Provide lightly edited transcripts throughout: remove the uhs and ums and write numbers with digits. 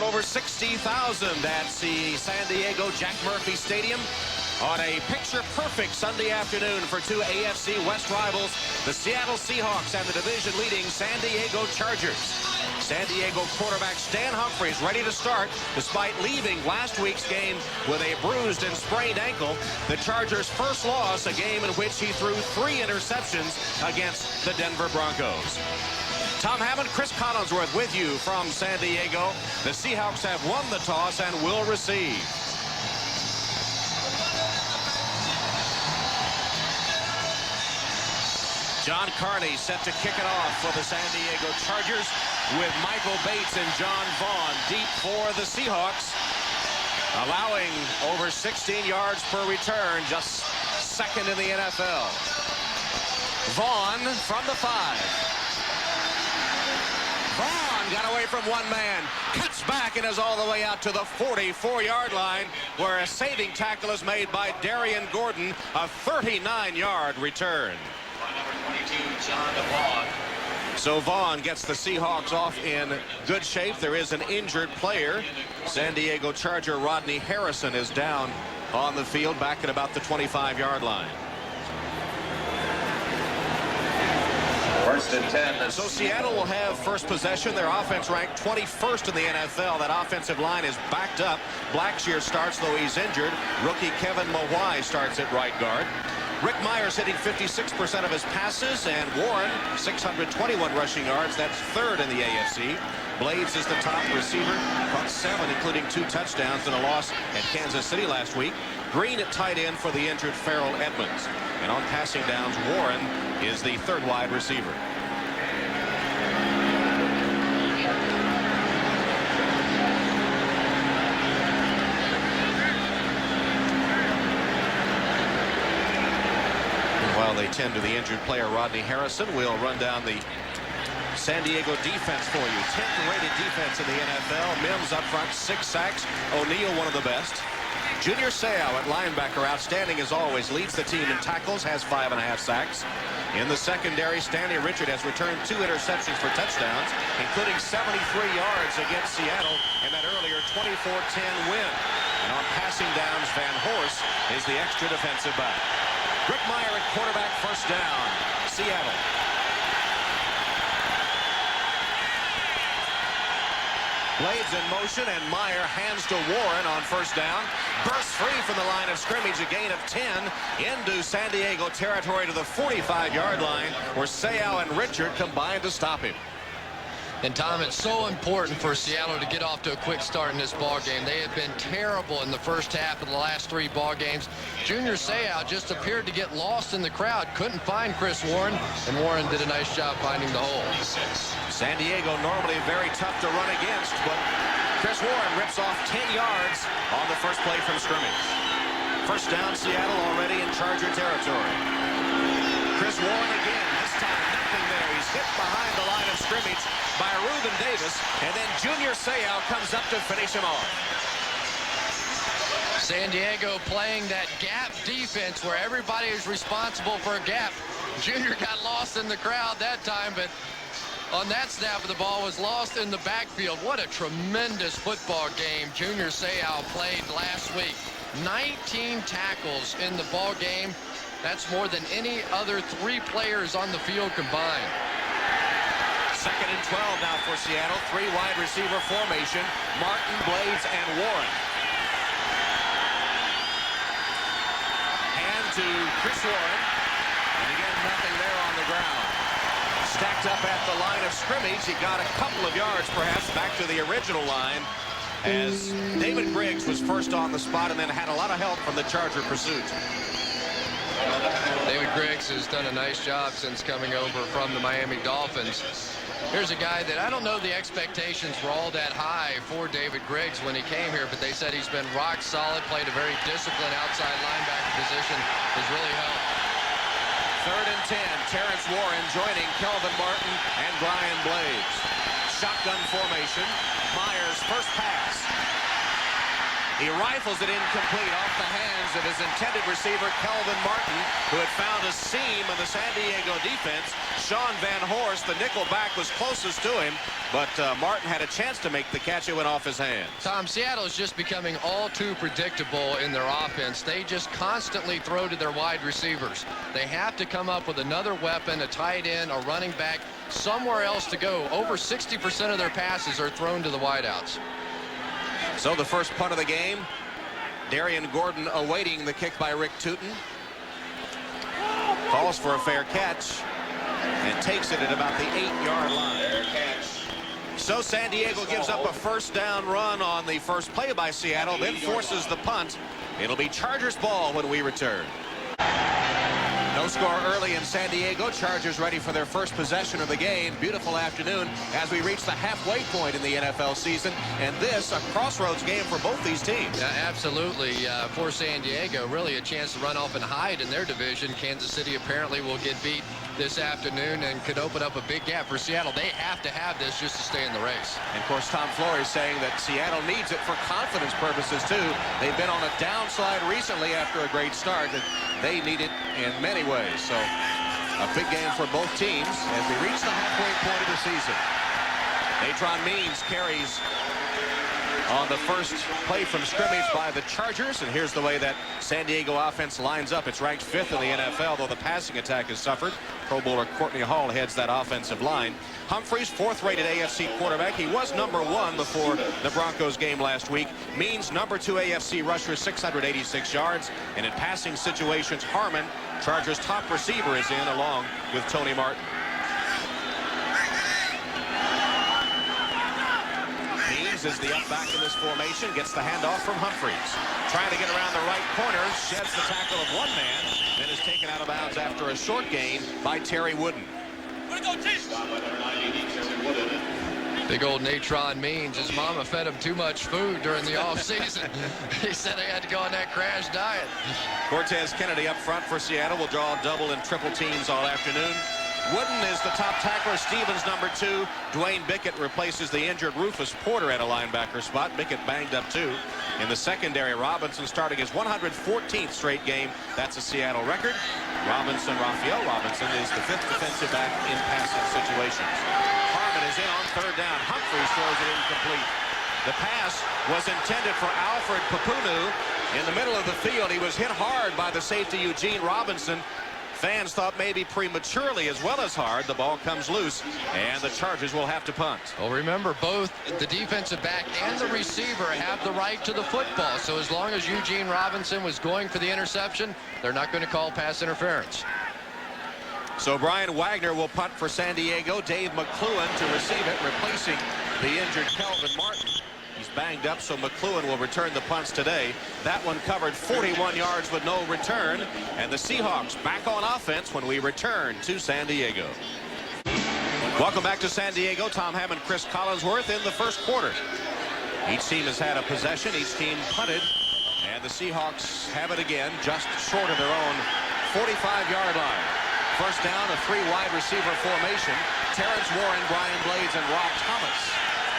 over 60,000 at the San Diego Jack Murphy Stadium on a picture-perfect Sunday afternoon for two AFC West rivals, the Seattle Seahawks and the division-leading San Diego Chargers. San Diego quarterback Stan Humphries ready to start despite leaving last week's game with a bruised and sprained ankle. The Chargers' first loss, a game in which he threw 3 interceptions against the Denver Broncos. Tom Hammond, Cris Collinsworth with you from San Diego. The Seahawks have won the toss and will receive. John Carney set to kick it off for the San Diego Chargers with Michael Bates and John Vaughn deep for the Seahawks, allowing over 16 yards per return, just second in the NFL. Vaughn from the 5. Vaughn got away from one man, cuts back and is all the way out to the 44-yard line, where a saving tackle is made by Darian Gordon, a 39-yard return. So Vaughn gets the Seahawks off in good shape. There is an injured player. San Diego Charger Rodney Harrison is down on the field back at about the 25-yard line. First and 10. So Seattle will have first possession. Their offense ranked 21st in the NFL. That offensive line is backed up. Blackshear starts, though he's injured. Rookie Kevin Mawai starts at right guard. Rick Mirer hitting 56% of his passes, and Warren 621 rushing yards. That's third in the AFC. Blades is the top receiver, caught 7, including 2 touchdowns in a loss at Kansas City last week. Green at tight end for the injured Farrell Edmonds. And on passing downs, Warren is the third wide receiver. While they tend to the injured player Rodney Harrison, we'll run down the San Diego defense for you. 10th rated defense in the NFL. Mims up front, 6 sacks. O'Neal, one of the best. Junior Seau at linebacker, outstanding as always, leads the team in tackles, has 5.5 sacks. In the secondary, Stanley Richard has returned 2 interceptions for touchdowns, including 73 yards against Seattle in that earlier 24-10 win. And on passing downs, Van Horst is the extra defensive back. Rick Mirer at quarterback, first down, Seattle. Blades in motion, and Mirer hands to Warren on first down. Bursts free from the line of scrimmage, a gain of 10 into San Diego territory to the 45-yard line, where Seau and Richard combined to stop him. And Tom, it's so important for Seattle to get off to a quick start in this ball game. They have been terrible in the first half of the last 3 ball games. Junior Seau just appeared to get lost in the crowd, couldn't find Chris Warren, and Warren did a nice job finding the hole. San Diego normally very tough to run against, but Chris Warren rips off 10 yards on the first play from scrimmage. First down, Seattle already in Charger territory. Chris Warren again, this time nothing there. He's hit behind the line of scrimmage by Reuben Davis, and then Junior Seau comes up to finish him off. San Diego playing that gap defense where everybody is responsible for a gap. Junior got lost in the crowd that time, but on that snap of the ball was lost in the backfield. What a tremendous football game Junior Seau played last week. 19 tackles in the ball game. That's more than any other 3 players on the field combined. Second and 12 now for Seattle. 3 wide receiver formation. Martin, Blades, and Warren. Hand to Chris Warren. And again, nothing there on the ground. Stacked up at the line of scrimmage. He got a couple of yards, perhaps, back to the original line, as David Griggs was first on the spot and then had a lot of help from the Charger pursuit. David Griggs has done a nice job since coming over from the Miami Dolphins. Here's a guy that I don't know the expectations were all that high for David Griggs when he came here, but they said he's been rock solid, played a very disciplined outside linebacker position, has really helped. Third and 10, Terrence Warren joining Kelvin Martin and Brian Blades. Shotgun formation, Myers first pass. He rifles it incomplete off the hands of his intended receiver, Kelvin Martin, who had found a seam in the San Diego defense. Sean Van Horst, the nickel back, was closest to him, but Martin had a chance to make the catch. It went off his hands. Tom, Seattle is just becoming all too predictable in their offense. They just constantly throw to their wide receivers. They have to come up with another weapon, a tight end, a running back, somewhere else to go. Over 60% of their passes are thrown to the wideouts. So the first punt of the game, Darian Gordon awaiting the kick by Rick Tootin. Calls for a fair catch and takes it at about the 8-yard line. So San Diego gives up a first down run on the first play by Seattle, then forces the punt. It'll be Chargers ball when we return. No score early in San Diego. Chargers ready for their first possession of the game. Beautiful afternoon as we reach the halfway point in the NFL season, and this a crossroads game for both these teams. Yeah, absolutely. For San Diego, really a chance to run off and hide in their division. Kansas City apparently will get beat this afternoon and could open up a big gap for Seattle. They have to have this just to stay in the race. And of course, Tom Flory is saying that Seattle needs it for confidence purposes too. They've been on a downslide recently after a great start, and they need it in many ways. So a big game for both teams as we reach the halfway point of the season. Natron Means carries on the first play from scrimmage by the Chargers, and here's the way that San Diego offense lines up. It's ranked 5th in the NFL, though the passing attack has suffered. Pro Bowler Courtney Hall heads that offensive line. Humphries, 4th-rated AFC quarterback. He was number 1 before the Broncos game last week. Means number 2 AFC rusher, 686 yards. And in passing situations, Hammond, Chargers' top receiver, is in along with Tony Martin. Means is the up back in this formation, gets the handoff from Humphries. Trying to get around the right corner, sheds the tackle of one man, then is taken out of bounds after a short gain by Terry Wooden. Big old Natron Means. His mama fed him too much food during the offseason. He said he had to go on that crash diet. Cortez Kennedy up front for Seattle will draw double and triple teams all afternoon. Wooden is the top tackler. Stevens number 2. Dwayne Bickett replaces the injured Rufus Porter at a linebacker spot. Bickett banged up too. In the secondary, Robinson starting his 114th straight game. That's a Seattle record. Raphael Robinson is the 5th defensive back in passing situations. Harmon is in on 3rd down. Humphries throws it incomplete. The pass was intended for Alfred Papunu. In the middle of the field, he was hit hard by the safety Eugene Robinson. Fans thought maybe prematurely as well as hard. The ball comes loose, and the Chargers will have to punt. Well, remember, both the defensive back and the receiver have the right to the football. So as long as Eugene Robinson was going for the interception, they're not going to call pass interference. So Brian Wagner will punt for San Diego. Dave McCluen to receive it, replacing the injured Kelvin Martin. He's banged up, so McCluen will return the punts today. That one covered 41 yards with no return. And the Seahawks back on offense when we return to San Diego. Welcome back to San Diego. Tom Hammond, Cris Collinsworth in the first quarter. Each team has had a possession. Each team punted. And the Seahawks have it again, just short of their own 45-yard line. First down, a 3 wide receiver formation. Terrence Warren, Brian Blades, and Rob Thomas.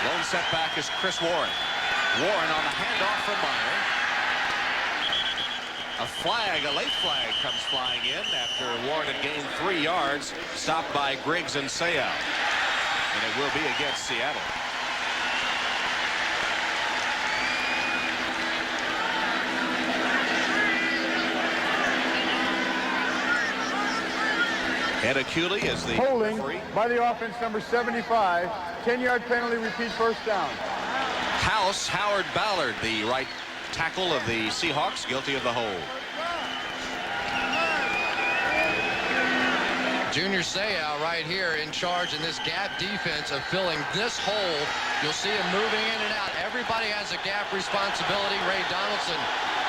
Lone setback is Chris Warren. Warren on the handoff from Mirer. A flag, a late flag, comes flying in after Warren had gained 3 yards, stopped by Griggs and Seau. And it will be against Seattle. Ed Aculi is the holding referee. By the offense, number 75. 10-yard penalty, repeat first down. House Howard Ballard, the right tackle of the Seahawks, guilty of the hold. Junior Seau right here in charge in this gap defense of filling this hole. You'll see him moving in and out. Everybody has a gap responsibility. Ray Donaldson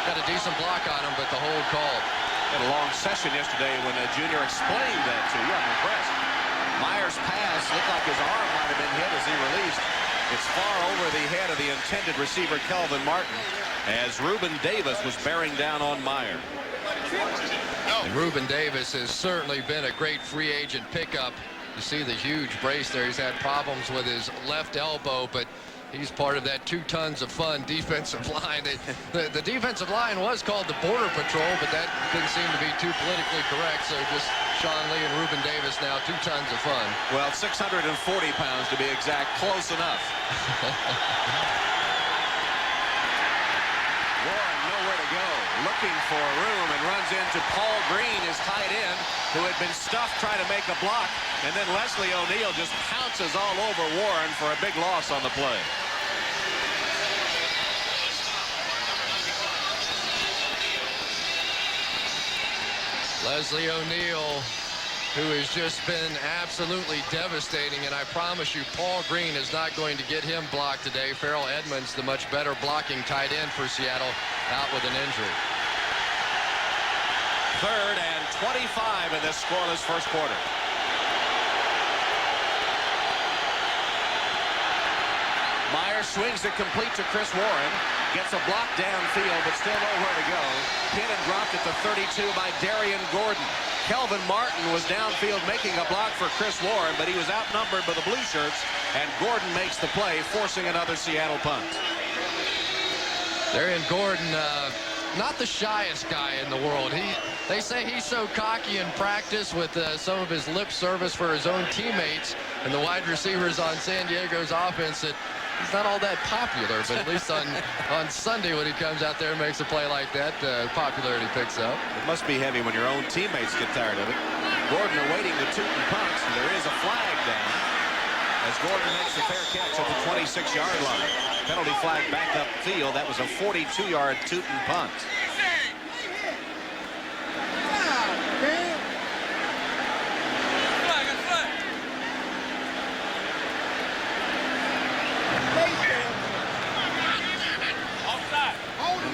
got a decent block on him, but the hold called. Had a long session yesterday when Junior explained that to you. I'm impressed. Meyer's pass looked like his arm might have been hit as he released. It's far over the head of the intended receiver, Kelvin Martin, as Reuben Davis was bearing down on Mirer. And Reuben Davis has certainly been a great free agent pickup. You see the huge brace there. He's had problems with his left elbow, but He's part of that 2 tons of fun defensive line. The defensive line was called the Border Patrol, but that didn't seem to be too politically correct. So just Sean Lee and Ruben Davis now 2 tons of fun. Well, 640 pounds to be exact. Close enough. Warren nowhere to go. Looking for room and runs into Paul Green, his tight end, who had been stuffed trying to make a block. And then Leslie O'Neal just pounces all over Warren for a big loss on the play. Leslie O'Neal, who has just been absolutely devastating, and I promise you Paul Green is not going to get him blocked today. Farrell Edmonds, the much better blocking tight end for Seattle, out with an injury. 3rd and 25 in this scoreless first quarter. Mirer swings it complete to Chris Warren. Gets a block downfield, but still nowhere to go. Hit and dropped at the 32 by Darian Gordon. Kelvin Martin was downfield making a block for Chris Warren, but he was outnumbered by the blue shirts, and Gordon makes the play, forcing another Seattle punt. Darian Gordon, not the shyest guy in the world. They say he's so cocky in practice with some of his lip service for his own teammates and the wide receivers on San Diego's offense that he's not all that popular, but at least on Sunday when he comes out there and makes a play like that, popularity picks up. It must be heavy when your own teammates get tired of it. Gordon awaiting the toot and punts. There is a flag down as Gordon makes a fair catch at the 26-yard line. Penalty flag back upfield. That was a 42-yard toot and punt.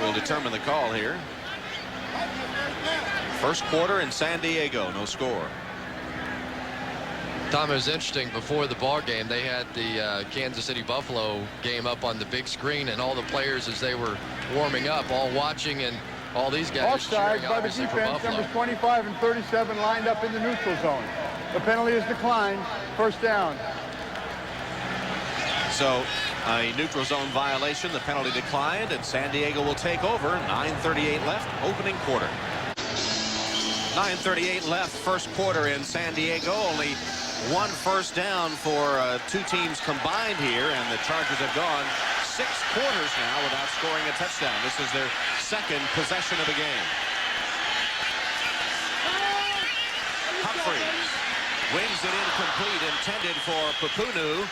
We'll determine the call here. First quarter in San Diego, no score. Tom, it was interesting before the ball game. They had the Kansas City Buffalo game up on the big screen, and all the players as they were warming up, all watching, and all these guys Offside cheering by the obviously for defense, Buffalo. numbers 25 and 37 lined up in the neutral zone. The penalty is declined. First down. So a neutral zone violation, the penalty declined, and San Diego will take over. 9:38 left, opening quarter. 9:38 left, first quarter in San Diego. Only 1 first down for 2 teams combined here, and the Chargers have gone 6 quarters now without scoring a touchdown. This is their 2nd possession of the game. Humphries wings it incomplete, intended for Papunu.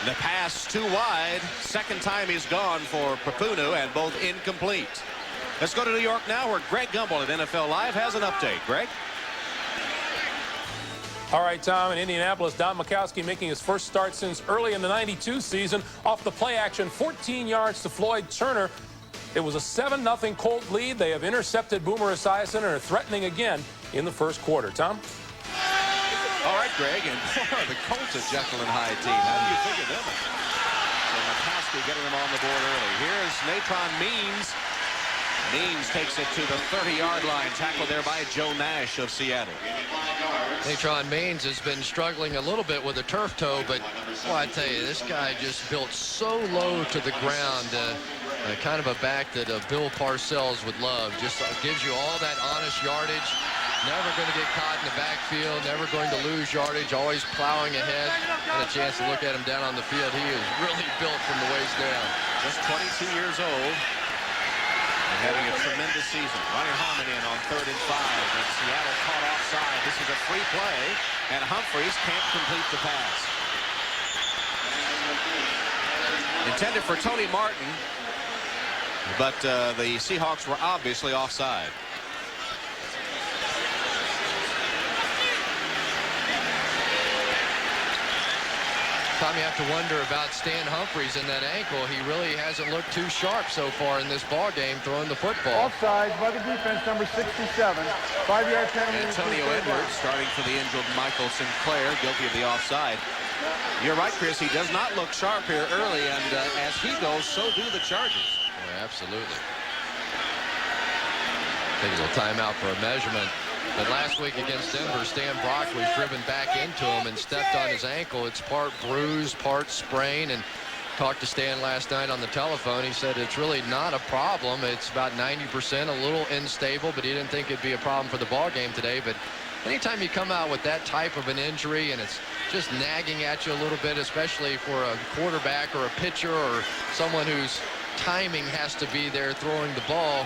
The pass too wide. 2nd time he's gone for Papunu, and both incomplete. Let's go to New York now, where Greg Gumbel at NFL Live has an update. Greg? All right, Tom, in Indianapolis, Don Majkowski making his first start since early in the '92 season. Off the play action, 14 yards to Floyd Turner. It was a 7-0 Colt lead. They have intercepted Boomer Esiason and are threatening again in the first quarter. Tom? All right, Greg, and the Colts a Jekyll and Hyde team. How do you figure them? So Majkowski getting them on the board early. Here's Natron Means. Means takes it to the 30-yard line. Tackled there by Joe Nash of Seattle. Natron Means has been struggling a little bit with a turf toe, but well, I tell you, this guy just built so low to the ground. Kind of a back that Bill Parcells would love. Just gives you all that honest yardage. Never going to get caught in the backfield. Never going to lose yardage. Always plowing ahead. Had a chance to look at him down on the field. He is really built from the waist down. Just 22 years old. And having a tremendous season. Ronnie Harmon in on 3rd and 5. And Seattle caught offside. This is a free play. And Humphries can't complete the pass. Intended for Tony Martin. But the Seahawks were obviously offside. Tom, you have to wonder about Stan Humphries and that ankle. He really hasn't looked too sharp so far in this ball game throwing the football. Offside by the defense, number 67. 5-yard penalty. Antonio Edwards starting for the injured Michael Sinclair, guilty of the offside. You're right, Chris. He does not look sharp here early, and as he goes, so do the Chargers. Oh, absolutely. Take a little timeout for a measurement. But last week against Denver, Stan Brock was driven back into him and stepped on his ankle. It's part bruise, part sprain, and talked to Stan last night on the telephone. He said it's really not a problem. It's about 90%, a little unstable, but he didn't think it'd be a problem for the ball game today. But anytime you come out with that type of an injury and it's just nagging at you a little bit, especially for a quarterback or a pitcher or someone whose timing has to be there throwing the ball,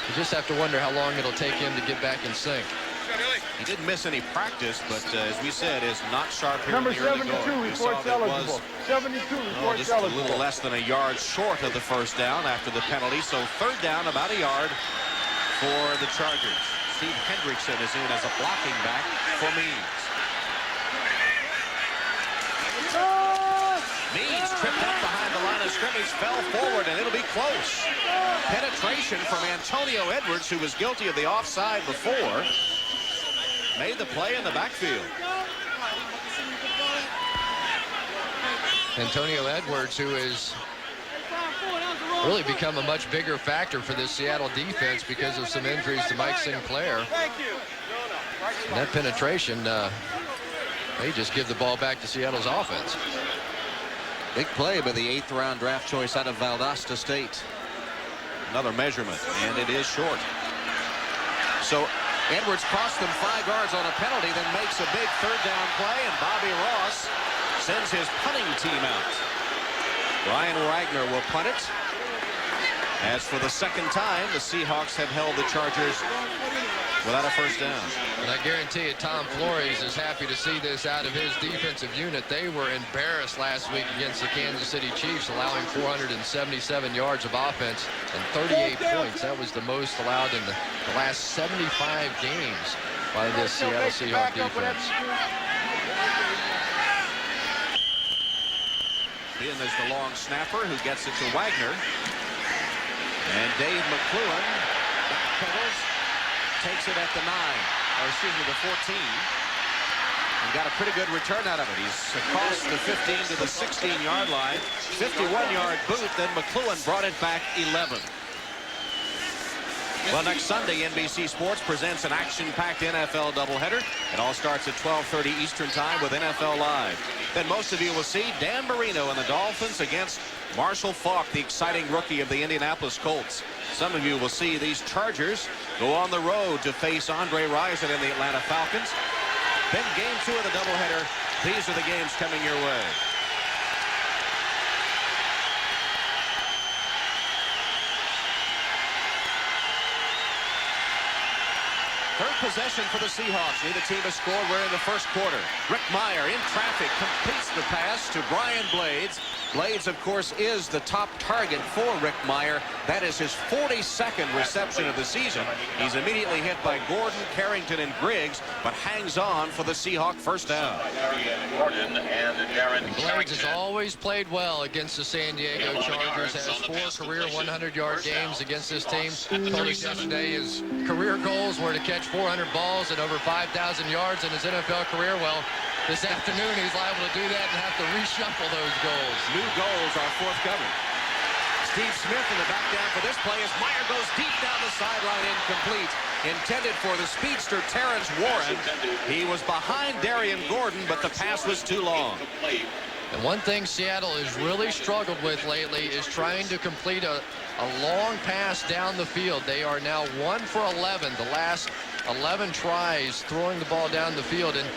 you just have to wonder how long it'll take him to get back in sync. He didn't miss any practice, but as we said, is not sharp here Number in the early 72 going. reports eligible. 72 reports Just eligible. a little less than a yard short of the first down after the penalty. So third down, about a yard for the Chargers. Steve Hendrickson is in as a blocking back for Means. Means tripped up behind the line of scrimmage, fell forward, and it'll be close. Penetration from Antonio Edwards, who was guilty of the offside before, made the play in the backfield. Antonio Edwards, who has really become a much bigger factor for this Seattle defense because of some injuries to Mike Sinclair. And that penetration, they just give the ball back to Seattle's offense. Big play by the 8th round draft choice out of Valdosta State. Another measurement, and it is short. So Edwards cost them 5 yards on a penalty, then makes a big third down play, and Bobby Ross sends his punting team out. Brian Wagner will punt it. As for the second time, the Seahawks have held the Chargers without a first down. And I guarantee you, Tom Flores is happy to see this out of his defensive unit. They were embarrassed last week against the Kansas City Chiefs, allowing 477 yards of offense and 38 points. That was the most allowed in the last 75 games by this Seattle Seahawks defense. In is the long snapper who gets it to Wagner. And Dave McClellan backpedals, takes it at the 9, or excuse me, the 14. And got a pretty good return out of it. He's across the 15 to the 16-yard line. 51-yard boot, then McClellan brought it back 11. Well, next Sunday, NBC Sports presents an action-packed NFL doubleheader. It all starts at 12:30 Eastern Time with NFL Live. Then most of you will see Dan Marino and the Dolphins against Marshall Faulk, the exciting rookie of the Indianapolis Colts. Some of you will see these Chargers go on the road to face Andre Rison and the Atlanta Falcons. Then game 2 of the doubleheader. These are the games coming your way. Third possession for the Seahawks. Neither team has scored. We're in the first quarter. Rick Mirer in traffic completes the pass to Brian Blades. Blades, of course, is the top target for Rick Mirer. That is his 42nd reception of the season. He's immediately hit by Gordon, Carrington, and Griggs, but hangs on for the Seahawk first down. Blades has always played well against the San Diego Chargers. Has 4 career 100-yard games against this team. Told us yesterday his career goals were to catch 400 balls and over 5,000 yards in his NFL career. Well, this afternoon he's liable to do that and have to reshuffle those goals. New goals are forthcoming. Steve Smith in the back down for this play as Mirer goes deep down the sideline, incomplete. Intended for the speedster Terrence Warren. He was behind Darian Gordon, but the pass was too long. And one thing Seattle has really struggled with lately is trying to complete a long pass down the field. They are now 1 for 11. The last 11 tries throwing the ball down the field. And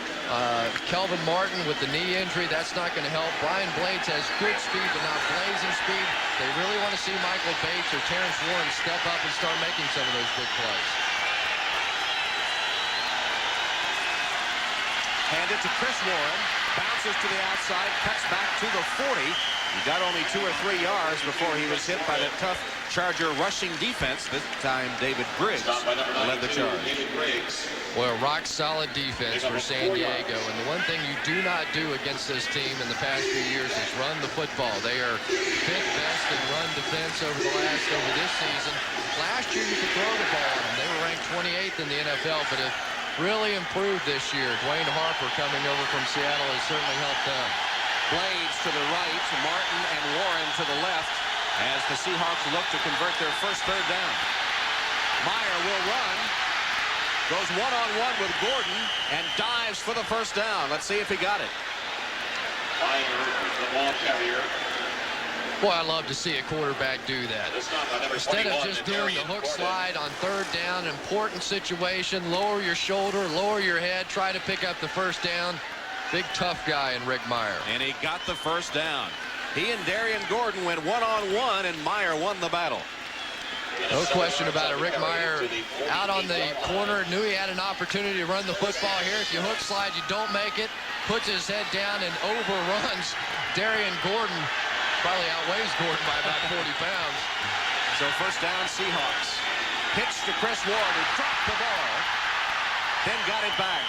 Kelvin Martin with the knee injury, that's not going to help. Brian Blades has good speed, but not blazing speed. They really want to see Michael Bates or Terrence Warren step up and start making some of those big plays. Handed to Chris Warren. Bounces to the outside, cuts back to the 40. He got only 2 or 3 yards before he was hit by the tough Charger rushing defense. This time David Griggs led the charge. Well, rock-solid defense for San Diego. And the one thing you do not do against this team in the past few years is run the football. They are fifth best in run defense over this season. Last year you could throw the ball on them. They were ranked 28th in the NFL, but it really improved this year. Dwayne Harper coming over from Seattle has certainly helped them. Blades to the right, Martin and Warren to the left as the Seahawks look to convert their first third down. Mirer will run, goes one-on-one with Gordon, and dives for the first down. Let's see if he got it. Mirer, the ball carrier. Boy, I love to see a quarterback do that. Instead of just doing the hook slide on third down, important situation, lower your shoulder, lower your head, try to pick up the first down. Big tough guy in Rick Mirer. And he got the first down. He and Darian Gordon went one-on-one, and Mirer won the battle. No question about it. Rick Mirer out on the corner, knew he had an opportunity to run the football here. If you hook slide, you don't make it. Puts his head down and overruns Darian Gordon. Probably outweighs Gordon by about 40 pounds. So first down, Seahawks. Pitch to Cris Ward, who dropped the ball, then got it back.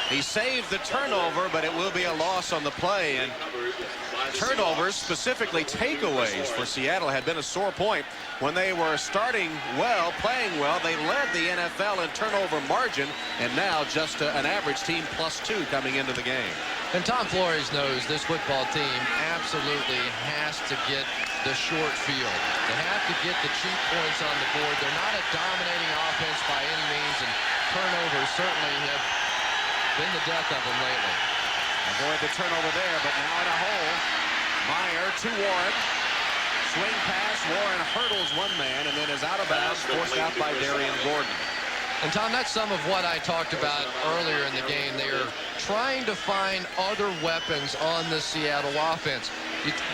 He saved the turnover, but it will be a loss on the play. And turnovers, specifically takeaways for Seattle, had been a sore point. When they were starting well, playing well, they led the NFL in turnover margin, and now just an average team +2 coming into the game. And Tom Flores knows this football team absolutely has to get the short field. They have to get the cheap points on the board. They're not a dominating offense by any means, and turnovers certainly have been the death of them lately. Avoid the turnover there, but now in a hole. Mirer to Warren. Swing pass. Warren hurdles one man and then is out of bounds, forced out by Darian Gordon. And Tom, that's some of what I talked about earlier in the game. They are trying to find other weapons on the Seattle offense.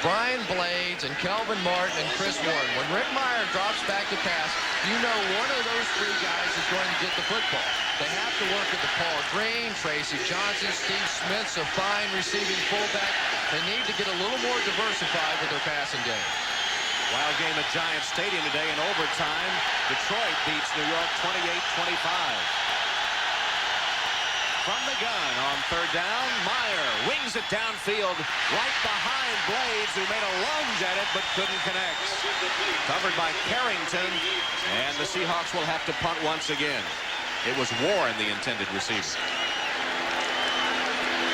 Brian Blades and Kelvin Martin and Cris Warren. When Rick Mirer drops back to pass, you know one of those three guys is going to get the football. They have to work with the Paul Green, Tracy Johnson, Steve Smith's a fine receiving fullback. They need to get a little more diversified with their passing game. Wild game at Giant Stadium today in overtime. Detroit beats New York 28-25. From the gun on third down, Mirer wings it downfield right behind Blades, who made a lunge at it but couldn't connect. Covered by Carrington, and the Seahawks will have to punt once again. It was Warren, the intended receiver.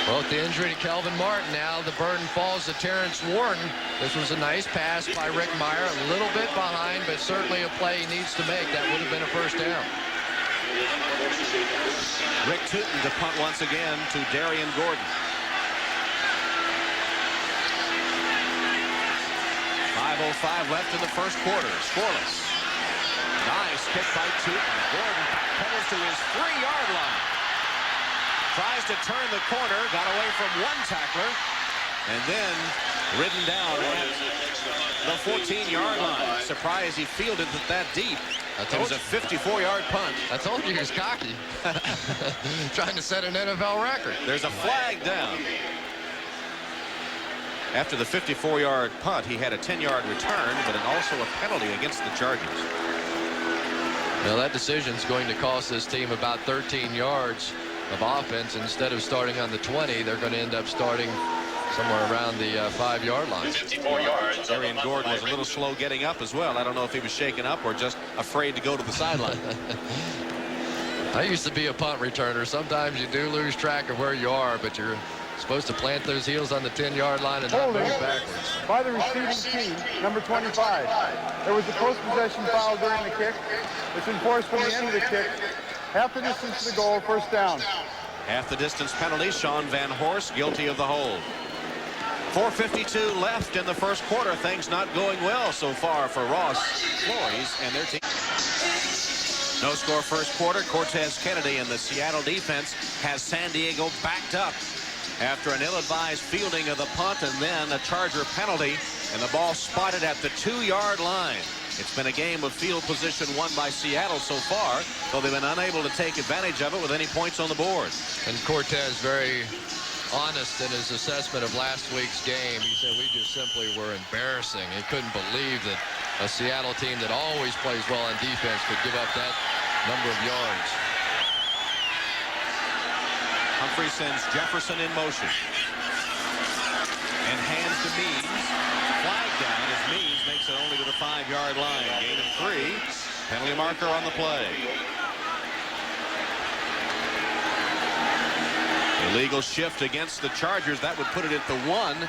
Well, with the injury to Kelvin Martin, now the burden falls to Terrence Warren. This was a nice pass by Rick Mirer, a little bit behind, but certainly a play he needs to make. That would have been a first down. Rick Tootin to punt once again to Darian Gordon. 5:05 left in the first quarter. Scoreless. Nice kick by Tootin. Gordon backpedals to his 3-yard line. Tries to turn the corner, got away from one tackler, and then ridden down at the 14-yard line. Surprised he fielded it that deep. It was a 54-yard punt. I told you he was cocky. Trying to set an NFL record. There's a flag down. After the 54-yard punt, he had a 10-yard return, but also a penalty against the Chargers. Now that decision is going to cost this team about 13 yards of offense. Instead of starting on the 20, they're going to end up starting somewhere around the 5-yard line. 54 yards. Darian Gordon was a little slow getting up as well. I don't know if he was shaken up or just afraid to go to the sideline. I used to be a punt returner. Sometimes you do lose track of where you are, but you're supposed to plant those heels on the 10-yard line and not move backwards. By the receiving team, number 25. There was a post-possession foul during the kick. It's enforced from the end of the kick. Half the distance to the goal, first down. Half the distance penalty. Sean Van Horst guilty of the hold. 4:52 left in the first quarter. Things not going well so far for Ross Flores and their team. No score first quarter. Cortez Kennedy and the Seattle defense has San Diego backed up after an ill-advised fielding of the punt and then a Charger penalty, and the ball spotted at the 2-yard line. It's been a game of field position won by Seattle so far, though they've been unable to take advantage of it with any points on the board. And Cortez very honest in his assessment of last week's game. He said we just simply were embarrassing. He couldn't believe that a Seattle team that always plays well on defense could give up that number of yards. Humphries sends Jefferson in motion. And hands to Means. Flag down as Means makes it only to the 5-yard line. Gain of 3. Penalty marker on the play. Illegal shift against the Chargers. That would put it at the 1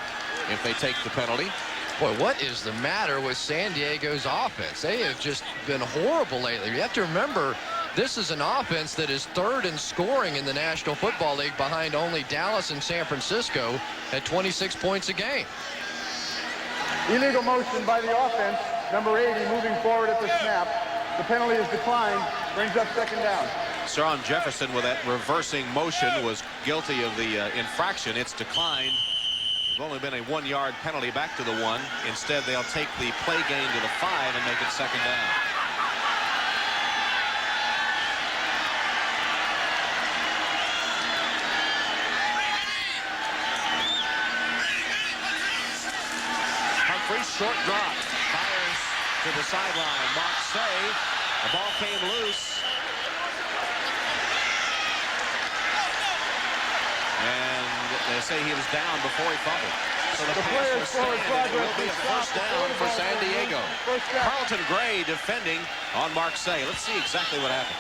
if they take the penalty. Boy, what is the matter with San Diego's offense? They have just been horrible lately. You have to remember, this is an offense that is third in scoring in the National Football League behind only Dallas and San Francisco at 26 points a game. Illegal motion by the offense, number 80, moving forward at the snap. The penalty is declined, brings up second down. Sharon Jefferson with that reversing motion was guilty of the infraction. It's declined. There's only been a 1-yard penalty back to the 1. Instead, they'll take the play gain to the 5 and make it second down. Humphries, short drop, fires to the sideline. Marseille, the ball came loose. And they say he was down before he fumbled. So the pass will stand, and it will be a first down for San Diego. Carlton Gray defending on Marseille. Let's see exactly what happened.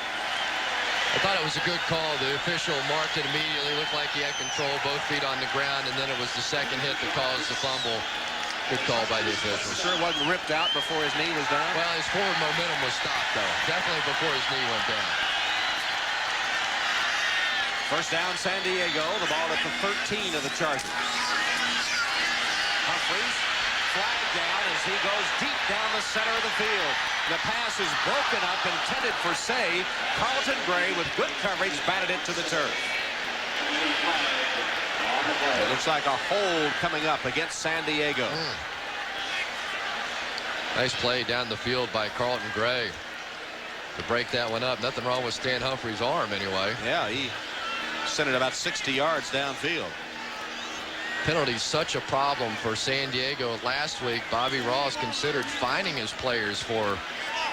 I thought it was a good call. The official marked it immediately. Looked like he had control, both feet on the ground, and then it was the second hit that caused the fumble. Good call by the official. Sure wasn't ripped out before his knee was down? Well, his forward momentum was stopped, though. Definitely before his knee went down. First down, San Diego. The ball at the 13 of the Chargers. Humphries, flag down as he goes deep down the center of the field. The pass is broken up, intended for Say. Carlton Gray with good coverage batted it to the turf. It looks like a hold coming up against San Diego. Nice play down the field by Carlton Gray to break that one up. Nothing wrong with Stan Humphries' arm anyway. Yeah, he sent it about 60 yards downfield. Penalty's such a problem for San Diego. Last week, Bobby Ross considered fining his players for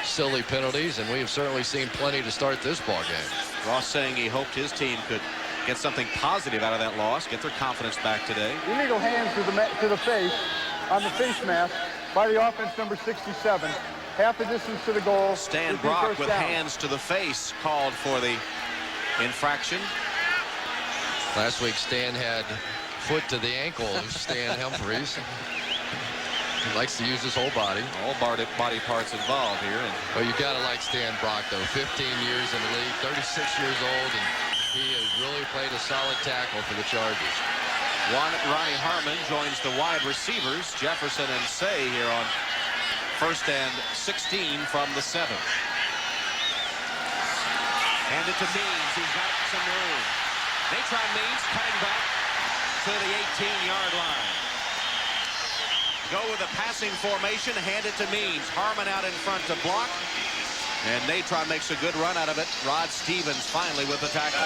silly penalties, and we have certainly seen plenty to start this ball game. Ross saying he hoped his team could get something positive out of that loss, get their confidence back today. Illegal hands to the face, on the face mask, by the offense, number 67. Half the distance to the goal. Stan Brock with hands to the face called for the infraction. Last week, Stan had foot to the ankle, Stan Humphries. He likes to use his whole body. All body parts involved here. Well, you got to like Stan Brock, though. 15 years in the league, 36 years old, and he has really played a solid tackle for the Chargers. Ronnie Harmon joins the wide receivers, Jefferson and Say, here on first and 16 from the 7. Hand it to Means. He's got some room. Natron Means cutting back to the 18-yard line. Go with a passing formation. Hand it to Means. Harmon out in front to block. And Natron makes a good run out of it. Rod Stevens finally with the tackle.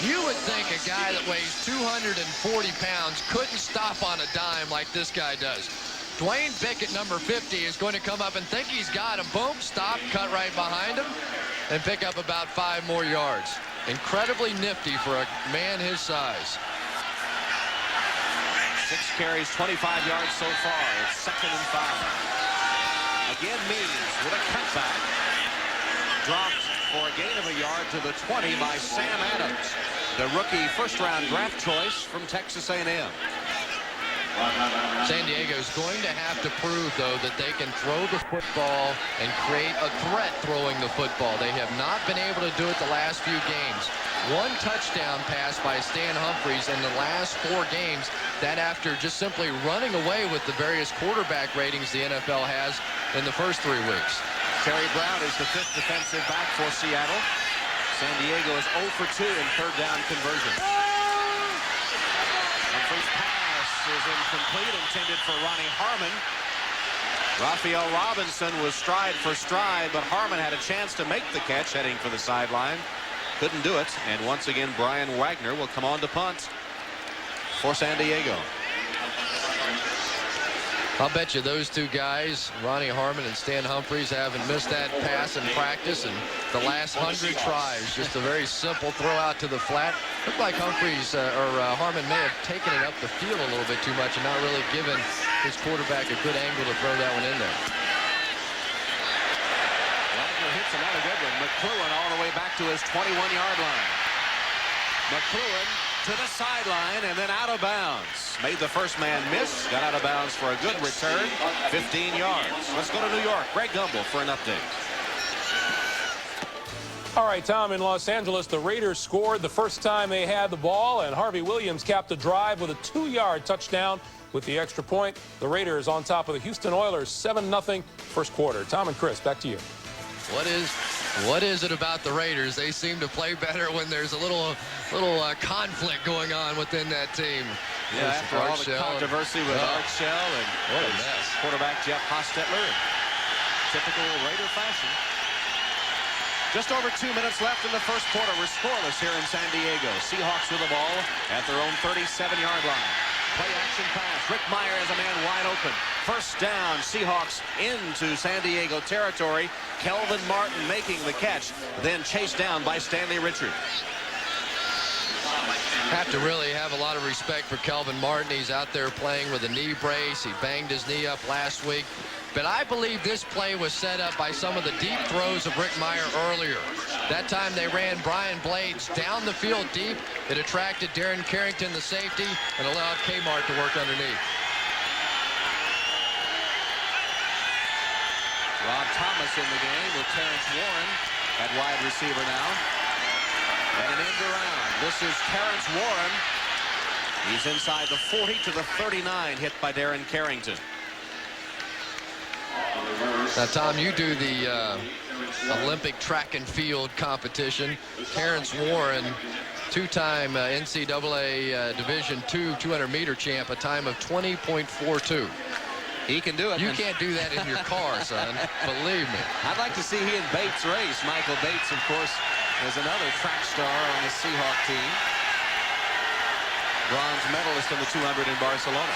You would think a guy that weighs 240 pounds couldn't stop on a dime like this guy does. Dwayne Bickett, number 50, is going to come up and think he's got him. Boom, stop, cut right behind him, and pick up about 5 more yards. Incredibly nifty for a man his size. 6 carries, 25 yards so far. It's 2nd and 5. Again, Means with a cutback. Dropped for a gain of a yard to the 20 by Sam Adams, the rookie first-round draft choice from Texas A&M. San Diego's going to have to prove, though, that they can throw the football and create a threat throwing the football. They have not been able to do it the last few games. 1 touchdown pass by Stan Humphries in the last 4 games. That after just simply running away with the various quarterback ratings the NFL has in the first 3 weeks. Terry Brown is the 5th defensive back for Seattle. San Diego is 0 for 2 in third down conversion. Humphries' pass is incomplete, intended for Ronnie Harmon. Raphael Robinson was stride for stride, but Harmon had a chance to make the catch heading for the sideline. Couldn't do it, and once again Brian Wagner will come on to punt for San Diego. I'll bet you those 2 guys, Ronnie Harmon and Stan Humphries, haven't missed that pass in practice in the last 100 tries. Just a very simple throw out to the flat. Looked like Humphries Harmon may have taken it up the field a little bit too much and not really given his quarterback a good angle to throw that one in there. Wagner hits another good one. McClellan all the way back to his 21-yard line. McClellan to the sideline and then out of bounds. Made the first man miss. Got out of bounds for a good return. 15 yards. Let's go to New York. Greg Gumbel for an update. All right, Tom, in Los Angeles, the Raiders scored the first time they had the ball, and Harvey Williams capped the drive with a 2-yard touchdown with the extra point. The Raiders on top of the Houston Oilers 7-0 first quarter. Tom and Chris, back to you. What is it about the Raiders? They seem to play better when there's a little conflict going on within that team. Yeah, after all the controversy with Art Shell and what a mess. Quarterback Jeff Hostetler in typical Raider fashion. Just over 2 minutes left in the first quarter. We're scoreless here in San Diego. Seahawks with the ball at their own 37-yard line. Play action pass. Rick Mirer has a man wide open. First down, Seahawks into San Diego territory. Kelvin Martin making the catch, then chased down by Stanley Richard. Have to really have a lot of respect for Kelvin Martin. He's out there playing with a knee brace. He banged his knee up last week. But I believe this play was set up by some of the deep throws of Rick Mirer earlier. That time they ran Brian Blades down the field deep. It attracted Darren Carrington, the safety, and allowed Kmart to work underneath. Rob Thomas in the game with Terrence Warren at wide receiver now. And an end around. This is Terrence Warren. He's inside the 40 to the 39, hit by Darren Carrington. Now, Tom, you do the Olympic track and field competition. Terrence Warren, two-time NCAA Division II 200-meter champ, a time of 20.42. He can do it. You can't do that in your car, son. Believe me. I'd like to see he and Bates race. Michael Bates, of course, is another track star on the Seahawk team. Bronze medalist in the 200 in Barcelona.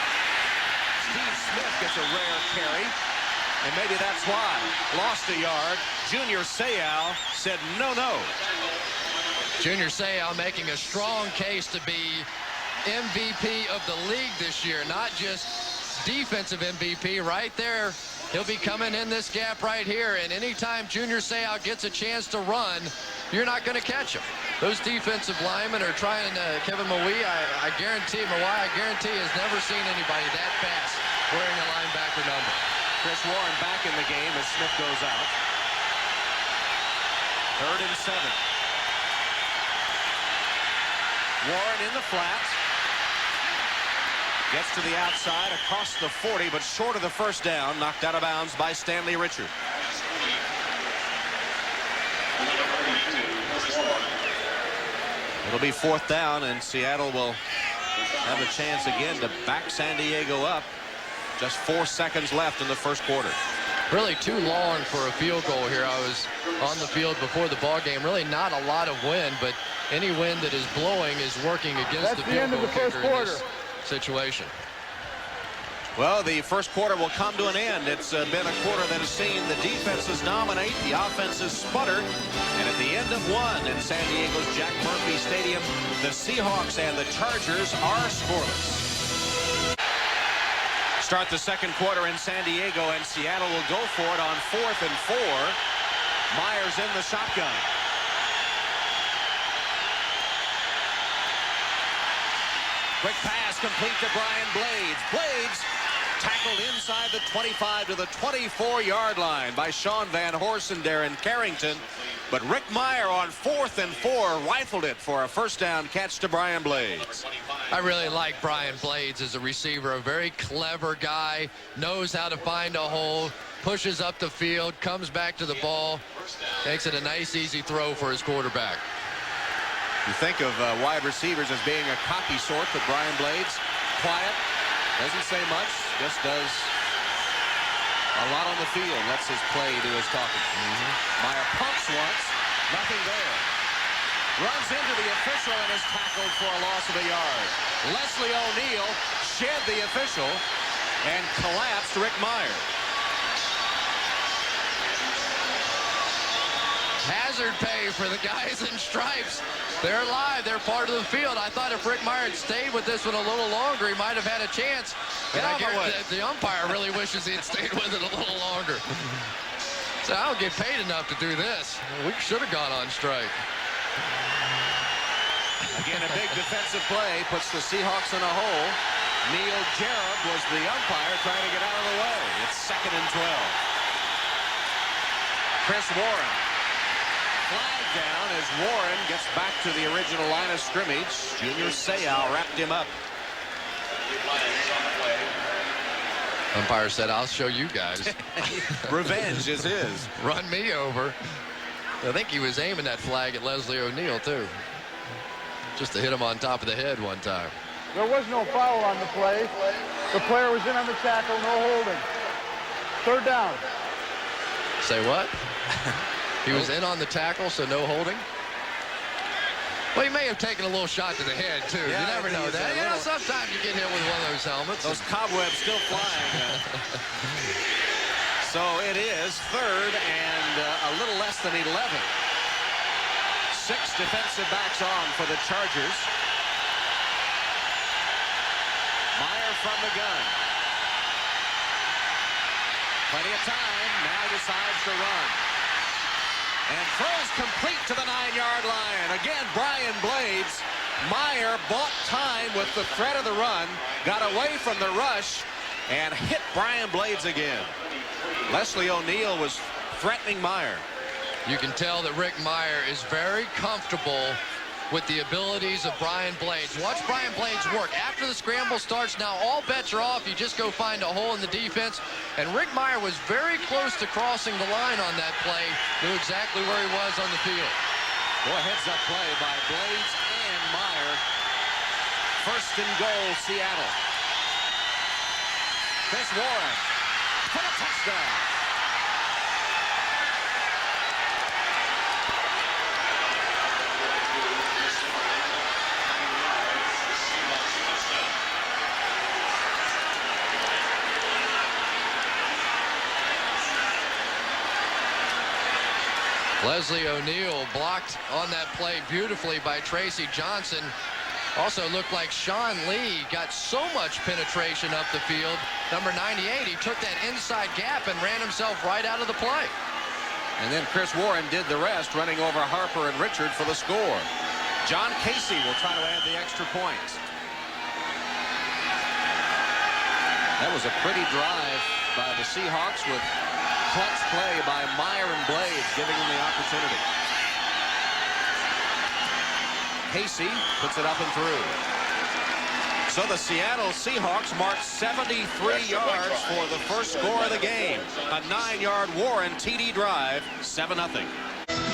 Steve Smith gets a rare carry. And maybe that's why. Lost a yard. Junior Seau said no. Junior Seau making a strong case to be MVP of the league this year, not just defensive MVP. Right there, he'll be coming in this gap right here, and anytime Junior Seau gets a chance to run, you're not going to catch him. Those defensive linemen are trying Kevin Mawai, I guarantee has never seen anybody that fast wearing a linebacker number. Chris Warren back in the game as Smith goes out. 3rd and 7. Warren in the flat. Gets to the outside across the 40, but short of the first down. Knocked out of bounds by Stanley Richard. It'll be 4th down, and Seattle will have a chance again to back San Diego up. Just 4 seconds left in the first quarter. Really too long for a field goal here. I was on the field before the ball game. Really not a lot of wind, but any wind that is blowing is working against the field goal kicker in this situation. Well, the first quarter will come to an end. It's been a quarter that has seen the defenses dominate, the offenses sputter, and at the end of one in San Diego's Jack Murphy Stadium, the Seahawks and the Chargers are scoreless. Start the second quarter in San Diego, and Seattle will go for it on 4th and 4. Myers in the shotgun. Quick pass complete to Brian Blades. Blades tackled inside the 25 to the 24-yard line by Sean Van Horst and Darren Carrington. But Rick Mirer on 4th and 4 rifled it for a first down catch to Brian Blades. I really like Brian Blades as a receiver, a very clever guy, knows how to find a hole, pushes up the field, comes back to the ball, makes it a nice, easy throw for his quarterback. You think of wide receivers as being a cocky sort, but Brian Blades, quiet, doesn't say much, just does a lot on the field, lets his play do his talking. Mirer pumps once, nothing there. Runs into the official and is tackled for a loss of a yard. Leslie O'Neal shed the official and collapsed Rick Mirer. Hazard pay for the guys in stripes. They're alive. They're part of the field. I thought if Rick Mirer had stayed with this one a little longer, he might have had a chance. And I guarantee the umpire really wishes he had stayed with it a little longer. So I don't get paid enough to do this. We should have gone on strike. Again, a big defensive play puts the Seahawks in a hole. Neil Jarrett was the umpire trying to get out of the way. It's 2nd and 12. Chris Warren. Flag down as Warren gets back to the original line of scrimmage. Junior Seau wrapped him up. Umpire said, "I'll show you guys." Revenge is his. Run me over. I think he was aiming that flag at Leslie O'Neal, too. Just to hit him on top of the head one time. There was no foul on the play. The player was in on the tackle, no holding. Third down. Say what? He was in on the tackle, so no holding? Well, he may have taken a little shot to the head, too. Yeah, you never know that. You know, sometimes you get hit with one of those helmets. Those cobwebs still flying. So it is third and a little less than 11. 6 defensive backs on for the Chargers. Mirer from the gun. Plenty of time. Now decides to run. And throws complete to the 9-yard line. Again, Brian Blades. Mirer bought time with the threat of the run. Got away from the rush. And hit Brian Blades again. Leslie O'Neal was threatening Mirer. You can tell that Rick Mirer is very comfortable with the abilities of Brian Blades. Watch Brian Blades work. After the scramble starts, now all bets are off. You just go find a hole in the defense. And Rick Mirer was very close to crossing the line on that play. Knew exactly where he was on the field. Boy, heads-up play by Blades and Mirer. First and goal, Seattle. Cris Warren for the touchdown. Leslie O'Neal blocked on that play beautifully by Tracy Johnson. Also looked like Sean Lee got so much penetration up the field. Number 98, he took that inside gap and ran himself right out of the play. And then Cris Warren did the rest, running over Harper and Richard for the score. John Casey will try to add the extra point. That was a pretty drive by the Seahawks with clutch play by Mirer and Blades, giving them the opportunity. Casey puts it up and through. So the Seattle Seahawks marked 73 yards for the first score of the game. A 9-yard Warren TD drive, 7-0.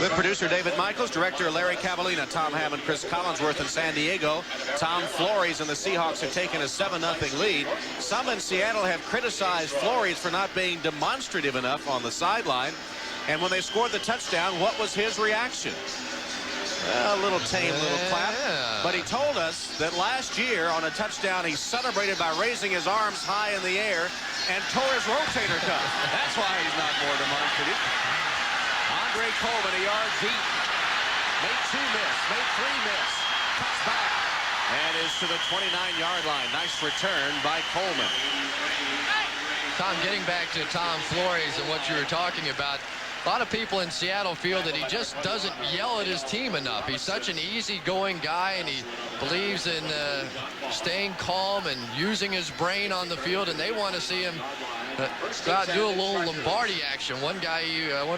With producer David Michaels, director Larry Cavallina, Tom Hammond, Chris Collinsworth in San Diego. Tom Flores and the Seahawks have taken a 7-0 lead. Some in Seattle have criticized Flores for not being demonstrative enough on the sideline. And when they scored the touchdown, what was his reaction? A little tame little clap. But he told us that last year on a touchdown, he celebrated by raising his arms high in the air and tore his rotator cuff. That's why he's not more demonstrative. Andre Coleman, a yard deep. Made 2 miss, made 3 miss. Cuts back and is to the 29-yard line. Nice return by Coleman. Tom, getting back to Tom Flores and what you were talking about, a lot of people in Seattle feel that he just doesn't yell at his team enough. He's such an easygoing guy, and he believes in staying calm and using his brain on the field, and they want to see him go out and do a little Lombardi action. One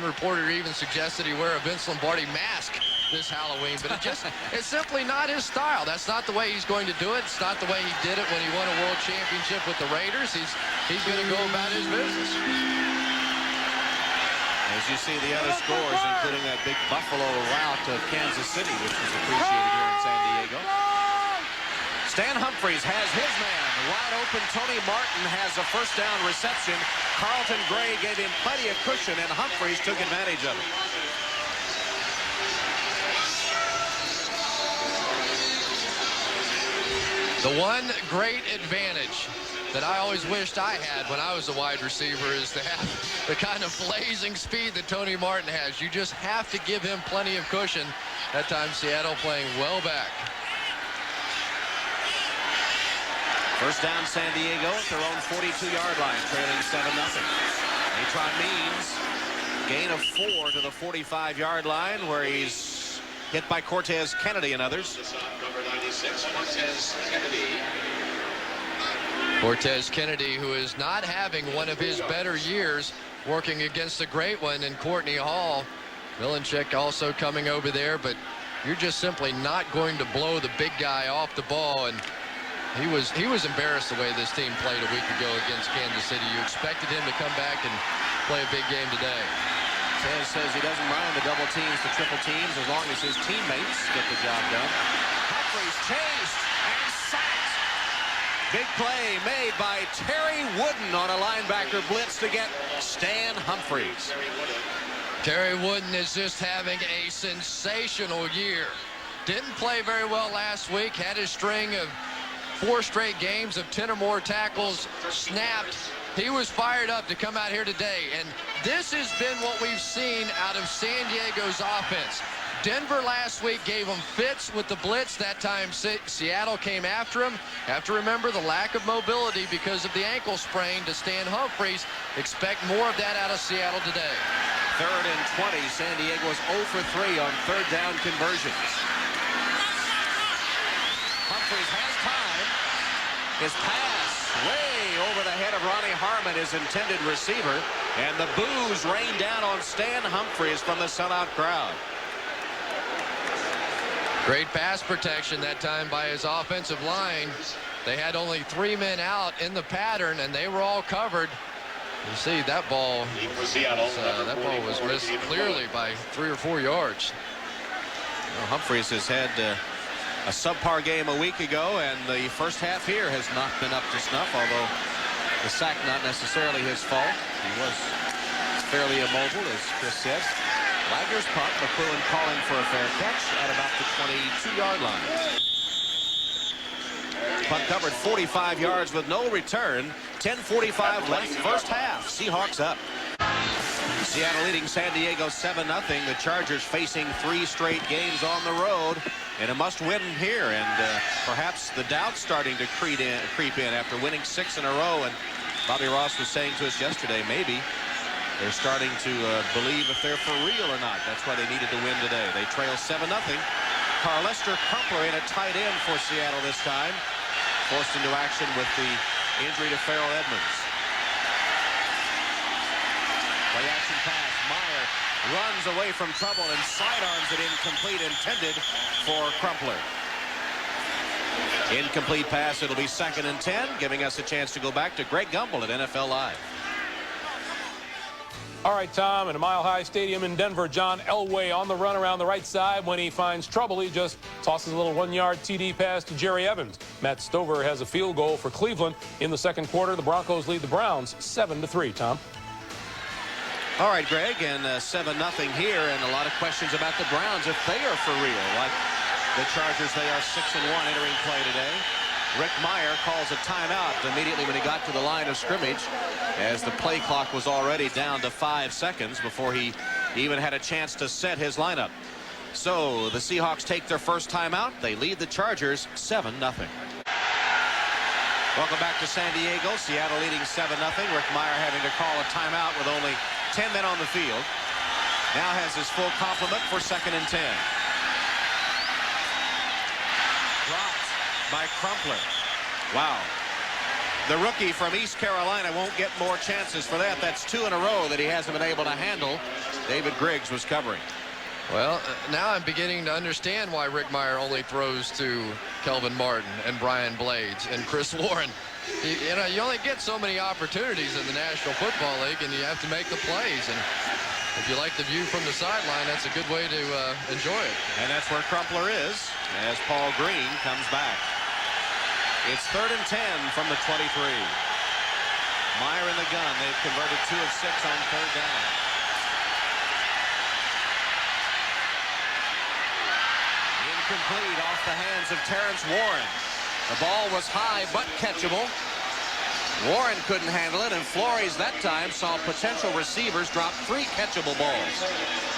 reporter even suggested he wear a Vince Lombardi mask this Halloween, but it's simply not his style. That's not the way he's going to do it. It's not the way he did it when he won a world championship with the Raiders. He's going to go about his business. As you see the other scores, including that big Buffalo rout of Kansas City, which was appreciated here in San Diego. Stan Humphries has his man. Wide open, Tony Martin has a first down reception. Carlton Gray gave him plenty of cushion, and Humphries took advantage of it. The one great advantage that I always wished I had when I was a wide receiver is to have the kind of blazing speed that Tony Martin has. You just have to give him plenty of cushion. That time Seattle playing well back. First down San Diego at their own 42-yard line, trailing 7-0. Natron Means, gain of 4 to the 45-yard line, where he's hit by Cortez Kennedy and others. Number 96, Cortez Kennedy. Cortez Kennedy, who is not having one of his better years, working against a great one in Courtney Hall. Milenchik also coming over there, but you're just simply not going to blow the big guy off the ball. And He was embarrassed the way this team played a week ago against Kansas City. You expected him to come back and play a big game today. Says he doesn't mind the double teams, the triple teams, as long as his teammates get the job done. Humphries chased and sacked. Big play made by Terry Wooden on a linebacker blitz to get Stan Humphries. Terry Wooden is just having a sensational year. Didn't play very well last week. Had his string of 4 straight games of 10 or more tackles snapped. He was fired up to come out here today, and this has been what we've seen out of San Diego's offense. Denver last week gave him fits with the blitz. That time Seattle came after him. Have to remember the lack of mobility because of the ankle sprain to Stan Humphries. Expect more of that out of Seattle today. 3rd and 20. San Diego is 0 for 3 on 3rd down conversions. Humphries has time. His pass way over the head of Ronnie Harmon, his intended receiver, and the boos rain down on Stan Humphries from the sellout crowd. Great pass protection that time by his offensive line. They had only 3 men out in the pattern, and they were all covered. You see that ball was missed clearly by 3 or 4 yards. Well, Humphries has had a subpar game a week ago, and the first half here has not been up to snuff, although the sack not necessarily his fault. He was fairly immobile, as Cris says. Wagner's punt, McQuillan calling for a fair catch at about the 22-yard line. Punt covered 45 yards with no return. 10:45 left, first half. Seahawks up. Seattle leading San Diego 7-0. The Chargers facing 3 straight games on the road and a must-win here. And perhaps the doubt starting to creep in after winning 6 in a row. And Bobby Ross was saying to us yesterday, maybe they're starting to believe if they're for real or not. That's why they needed to win today. They trail 7-0. Carlester Crumpler in a tight end for Seattle this time. Forced into action with the injury to Farrell Edmonds. Play action pass. Mirer runs away from trouble and sidearms it incomplete, intended for Crumpler. Incomplete pass. It'll be 2nd and 10, giving us a chance to go back to Greg Gumbel at NFL Live. All right, Tom, in a Mile High Stadium in Denver, John Elway on the run around the right side. When he finds trouble, he just tosses a little 1-yard TD pass to Jerry Evans. Matt Stover has a field goal for Cleveland. In the second quarter, the Broncos lead the Browns 7-3, Tom. All right, Greg, and 7-0 here, and a lot of questions about the Browns if they are for real. Like the Chargers, they are 6-1 entering play today. Rick Mirer calls a timeout immediately when he got to the line of scrimmage, as the play clock was already down to 5 seconds before he even had a chance to set his lineup. So the Seahawks take their first timeout. They lead the Chargers 7-0. Welcome back to San Diego. Seattle leading 7-0. Rick Mirer having to call a timeout with only 10 men on the field. Now has his full complement for 2nd and 10. Dropped by Crumpler. Wow. The rookie from East Carolina won't get more chances for that. That's 2 in a row that he hasn't been able to handle. David Griggs was covering. Well, now I'm beginning to understand why Rick Mirer only throws to Kelvin Martin and Brian Blades and Chris Warren. You only get so many opportunities in the National Football League, and you have to make the plays. And if you like the view from the sideline, that's a good way to enjoy it. And that's where Crumpler is as Paul Green comes back. It's 3rd and 10 from the 23. Mirer in the gun. They've converted 2 of 6 on 3rd down. Incomplete off the hands of Terrence Warren. The ball was high but catchable. Warren couldn't handle it, and Flores that time saw potential receivers drop 3 catchable balls.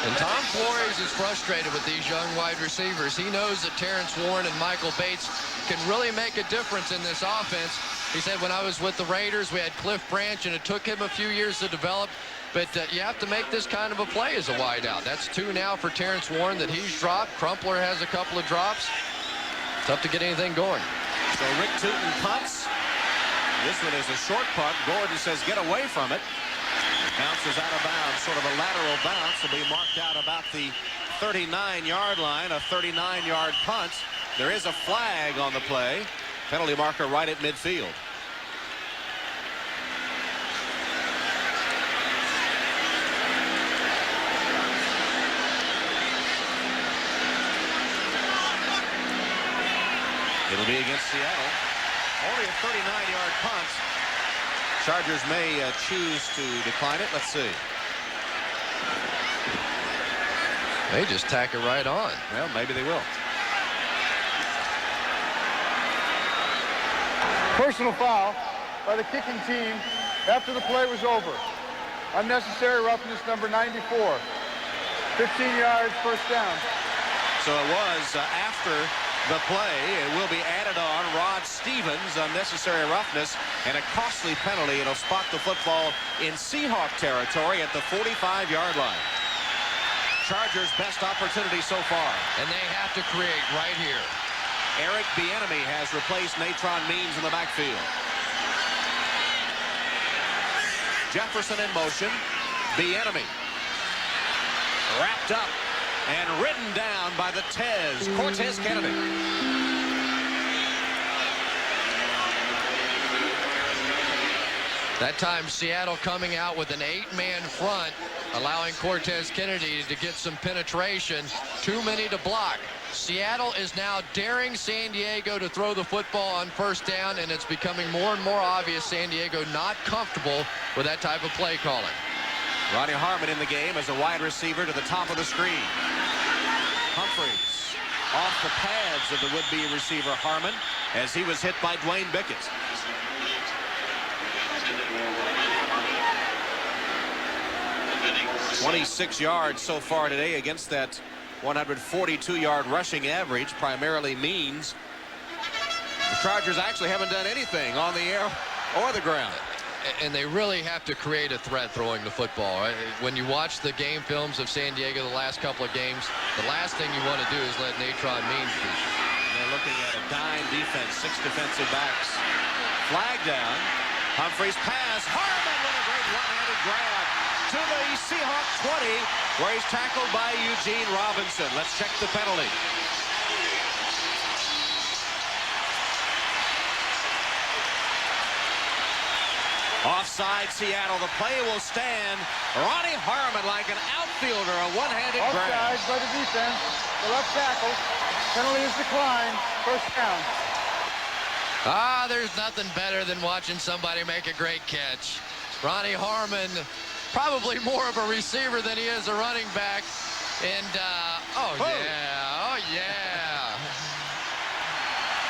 And Tom Flores is frustrated with these young wide receivers. He knows that Terrence Warren and Michael Bates can really make a difference in this offense. He said, when I was with the Raiders, we had Cliff Branch, and it took him a few years to develop. But you have to make this kind of a play as a wideout. That's 2 now for Terrence Warren that he's dropped. Crumpler has a couple of drops. Tough to get anything going. So Rick Tootin punts. This one is a short punt. Gordon says get away from it. Bounces out of bounds. Sort of a lateral bounce. Will be marked out about the 39-yard line. A 39-yard punt. There is a flag on the play. Penalty marker right at midfield. It'll be against Seattle. Only a 39-yard punt. Chargers may choose to decline it. Let's see. They just tack it right on. Well, maybe they will. Personal foul by the kicking team after the play was over. Unnecessary roughness number 94. 15 yards, first down. So it was after the play. It will be added on. Rod Stevens, unnecessary roughness, and a costly penalty. It'll spot the football in Seahawk territory at the 45-yard line. Chargers' best opportunity so far. And they have to create right here. Eric Bieniemy has replaced Natron Means in the backfield. Jefferson in motion. Bieniemy wrapped up and ridden down by the Cortez Kennedy. That time Seattle coming out with an 8-man front, allowing Cortez Kennedy to get some penetration. Too many to block. Seattle is now daring San Diego to throw the football on first down, and it's becoming more and more obvious San Diego not comfortable with that type of play calling. Ronnie Harmon in the game as a wide receiver to the top of the screen. Humphries off the pads of the would-be receiver Harmon as he was hit by Dwayne Bickett. "26 yards so far today against that 142-yard rushing average, primarily Means. The Chargers actually haven't done anything on the air or the ground. And they really have to create a threat throwing the football. When you watch the game films of San Diego the last couple of games, the last thing you want to do is let Natron Means do. They're looking at a dime defense, 6 defensive backs. Flag down. Humphries pass. Harmon with a great one-handed grab to the Seahawk 20, where he's tackled by Eugene Robinson. Let's check the penalty. Offside Seattle. The play will stand. Ronnie Harmon like an outfielder, a one-handed grab. Offside by the defense. The left tackle. Penalty is declined. First down. There's nothing better than watching somebody make a great catch. Ronnie Harmon, probably more of a receiver than he is a running back. And, oh yeah.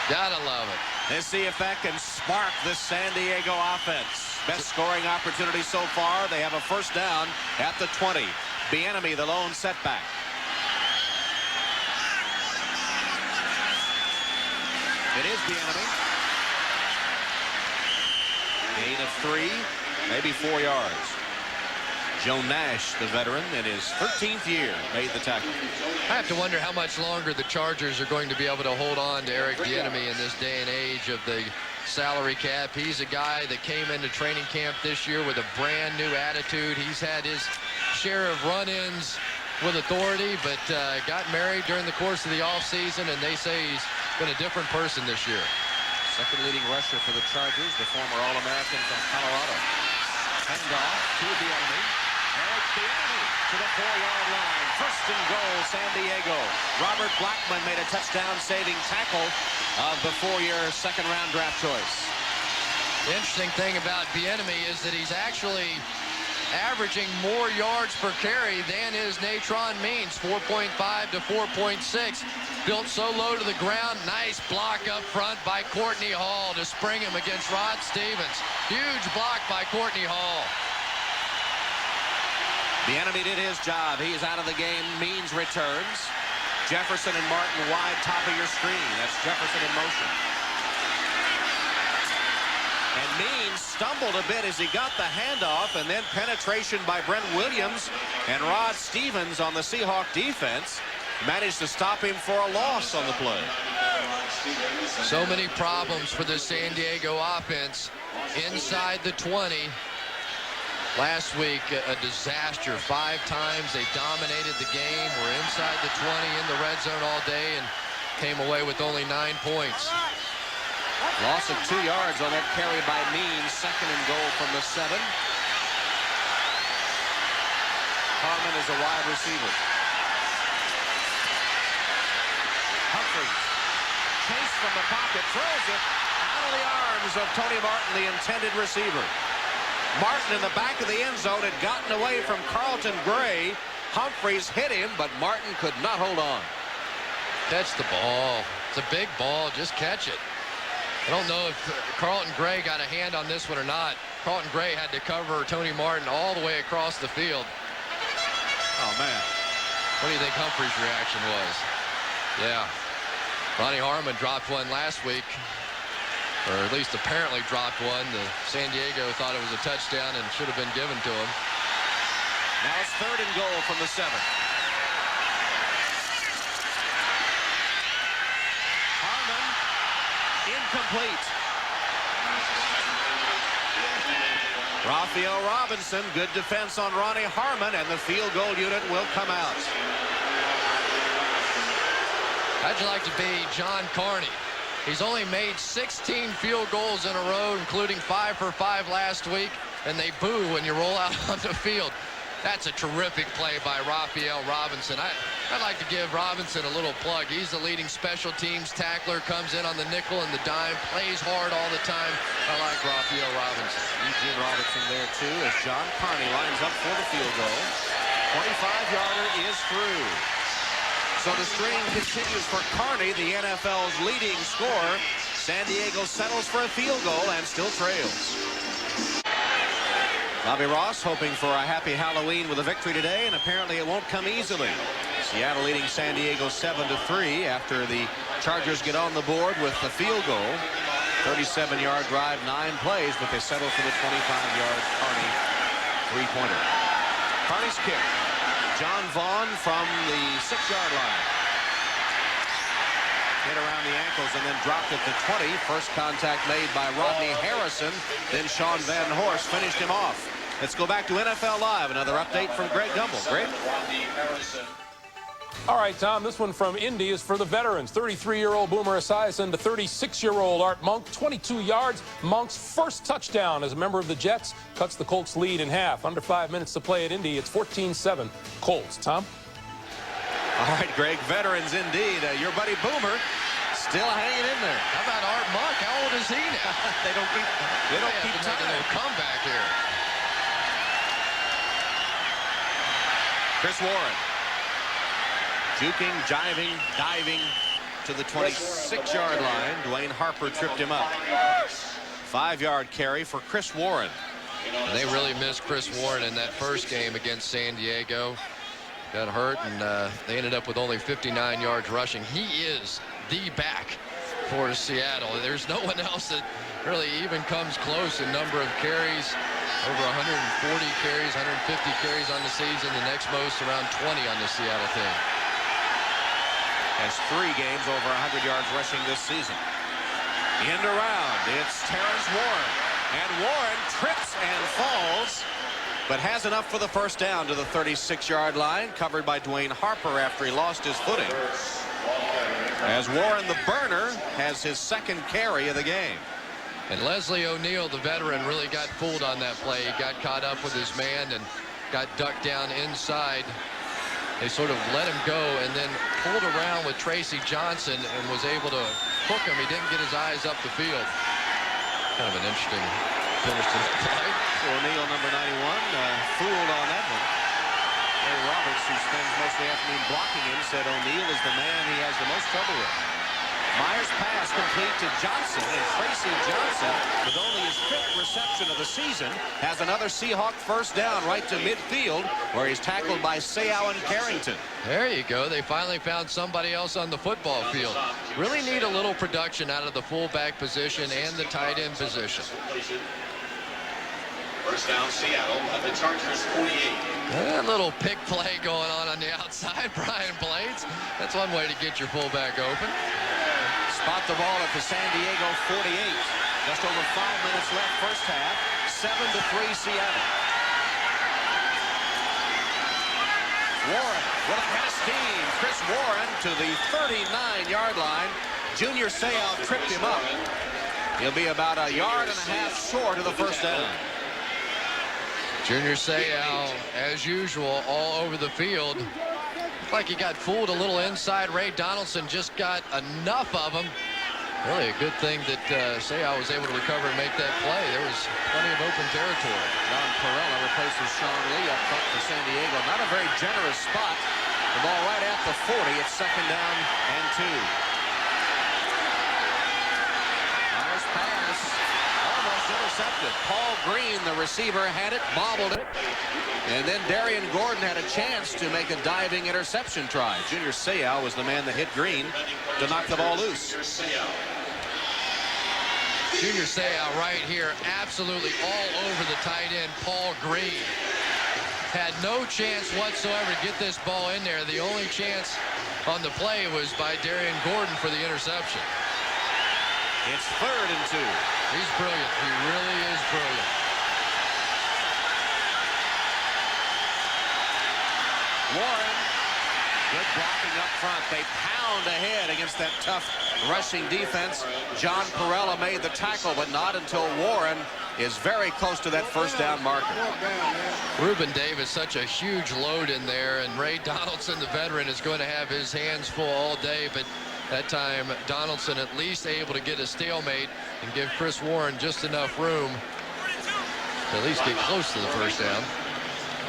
Gotta love it. Let's see if that can spark this San Diego offense. Best scoring opportunity so far. They have a first down at the 20. Bieniemy, the lone setback. It is Bieniemy. Gain of 3, maybe 4 yards. Joe Nash, the veteran, in his 13th year, made the tackle. I have to wonder how much longer the Chargers are going to be able to hold on to Eric Bieniemy in this day and age of the salary cap. He's a guy that came into training camp this year with a brand new attitude. He's had his share of run-ins with authority, but got married during the course of the offseason, and they say he's been a different person this year. Second leading rusher for the Chargers, the former All-American from Colorado. Handoff to Bieniemy. Eric Bieniemy to the 4-yard line. First and goal, San Diego. Robert Blackman made a touchdown-saving tackle of the 4-year second-round draft choice. The interesting thing about Bieniemy is that he's actually averaging more yards per carry than is Natron Means, 4.5 to 4.6. Built so low to the ground. Nice block up front by Courtney Hall to spring him against Rod Stevens. Huge block by Courtney Hall. Bieniemy did his job. He is out of the game. Means returns. Jefferson and Martin wide, top of your screen. That's Jefferson in motion. And Means stumbled a bit as he got the handoff, and then penetration by Brent Williams, and Rod Stevens on the Seahawk defense managed to stop him for a loss on the play. So many problems for the San Diego offense inside the 20. Last week, a disaster. 5 times they dominated the game, were inside the 20 in the red zone all day, and came away with only 9 points. Loss of 2 yards on that carry by Means. 2nd and goal from the 7. Hammond is a wide receiver. Humphries, chased from the pocket, throws it out of the arms of Tony Martin, the intended receiver. Martin in the back of the end zone had gotten away from Carlton Gray. Humphries hit him, but Martin could not hold on. Catch the ball. It's a big ball. Just catch it. I don't know if Carlton Gray got a hand on this one or not. Carlton Gray had to cover Tony Martin all the way across the field. Oh, man. What do you think Humphries' reaction was? Yeah. Ronnie Harmon dropped one last week, or at least apparently dropped one. The San Diego thought it was a touchdown and should have been given to him. Now it's 3rd and goal from the 7. Harmon, incomplete. Raphael Robinson, good defense on Ronnie Harmon, and the field goal unit will come out. How'd you like to be John Carney? He's only made 16 field goals in a row, including 5 for 5 last week, and they boo when you roll out on the field. That's a terrific play by Raphael Robinson. I'd like to give Robinson a little plug. He's the leading special teams tackler, comes in on the nickel and the dime, plays hard all the time. I like Raphael Robinson. Eugene Robinson there, too, as John Carney lines up for the field goal. 25-yarder is through. So the string continues for Carney, the NFL's leading scorer. San Diego settles for a field goal and still trails. Bobby Ross hoping for a happy Halloween with a victory today, and apparently it won't come easily. Seattle leading San Diego 7-3 after the Chargers get on the board with the field goal. 37-yard drive, 9 plays, but they settle for the 25-yard Carney three-pointer. Carney's kick. John Vaughn from the 6-yard line. Hit around the ankles and then dropped at the 20. First contact made by Rodney Harrison. Then Sean Van Horst finished him off. Let's go back to NFL Live. Another update from Greg Gumbel. Greg? All right, Tom, this one from Indy is for the veterans. 33-year-old Boomer Esiason to 36-year-old Art Monk. 22 yards. Monk's first touchdown as a member of the Jets cuts the Colts lead in half. Under 5 minutes to play at Indy. It's 14-7 Colts. Tom? All right, Greg, veterans indeed. Your buddy Boomer still hanging in there. How about Art Monk? How old is he now? They don't keep taking a little comeback here. Chris Warren. Juking, jiving, diving to the 26-yard line. Dwayne Harper tripped him up. 5-yard carry for Chris Warren. And they really missed Chris Warren in that first game against San Diego. Got hurt, and they ended up with only 59 yards rushing. He is the back for Seattle. There's no one else that really even comes close in number of carries. Over 140 carries, 150 carries on the season. The next most around 20 on the Seattle team. Has 3 games over 100 yards rushing this season. End around. It's Terrence Warren. And Warren trips and falls, but has enough for the first down to the 36-yard line, covered by Dwayne Harper after he lost his footing. As Warren, the burner, has his 2nd carry of the game. And Leslie O'Neal, the veteran, really got fooled on that play. He got caught up with his man and got ducked down inside. They sort of let him go and then pulled around with Tracy Johnson and was able to hook him. He didn't get his eyes up the field. Kind of an interesting finish to the play. So O'Neal, number 91, fooled on that one. Larry Roberts, who spends most of the afternoon blocking him, said O'Neal is the man he has the most trouble with. Myers' pass complete to Johnson, and Tracy Johnson, with only his 5th reception of the season, has another Seahawk first down right to midfield, where he's tackled by Seau and Carrington. There you go. They finally found somebody else on the football field. Really need a little production out of the fullback position and the tight end position. First down, Seattle, at the Chargers 48. A little pick play going on the outside, Brian Blades. That's one way to get your fullback open. Spot the ball at the San Diego 48. Just over 5 minutes left first half. 7-3 Seattle. Warren with a head of steam. Chris Warren to the 39-yard line. Junior Seau tripped him up. He'll be about a yard and a half short of the first down. Junior Seau, as usual, all over the field. Looked like he got fooled a little inside. Ray Donaldson just got enough of him. Really a good thing that Seau was able to recover and make that play. There was plenty of open territory. John Perella replaces Sean Lee up front for San Diego. Not a very generous spot. The ball right at the 40. It's second down and 2. Nice pass. Almost intercepted. Paul Green, the receiver, had it, bobbled it. And then Darian Gordon had a chance to make a diving interception try. Junior Seau was the man that hit Green to knock the ball loose. Junior Seau right here, absolutely all over the tight end, Paul Green. Had no chance whatsoever to get this ball in there. The only chance on the play was by Darian Gordon for the interception. It's third and 2. He's brilliant. He really is brilliant. Warren, good blocking up front. They pound ahead against that tough rushing defense. John Perella made the tackle, but not until Warren is very close to that first down marker. Ruben Davis, such a huge load in there, and Ray Donaldson, the veteran, is going to have his hands full all day, but that time Donaldson at least able to get a stalemate and give Chris Warren just enough room to at least get close to the first down.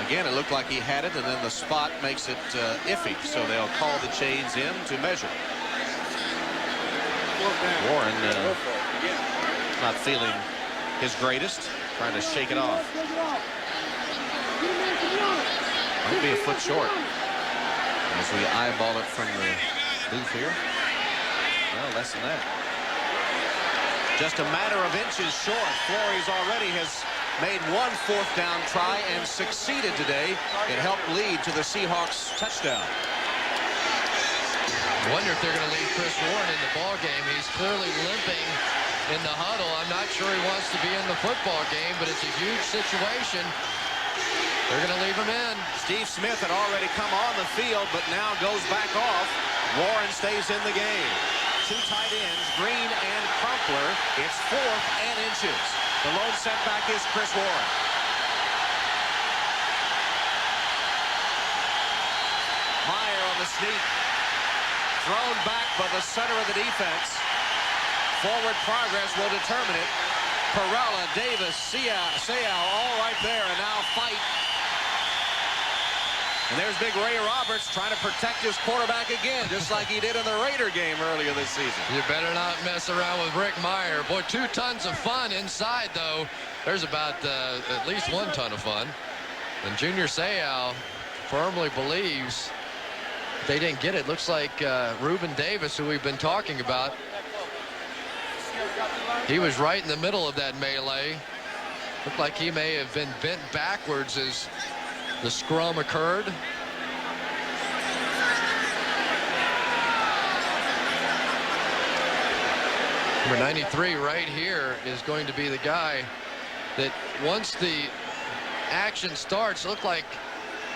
Again, it looked like he had it, and then the spot makes it iffy, so they'll call the chains in to measure. Warren not feeling his greatest, trying to shake it off. Might be a foot short as we eyeball it from the booth here. No, less than that. Just a matter of inches short. Flores already has made one fourth down try and succeeded today. It helped lead to the Seahawks touchdown. I wonder if they're going to leave Chris Warren in the ball game. He's clearly limping in the huddle. I'm not sure he wants to be in the football game, but it's a huge situation. They're going to leave him in. Steve Smith had already come on the field, but now goes back off. Warren stays in the game. Two tight ends, Green and Crumpler. It's fourth and inches. The lone setback is Chris Warren. Mirer on the sneak. Thrown back by the center of the defense. Forward progress will determine it. Perella, Davis, Seau all right there, and now fight. And there's big Ray Roberts trying to protect his quarterback again, just like he did in the Raider game earlier this season. You better not mess around with Rick Mirer. Boy, 2 tons of fun inside, though. There's about at least 1 ton of fun. And Junior Seau firmly believes they didn't get it. Looks like Ruben Davis, who we've been talking about, he was right in the middle of that melee. Looked like he may have been bent backwards as the scrum occurred. Number 93 right here is going to be the guy that once the action starts, it looked like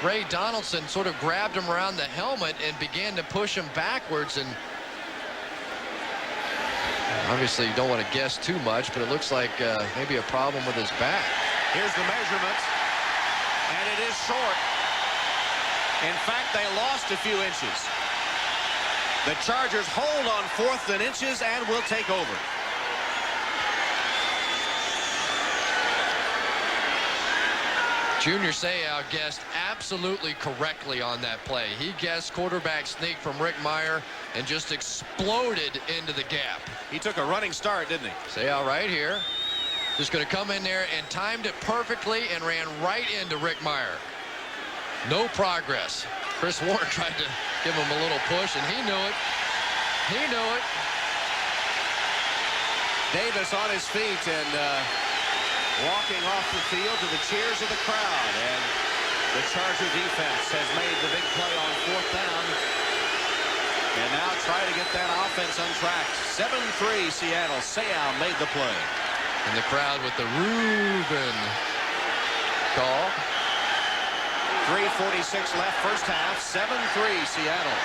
Ray Donaldson sort of grabbed him around the helmet and began to push him backwards. And obviously you don't want to guess too much, but it looks like maybe a problem with his back. Here's the measurement, and it is short. In fact, they lost a few inches. The Chargers hold on 4th and inches and will take over. Junior Seau guessed absolutely correctly on that play. He guessed quarterback sneak from Rick Mirer and just exploded into the gap. He took a running start, didn't he? Seau right here. Just going to come in there and timed it perfectly and ran right into Rick Mirer. No progress. Chris Warren tried to give him a little push, and he knew it. He knew it. Davis on his feet and walking off the field to the cheers of the crowd. And the Charger defense has made the big play on 4th down. And now try to get that offense untracked. 7-3 Seattle. Seau made the play. And the crowd with the Ruben call. 3:46 left first half. 7-3 Seattle.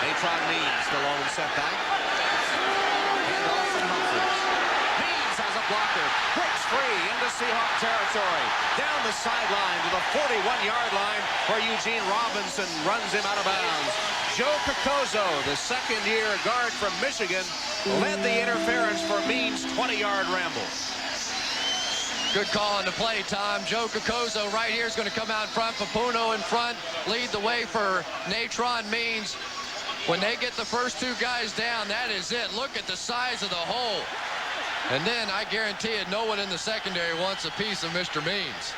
Natron Means the lone setback. And off from Humphries. Means free into Seahawk territory. Down the sideline to the 41-yard line where Eugene Robinson runs him out of bounds. Joe Kokozo, the second-year guard from Michigan, led the interference for Means' 20-yard ramble. Good call on the play, Tom. Joe Kokozo right here is going to come out in front. Papuno in front, lead the way for Natron Means. When they get the first two guys down, that is it. Look at the size of the hole. And then I guarantee it, no one in the secondary wants a piece of Mr. Means.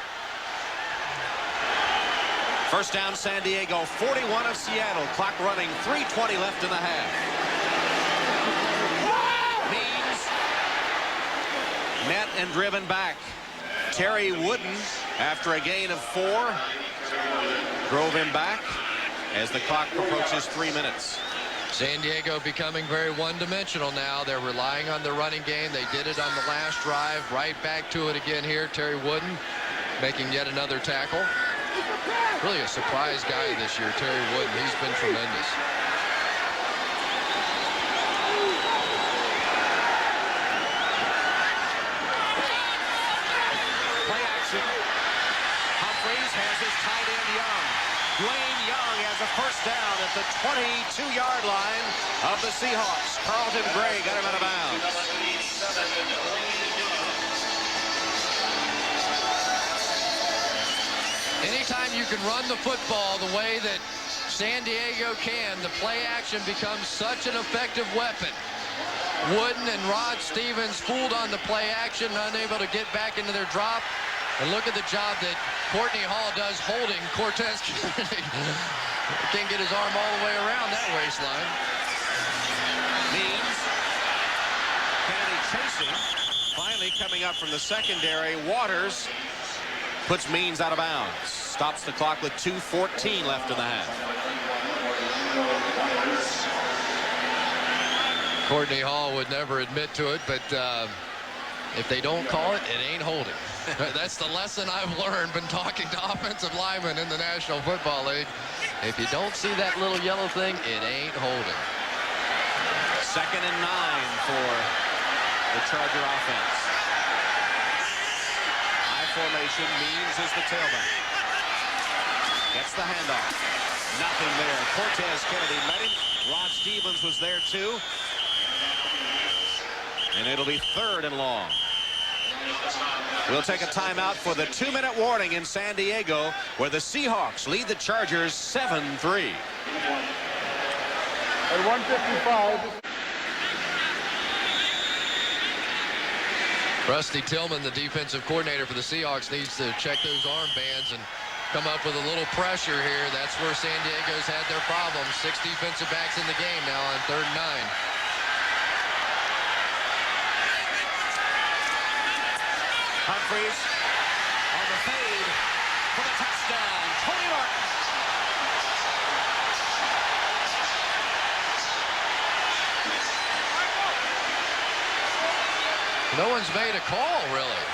First down, San Diego, 41 of Seattle. Clock running, 3:20 left in the half. Means met and driven back. Terry Wooden, after a gain of 4, drove him back as the clock approaches 3 minutes. San Diego becoming very one-dimensional now. They're relying on the running game. They did it on the last drive. Right back to it again here. Terry Wooden making yet another tackle. Really a surprise guy this year, Terry Wooden. He's been tremendous. Play action. Humphries has his tight end Young. Dwayne Young has a first down at the 22-yard line of the Seahawks. Carlton Gray got him out of bounds. Anytime you can run the football the way that San Diego can, the play action becomes such an effective weapon. Wooden and Rod Stevens fooled on the play action, unable to get back into their drop. And look at the job that Courtney Hall does holding Cortez Kennedy. Can't get his arm all the way around that waistline. Means Kennedy chasing. Finally coming up from the secondary. Waters puts Means out of bounds. Stops the clock with 2:14 left in the half. Courtney Hall would never admit to it, but if they don't call it, it ain't holding. That's the lesson I've learned been talking to offensive linemen in the National Football League. If you don't see that little yellow thing, it ain't holding. 2nd and 9 for the Charger offense. High formation. Means is the tailback. Gets the handoff. Nothing there. Cortez Kennedy met him. Rod Stevens was there too. And it'll be 3rd and long. We'll take a timeout for the 2-minute warning in San Diego, where the Seahawks lead the Chargers 7-3. At 1:55. Rusty Tillman, the defensive coordinator for the Seahawks, needs to check those armbands and come up with a little pressure here. That's where San Diego's had their problems. 6 defensive backs in the game now on 3rd and 9. Humphries on the fade for the touchdown. Tony Martin. No one's made a call, really.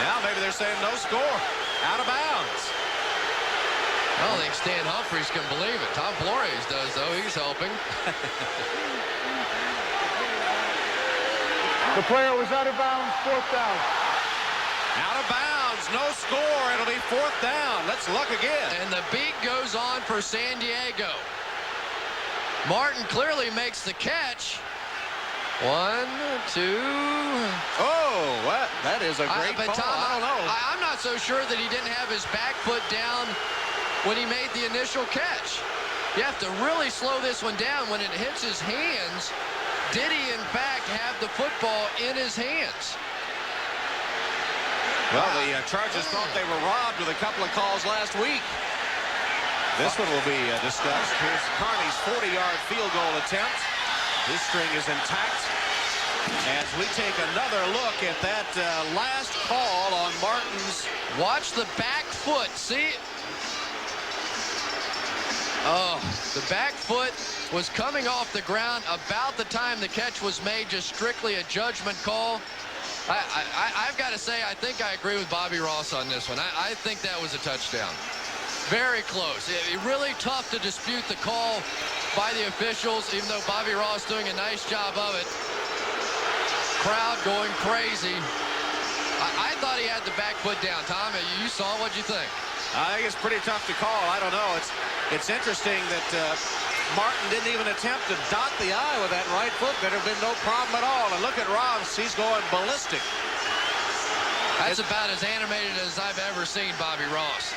Now maybe they're saying no score. Out of bounds. I don't think Stan Humphries can believe it. Tom Flores does, though. He's helping. The player was out of bounds, 4th down. Out of bounds, no score. It'll be 4th down. Let's look again. And the beat goes on for San Diego. Martin clearly makes the catch. 1, 2. Oh, what? That is a great but call. Tom, I don't know. I'm not so sure that he didn't have his back foot down when he made the initial catch. You have to really slow this one down when it hits his hands. Did he, in fact, have the football in his hands? Well, the Chargers thought they were robbed with a couple of calls last week. This one will be discussed. Here's Carney's 40-yard field goal attempt. His string is intact. As we take another look at that last call on Martin's. Watch the back foot. See? Oh, the back foot was coming off the ground about the time the catch was made, just strictly a judgment call. I've got to say, I think I agree with Bobby Ross on this one. I think that was a touchdown. Very close. Really tough to dispute the call by the officials, even though Bobby Ross doing a nice job of it. crowd going crazy. I thought he had the back foot down. Tom, you saw, what'd you think? I think it's pretty tough to call. I don't know. It's interesting that Martin didn't even attempt to dot the I with that right foot. There'd have been no problem at all. And look at Ross. He's going ballistic. That's about as animated as I've ever seen Bobby Ross.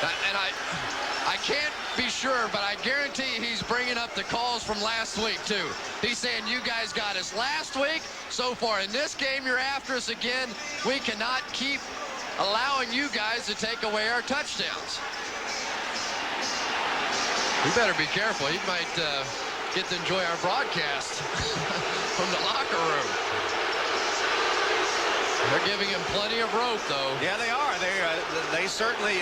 And I can't be sure, but I guarantee he's bringing up the calls from last week, too. He's saying, you guys got us last week. So far in this game, you're after us again. We cannot keep allowing you guys to take away our touchdowns. We better be careful. He might get to enjoy our broadcast from the locker room. They're giving him plenty of rope, though. Yeah, they are. They certainly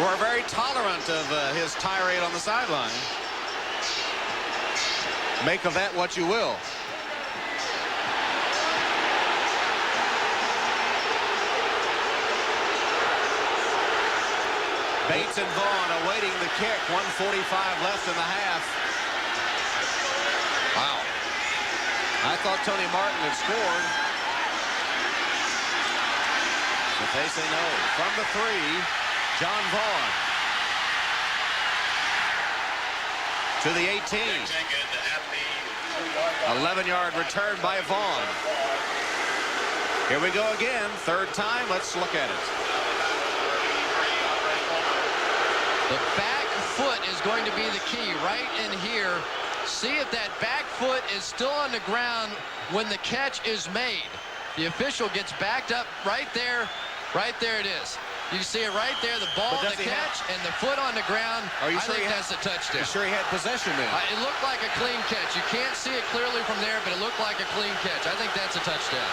were very tolerant of his tirade on the sideline. Make of that what you will. Bates and Vaughn awaiting the kick. 1:45 left in the half. Wow. I thought Tony Martin had scored. But they say no. From the 3, John Vaughn. To the 18. 11-yard return by Vaughn. Here we go again. Third time. Let's look at it. The back foot is going to be the key right in here. See if that back foot is still on the ground when the catch is made. The official gets backed up right there. Right there it is. You see it right there, the ball, the catch, and the foot on the ground. Are you I sure think that's a touchdown. You sure he had possession then? It looked like a clean catch. You can't see it clearly from there, but it looked like a clean catch. I think that's a touchdown.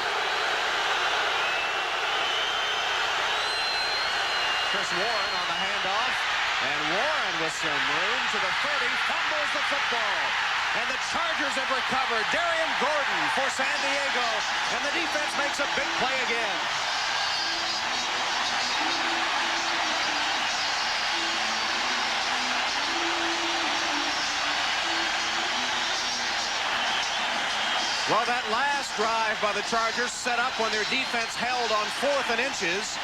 Chris Warren on the handoff. And Warren with some room to the 30, fumbles the football. And the Chargers have recovered. Darian Gordon for San Diego. And the defense makes a big play again. Well, that last drive by the Chargers set up when their defense held on 4th and inches.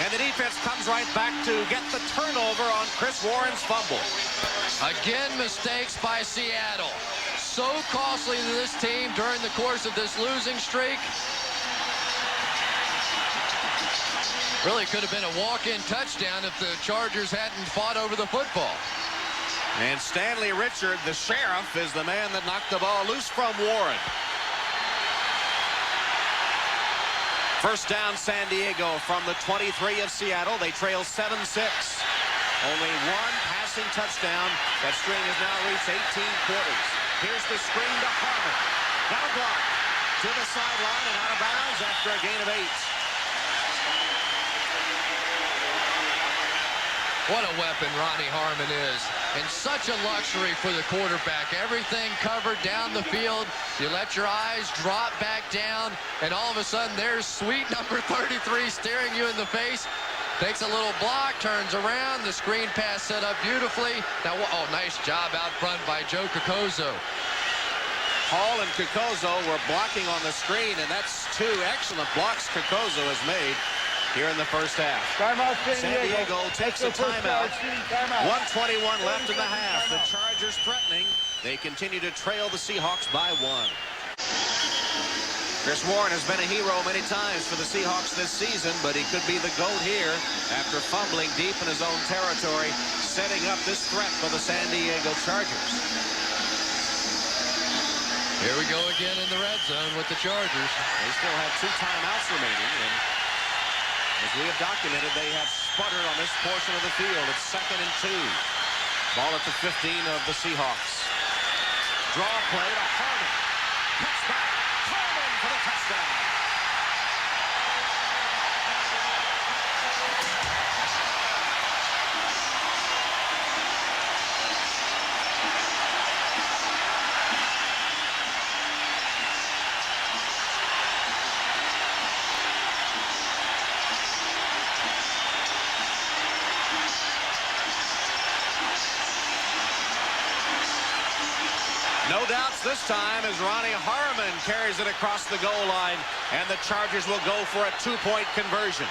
And the defense comes right back to get the turnover on Chris Warren's fumble. Again, mistakes by Seattle. So costly to this team during the course of this losing streak. Really could have been a walk-in touchdown if the Chargers hadn't fought over the football. And Stanley Richard, the sheriff, is the man that knocked the ball loose from Warren. First down, San Diego from the 23 of Seattle. They trail 7-6. Only one passing touchdown. That string has now reached 18 quarters. Here's the screen to Hammond. Got a block to the sideline and out of bounds after a gain of 8. What a weapon Ronnie Harmon is. And such a luxury for the quarterback. Everything covered down the field. You let your eyes drop back down, and all of a sudden there's sweet number 33 staring you in the face. Takes a little block, turns around. The screen pass set up beautifully. Now, oh, nice job out front by Joe Kokozo. Hall and Kokozo were blocking on the screen, and that's 2 excellent blocks Kokozo has made here in the first half. Timeout, San Diego takes a timeout. 1:21 left in the half. The Chargers threatening. They continue to trail the Seahawks by 1. Chris Warren has been a hero many times for the Seahawks this season, but he could be the GOAT here after fumbling deep in his own territory, setting up this threat for the San Diego Chargers. Here we go again in the red zone with the Chargers. They still have 2 timeouts remaining, and as we have documented, they have sputtered on this portion of the field. It's 2nd and 2. Ball at the 15 of the Seahawks. Draw play to Harmon. Cuts back. Harmon for the touchdown. No doubts this time as Ronnie Harmon carries it across the goal line, and the Chargers will go for a 2-point conversion.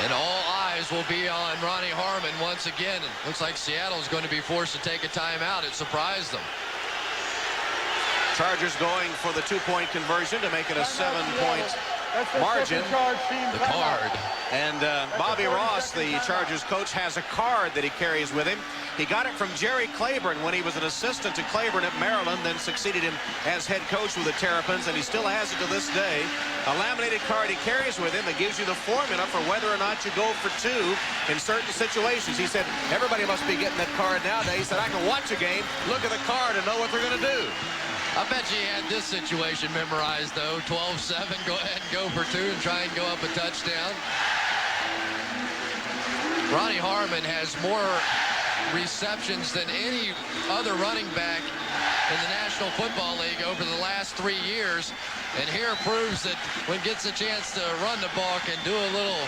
And all eyes will be on Ronnie Harmon once again. It looks like Seattle's going to be forced to take a timeout. It surprised them. Chargers going for the 2-point conversion to make it a 7-point margin. The card. And Bobby Ross, the Chargers coach, has a card that he carries with him. He got it from Jerry Claiborne when he was an assistant to Claiborne at Maryland, then succeeded him as head coach with the Terrapins, and he still has it to this day. A laminated card he carries with him that gives you the formula for whether or not you go for 2 in certain situations. He said, everybody must be getting that card nowadays. He said, I can watch a game, look at the card, and know what they're going to do. I bet you he had this situation memorized, though. 12-7, go ahead and go for 2 and try and go up a touchdown. Ronnie Harmon has more receptions than any other running back in the National Football League over the last 3 years. And here proves that when gets a chance to run the ball, can do a little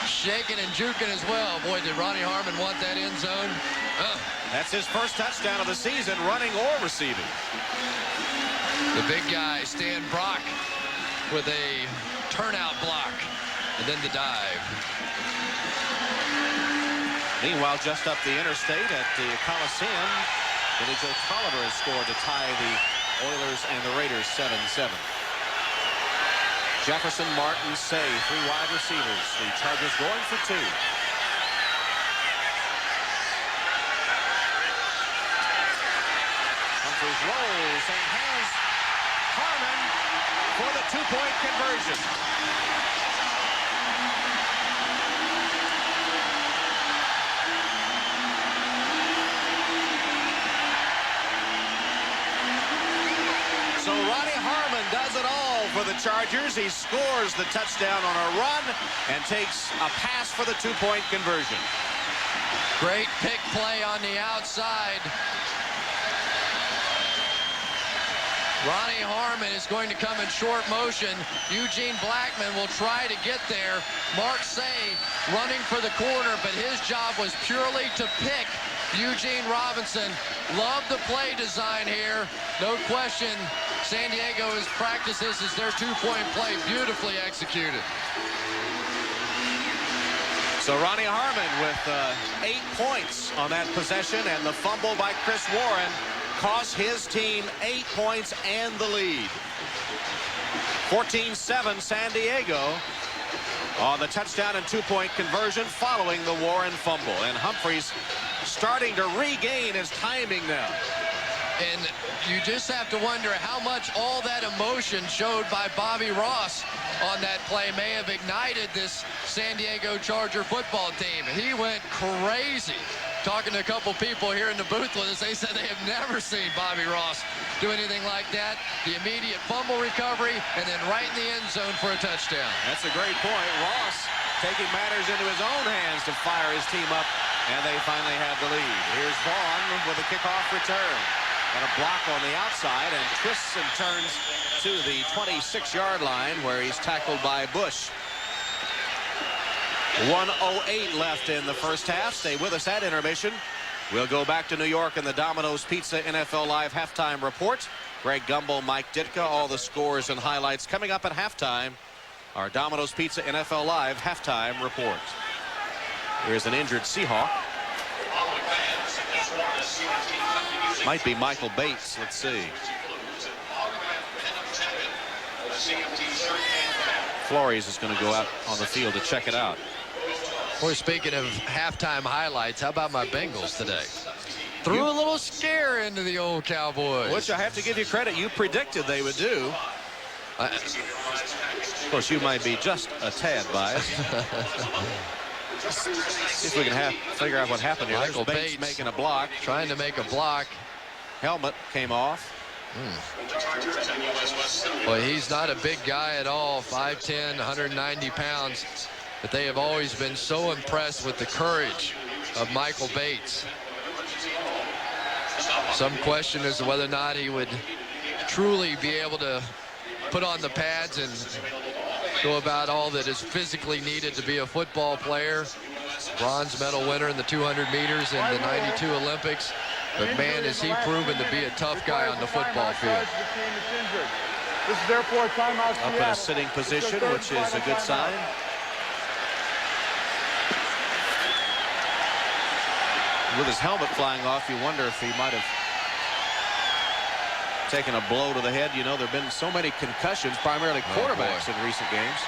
shaking and juking as well. Boy, did Ronnie Harmon want that end zone. That's his first touchdown of the season, running or receiving. The big guy, Stan Brock, with a turnout block, and then the dive. Meanwhile, just up the interstate at the Coliseum, Billy Joe Tolliver has scored to tie the Oilers and the Raiders 7-7. Jefferson, Martin, Say, 3 wide receivers. The Chargers going for 2. Humphries rolls and has Harmon for the 2-point conversion. So Ronnie Harmon does it all for the Chargers. He scores the touchdown on a run and takes a pass for the 2-point conversion. Great pick play on the outside. Ronnie Harmon is going to come in short motion. Eugene Blackman will try to get there. Mark Say running for the corner, but his job was purely to pick Eugene Robinson. Love the play design here. No question, San Diego has practiced this as their 2-point play. Beautifully executed. So Ronnie Harmon with 8 points on that possession, and the fumble by Chris Warren cost his team 8 points and the lead. 14-7 San Diego on the touchdown and 2-point conversion following the Warren fumble. And Humphries starting to regain his timing now. And you just have to wonder how much all that emotion showed by Bobby Ross on that play may have ignited this San Diego Charger football team. He went crazy. Talking to a couple people here in the booth with us, they said they have never seen Bobby Ross do anything like that. The immediate fumble recovery, and then right in the end zone for a touchdown. That's a great point. Ross taking matters into his own hands to fire his team up, and they finally have the lead. Here's Vaughn with a kickoff return. And a block on the outside, and twists and turns to the 26-yard line where he's tackled by Bush. 1:08 left in the first half. Stay with us at intermission. We'll go back to New York in the Domino's Pizza NFL Live halftime report. Greg Gumbel, Mike Ditka, all the scores and highlights coming up at halftime. Our Domino's Pizza NFL Live halftime report. Here's an injured Seahawk. Might be Michael Bates. Let's see. Flores is going to go out on the field to check it out. Boy, speaking of halftime highlights, how about my Bengals today? Threw a little scare into the old Cowboys. Which I have to give you credit. You predicted they would do. Of course, you might be just a tad biased. See if we can figure out what happened here. Michael Bates making a block. Trying to make a block. Helmet came off. Well, he's not a big guy at all, 5'10", 190 pounds. But they have always been so impressed with the courage of Michael Bates. Some question as to whether or not he would truly be able to put on the pads and go about all that is physically needed to be a football player. Bronze medal winner in the 200 meters in the '92 Olympics. But man, is he proven to be a tough guy on the football field. This is therefore a timeout. Up in a sitting position, which is a good sign. With his helmet flying off, you wonder if he might have taken a blow to the head. You know, there have been so many concussions, primarily quarterbacks in recent games.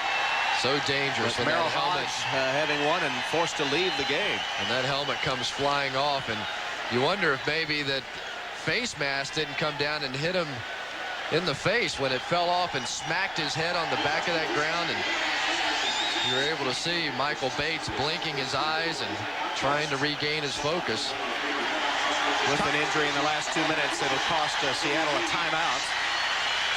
So dangerous when that helmet having one and forced to leave the game. And that helmet comes flying off, and you wonder if maybe that face mask didn't come down and hit him in the face when it fell off and smacked his head on the back of that ground. And you were able to see Michael Bates blinking his eyes and trying to regain his focus. With an injury in the last 2 minutes, it'll cost Seattle a timeout,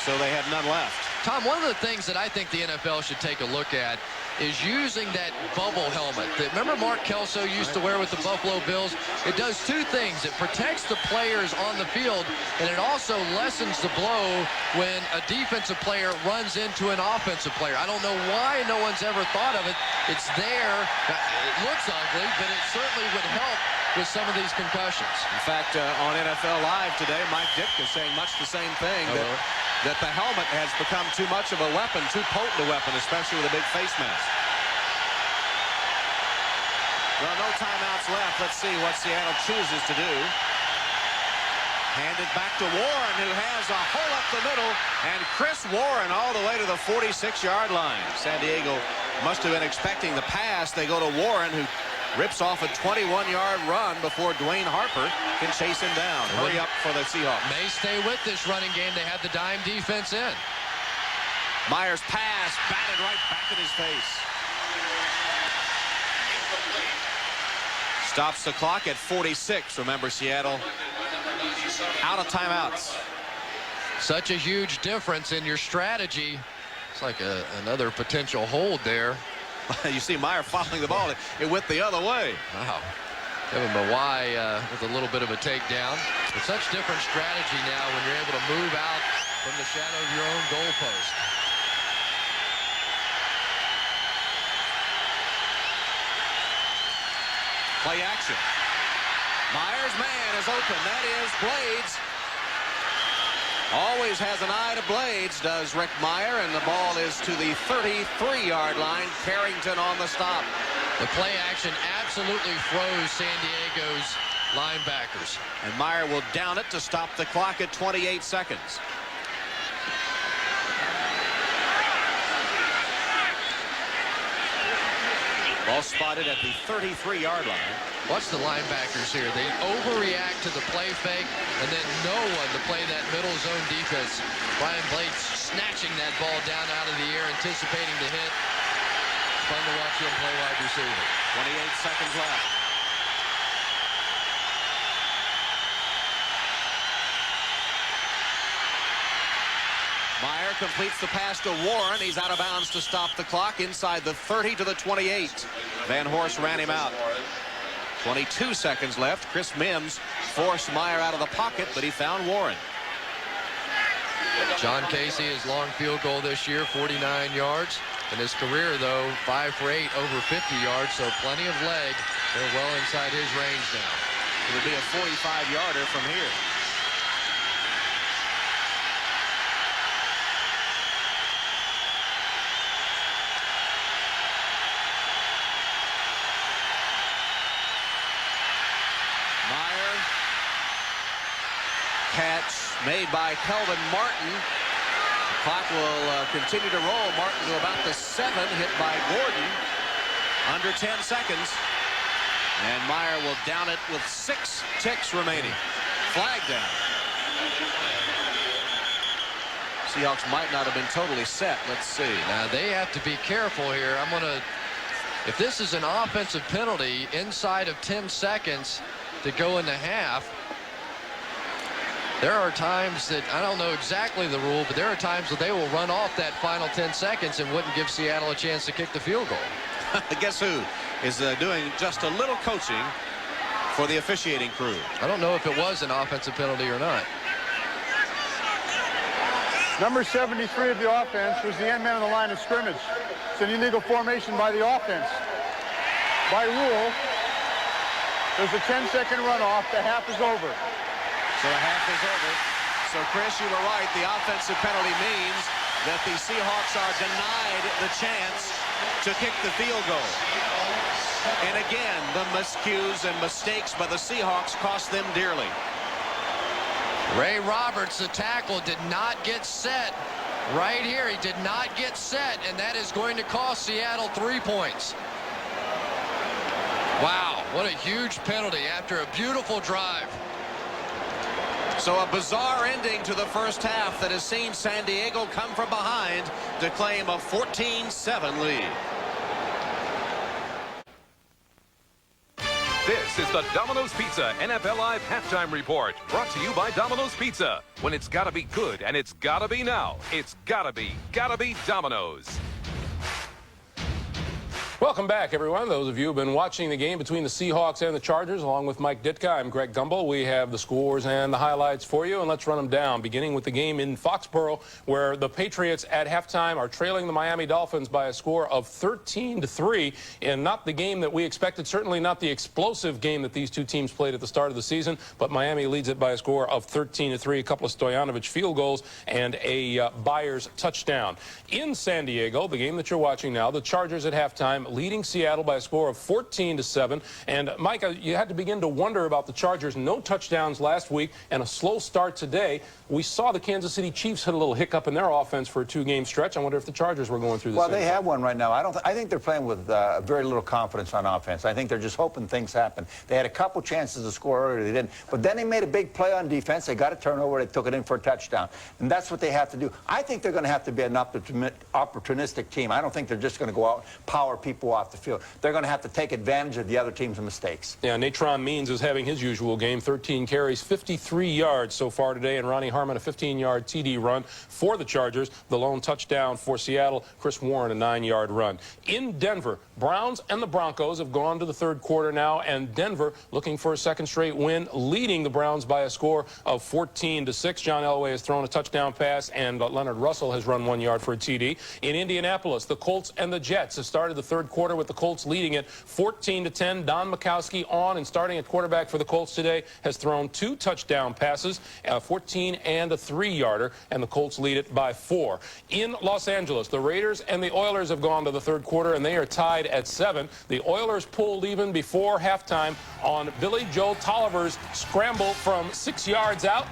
so they have none left. Tom, one of the things that I think the NFL should take a look at is using that bubble helmet that, remember, Mark Kelso used to wear with the Buffalo Bills? It does two things. It protects the players on the field, and it also lessens the blow when a defensive player runs into an offensive player. I don't know why no one's ever thought of it. It's there. It looks ugly, but it certainly would help with some of these concussions. In fact, on NFL Live today, Mike Ditka saying much the same thing, that the helmet has become too much of a weapon, too potent a weapon, especially with a big face mask. Well, no timeouts left. Let's see what Seattle chooses to do. Handed back to Warren, who has a hole up the middle, and Cris Warren all the way to the 46-yard line. San Diego must have been expecting the pass. They go to Warren, who rips off a 21-yard run before Dwayne Harper can chase him down. Hurry up for the Seahawks. May stay with this running game. They had the dime defense in. Meyer's pass batted right back in his face. Stops the clock at 46. Remember, Seattle out of timeouts. Such a huge difference in your strategy. It's like another potential hold there. You see Mirer following the ball. It went the other way. Wow. Kevin Mawai with a little bit of a takedown. It's such different strategy now when you're able to move out from the shadow of your own goalpost. Play action. Meyer's man is open. That is Blades. Always has an eye to Blades, does Rick Mirer, and the ball is to the 33-yard line. Carrington on the stop. The play action absolutely froze San Diego's linebackers. And Mirer will down it to stop the clock at 28 seconds. Ball spotted at the 33-yard line. Watch the linebackers here. They overreact to the play fake and then no one to play that middle zone defense. Brian Blades snatching that ball down out of the air, anticipating the hit. Fun to watch him play wide receiver. 28 seconds left. Mirer completes the pass to Warren. He's out of bounds to stop the clock inside the 30 to the 28. Van Horst ran him out. 22 seconds left. Chris Mims forced Mirer out of the pocket, but he found Warren. John Casey, his long field goal this year, 49 yards. In his career, though, 5 for 8, over 50 yards, so plenty of leg. They're well inside his range now. It would be a 45-yarder from here. Catch made by Kelvin Martin. The clock will continue to roll. Martin to about the 7, hit by Gordon. Under 10 seconds. And Mirer will down it with 6 ticks remaining. Flag down. Seahawks might not have been totally set. Let's see. Now they have to be careful here. If this is an offensive penalty inside of 10 seconds to go into half, there are times that, I don't know exactly the rule, but there are times that they will run off that final 10 seconds and wouldn't give Seattle a chance to kick the field goal. Guess who is doing just a little coaching for the officiating crew? I don't know if it was an offensive penalty or not. Number 73 of the offense was the end man on the line of scrimmage. It's an illegal formation by the offense. By rule, there's a 10-second runoff. The half is over. So the half is over. So, Chris, you were right. The offensive penalty means that the Seahawks are denied the chance to kick the field goal. And again, the miscues and mistakes by the Seahawks cost them dearly. Ray Roberts, the tackle, did not get set. Right here, he did not get set, and that is going to cost Seattle 3 points. Wow, what a huge penalty after a beautiful drive. So a bizarre ending to the first half that has seen San Diego come from behind to claim a 14-7 lead. This is the Domino's Pizza NFL Live Halftime Report, brought to you by Domino's Pizza. When it's gotta be good and it's gotta be now, it's gotta be Domino's. Welcome back, everyone. Those of you who have been watching the game between the Seahawks and the Chargers, along with Mike Ditka, I'm Greg Gumbel. We have the scores and the highlights for you, and let's run them down, beginning with the game in Foxborough, where the Patriots at halftime are trailing the Miami Dolphins by a score of 13-3, and not the game that we expected, certainly not the explosive game that these two teams played at the start of the season, but Miami leads it by a score of 13-3, a couple of Stoyanovich field goals and a Byers touchdown. In San Diego, the game that you're watching now, the Chargers at halftime leading Seattle by a score of 14-7. And Mike, you had to begin to wonder about the Chargers. No touchdowns last week and a slow start today. We saw the Kansas City Chiefs hit a little hiccup in their offense for a two-game stretch. I wonder if the Chargers were going through the same Well, they have one right now. I think they're playing with very little confidence on offense. I think they're just hoping things happen. They had a couple chances to score earlier. They didn't. But then they made a big play on defense. They got a turnover. They took it in for a touchdown. And that's what they have to do. I think they're going to have to be an opportunistic team. I don't think they're just going to go out and power people off the field. They're going to have to take advantage of the other team's mistakes. Yeah, Natron Means is having his usual game, 13 carries, 53 yards so far today, and Ronnie Harmon a 15-yard TD run for the Chargers. The lone touchdown for Seattle, Chris Warren a 9-yard run. In Denver, Browns and the Broncos have gone to the third quarter now, and Denver looking for a second straight win, leading the Browns by a score of 14-6. John Elway has thrown a touchdown pass, and Leonard Russell has run 1 yard for a TD. In Indianapolis, the Colts and the Jets have started the third quarter with the Colts leading it 14-10. Don Majkowski on and starting at quarterback for the Colts today has thrown 2 touchdown passes, 14 and a 3-yarder, and the Colts lead it by 4. In Los Angeles, the Raiders and the Oilers have gone to the third quarter, and they are tied at 7. The Oilers pulled even before halftime on Billy Joe Tolliver's scramble from 6 yards out,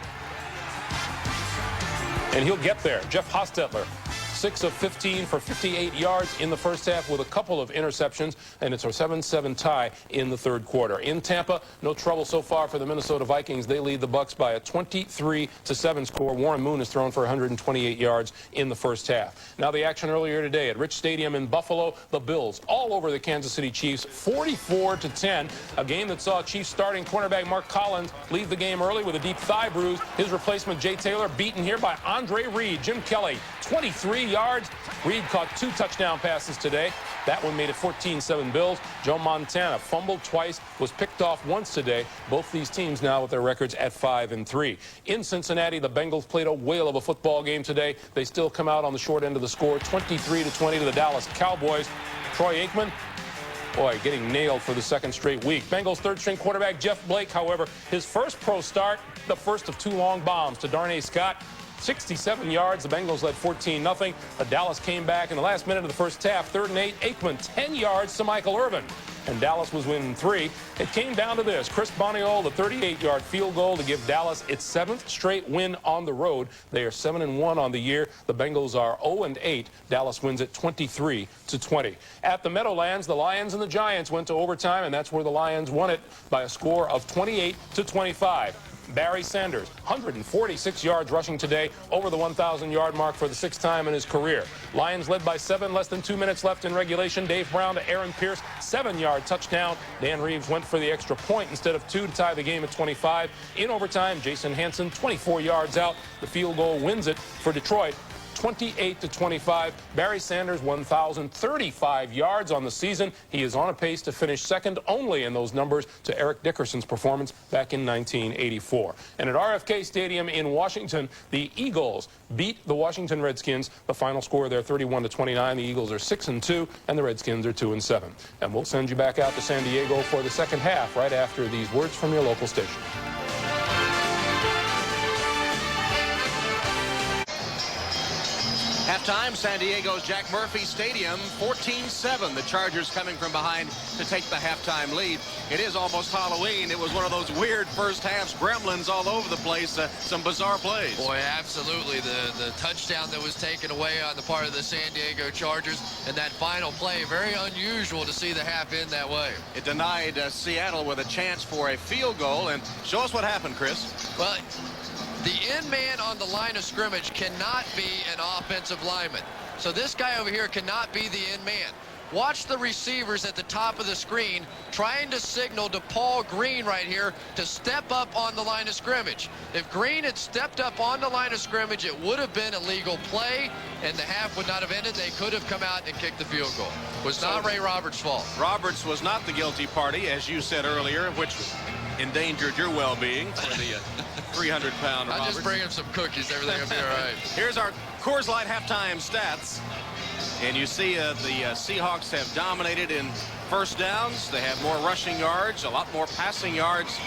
and he'll get there. Jeff Hostetler, 6 of 15 for 58 yards in the first half with a couple of interceptions, and it's a 7-7 tie in the third quarter. In Tampa, no trouble so far for the Minnesota Vikings. They lead the Bucs by a 23-7 score. Warren Moon has thrown for 128 yards in the first half. Now the action earlier today at Rich Stadium in Buffalo, the Bills all over the Kansas City Chiefs, 44-10. A game that saw Chiefs starting cornerback Mark Collins leave the game early with a deep thigh bruise. His replacement, Jay Taylor, beaten here by Andre Reed. Jim Kelly, 23 yards. Reed caught 2 touchdown passes today. That one made it 14-7 Bills. Joe Montana fumbled twice, was picked off once today. Both these teams now with their records at 5-3. In Cincinnati, the Bengals played a whale of a football game today. They still come out on the short end of the score, 23-20 to the Dallas Cowboys. Troy Aikman, boy, getting nailed for the second straight week. Bengals third-string quarterback Jeff Blake, however, his first pro start, the first of 2 long bombs to Darnay Scott. 67 yards. The Bengals led 14-0. But Dallas came back in the last minute of the first half. 3rd and 8. Aikman, 10 yards to Michael Irvin. And Dallas was winning 3. It came down to this. Chris Boniol, the 38-yard field goal to give Dallas its 7th straight win on the road. They are 7-1 on the year. The Bengals are 0-8. Dallas wins it 23-20. At the Meadowlands, the Lions and the Giants went to overtime, and that's where the Lions won it by a score of 28-25. Barry Sanders, 146 yards rushing today, over the 1,000-yard mark for the 6th time in his career. Lions led by 7, less than 2 minutes left in regulation. Dave Brown to Aaron Pierce, 7-yard touchdown. Dan Reeves went for the extra point instead of 2 to tie the game at 25. In overtime, Jason Hanson, 24 yards out. The field goal wins it for Detroit, 28-25. Barry Sanders, 1,035 yards on the season. He is on a pace to finish second only in those numbers to Eric Dickerson's performance back in 1984. And at RFK Stadium in Washington, the Eagles beat the Washington Redskins. The final score there, 31-29. The Eagles are 6-2, and the Redskins are 2-7. And we'll send you back out to San Diego for the second half right after these words from your local station. Halftime, San Diego's Jack Murphy Stadium, 14-7. The Chargers coming from behind to take the halftime lead. It is almost Halloween. It was one of those weird first halves, gremlins all over the place, some bizarre plays. Boy, absolutely. The touchdown that was taken away on the part of the San Diego Chargers, and that final play, very unusual to see the half end that way. It denied Seattle with a chance for a field goal. And show us what happened, Chris. Well, the end man on the line of scrimmage cannot be an offensive lineman. So this guy over here cannot be the end man. Watch the receivers at the top of the screen trying to signal to Paul Green right here to step up on the line of scrimmage. If Green had stepped up on the line of scrimmage, it would have been a legal play, and the half would not have ended. They could have come out and kicked the field goal. It was not Ray Roberts' fault. Roberts was not the guilty party, as you said earlier, which endangered your well-being for the 300-pound Roberts. I'll just bring him some cookies. Everything will be all right. Here's our Coors Light halftime stats. And you see the Seahawks have dominated in first downs. They have more rushing yards, a lot more passing yards.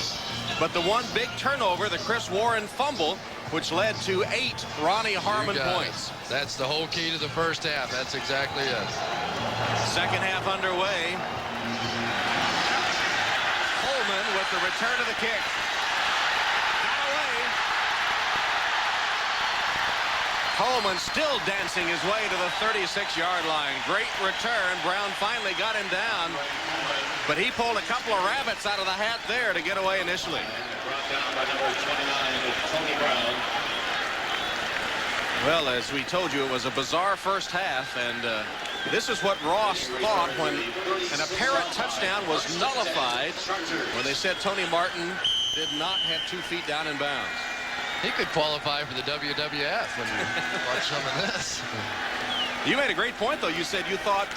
But the one big turnover, the Chris Warren fumble, which led to 8 Ronnie Harmon points. That's the whole key to the first half. That's exactly it. Second half underway. Coleman with the return of the kick. Got away. Coleman still dancing his way to the 36-yard line. Great return. Brown finally got him down. But he pulled a couple of rabbits out of the hat there to get away initially. Brought down by number 29, Tony Brown. Well, as we told you, it was a bizarre first half, and this is what Ross thought when an apparent touchdown was nullified when they said Tony Martin did not have 2 feet down in bounds. He could qualify for the WWF when you watch some of this. You made a great point, though. You said you thought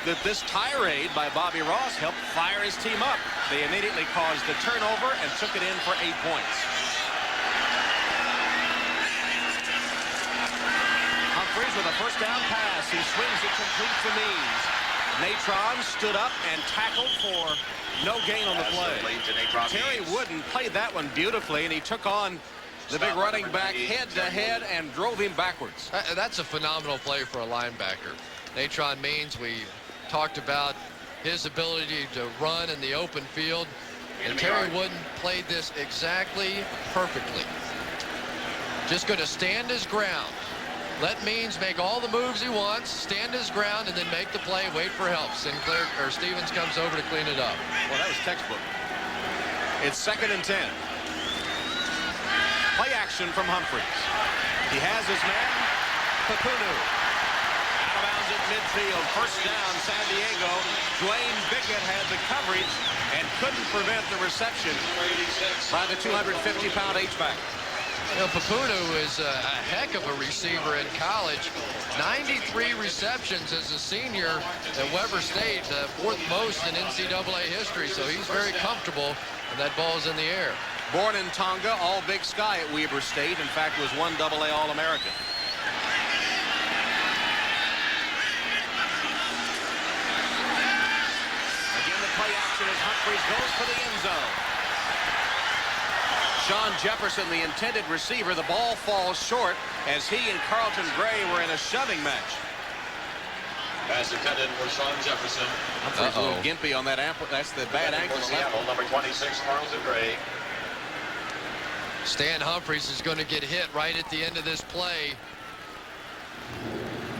that this tirade by Bobby Ross helped fire his team up. They immediately caused the turnover and took it in for 8 points. Humphries with a first down pass. He swings it complete to Means. Natron stood up and tackled for no gain on the play. Terry Wooden played that one beautifully, and he took on the big running back head-to-head and drove him backwards. That's a phenomenal play for a linebacker. Natron Means, we talked about his ability to run in the open field, and Terry Wooden played this exactly perfectly. Just going to stand his ground. Let Means make all the moves he wants, stand his ground, and then make the play, wait for help. Sinclair or Stevens comes over to clean it up. Well, that was textbook. It's 2nd and 10. Play action from Humphries. He has his man, Papunu. Out of bounds at midfield. First down, San Diego. Dwayne Bickett had the coverage and couldn't prevent the reception by the 250-pound H-back. You know, Papunu is a heck of a receiver in college. 93 receptions as a senior at Weber State, the 4th most in NCAA history, so he's very comfortable when that ball's in the air. Born in Tonga, all Big Sky at Weber State. In fact, was 1 AA All-American. Again, the play action as Humphries goes for the end zone. Sean Jefferson, the intended receiver. The ball falls short as he and Carlton Gray were in a shoving match. Pass intended for Sean Jefferson. Humphries a little gimpy on that ankle. That's the bad ankle. Seattle, number 26, Carlton Gray. Stan Humphries is going to get hit right at the end of this play.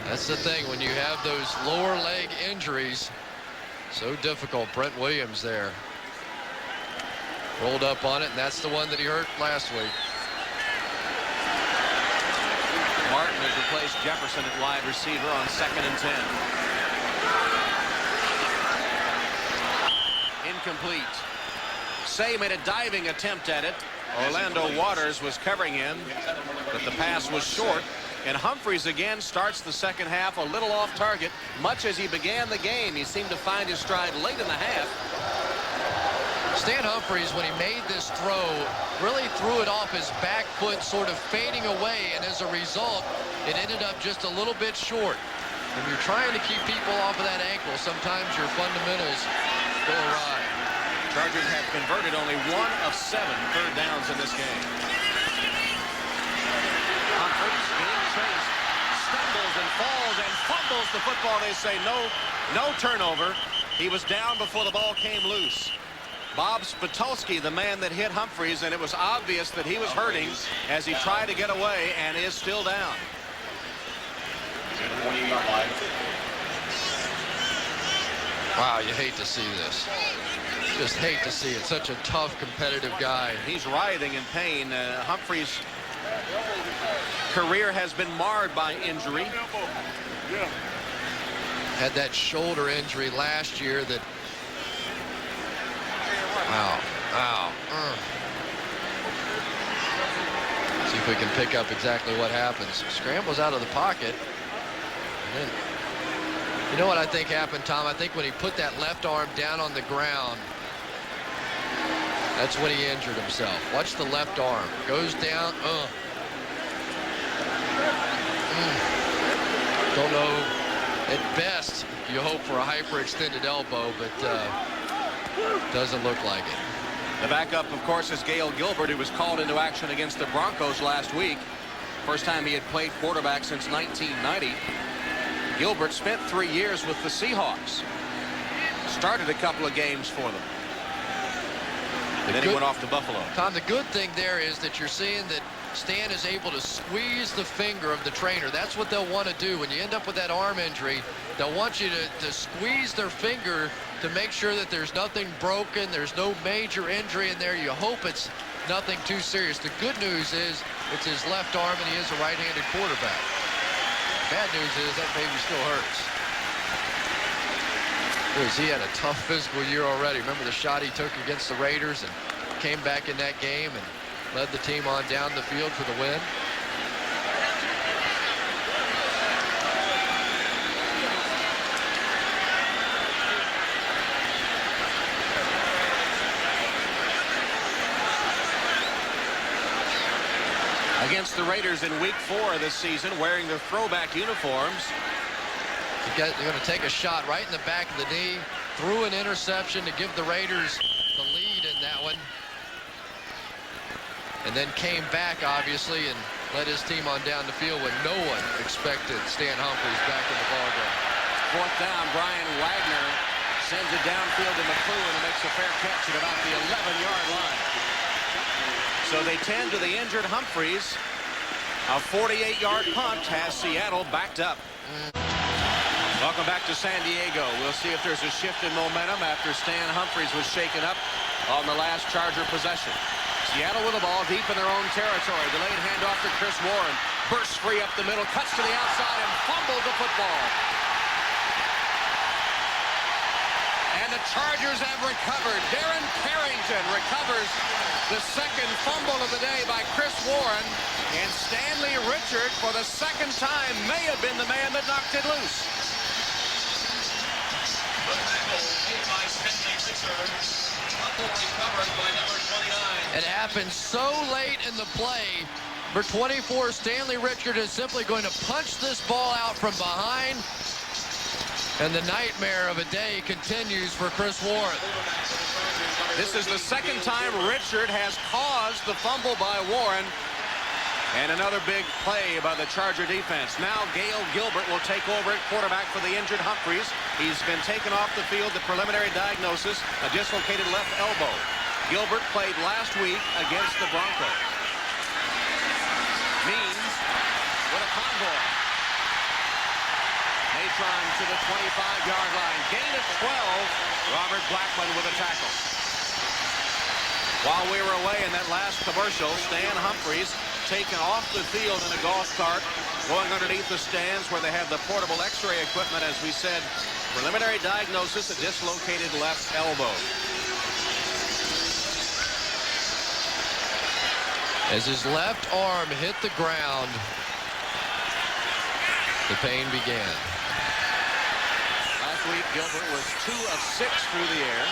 That's the thing when you have those lower leg injuries. So difficult. Brent Williams there. Rolled up on it, and that's the one that he hurt last week. Martin has replaced Jefferson at wide receiver on 2nd and 10. Incomplete. Say made a diving attempt at it. Orlando Waters was covering him, but the pass was short. And Humphries again starts the second half a little off target. Much as he began the game, he seemed to find his stride late in the half. Stan Humphries, when he made this throw, really threw it off his back foot, sort of fading away, and as a result, it ended up just a little bit short. When you're trying to keep people off of that ankle, sometimes your fundamentals go awry. Chargers have converted only 1 of 7 third downs in this game. Humphries being chased, stumbles and falls and fumbles the football. They say no turnover. He was down before the ball came loose. Bob Spitulski, the man that hit Humphries, and it was obvious that he was hurting as he tried to get away and is still down. Wow, you hate to see this. Just hate to see it. Such a tough, competitive guy. He's writhing in pain. Humphries' career has been marred by injury. Had that shoulder injury last year that... Wow. Wow. See if we can pick up exactly what happens. Scrambles out of the pocket. And then, you know what I think happened, Tom? I think when he put that left arm down on the ground, that's when he injured himself. Watch the left arm. Goes down. Don't know. At best, you hope for a hyperextended elbow, but doesn't look like it. The backup, of course, is Gail Gilbert, who was called into action against the Broncos last week. First time he had played quarterback since 1990. Gilbert spent 3 years with the Seahawks. Started a couple of games for them. And then he went off to Buffalo. Tom, the good thing there is that you're seeing that Stan is able to squeeze the finger of the trainer. That's what they'll want to do. When you end up with that arm injury, they'll want you to squeeze their finger to make sure that there's nothing broken, there's no major injury in there. You hope it's nothing too serious. The good news is it's his left arm and he is a right-handed quarterback. Bad news is that baby still hurts. He had a tough physical year already. Remember the shot he took against the Raiders and came back in that game and led the team on down the field for the win. Against the Raiders in week 4 of this season, wearing their throwback uniforms. They're going to take a shot right in the back of the knee, threw an interception to give the Raiders the lead in that one, and then came back, obviously, and led his team on down the field when no one expected Stan Humphries back in the ballgame. 4th down, Brian Wagner sends it downfield to McClure and makes a fair catch at about the 11-yard line. So they tend to the injured Humphries. A 48-yard punt has Seattle backed up. Welcome back to San Diego. We'll see if there's a shift in momentum after Stan Humphries was shaken up on the last Charger possession. Seattle with the ball deep in their own territory. Delayed handoff to Chris Warren. Bursts free up the middle, cuts to the outside, and fumbles the football. And the Chargers have recovered. Darren Carrington recovers the second fumble of the day by Chris Warren. And Stanley Richard, for the second time, may have been the man that knocked it loose. It happened so late in the play. Number 24, Stanley Richard, is simply going to punch this ball out from behind. And the nightmare of a day continues for Chris Warren. This is the second time Richard has caused the fumble by Warren. And another big play by the Charger defense. Now Gail Gilbert will take over at quarterback for the injured Humphries. He's been taken off the field. The preliminary diagnosis, a dislocated left elbow. Gilbert played last week against the Broncos. Means with a convoy. Matron to the 25-yard line. Gain of 12. Robert Blackman with a tackle. While we were away in that last commercial, Stan Humphries taken off the field in a golf cart, going underneath the stands where they have the portable x-ray equipment. As we said, preliminary diagnosis, a dislocated left elbow. As his left arm hit the ground, the pain began. Last week, Gilbert was 2 of 6 through the air.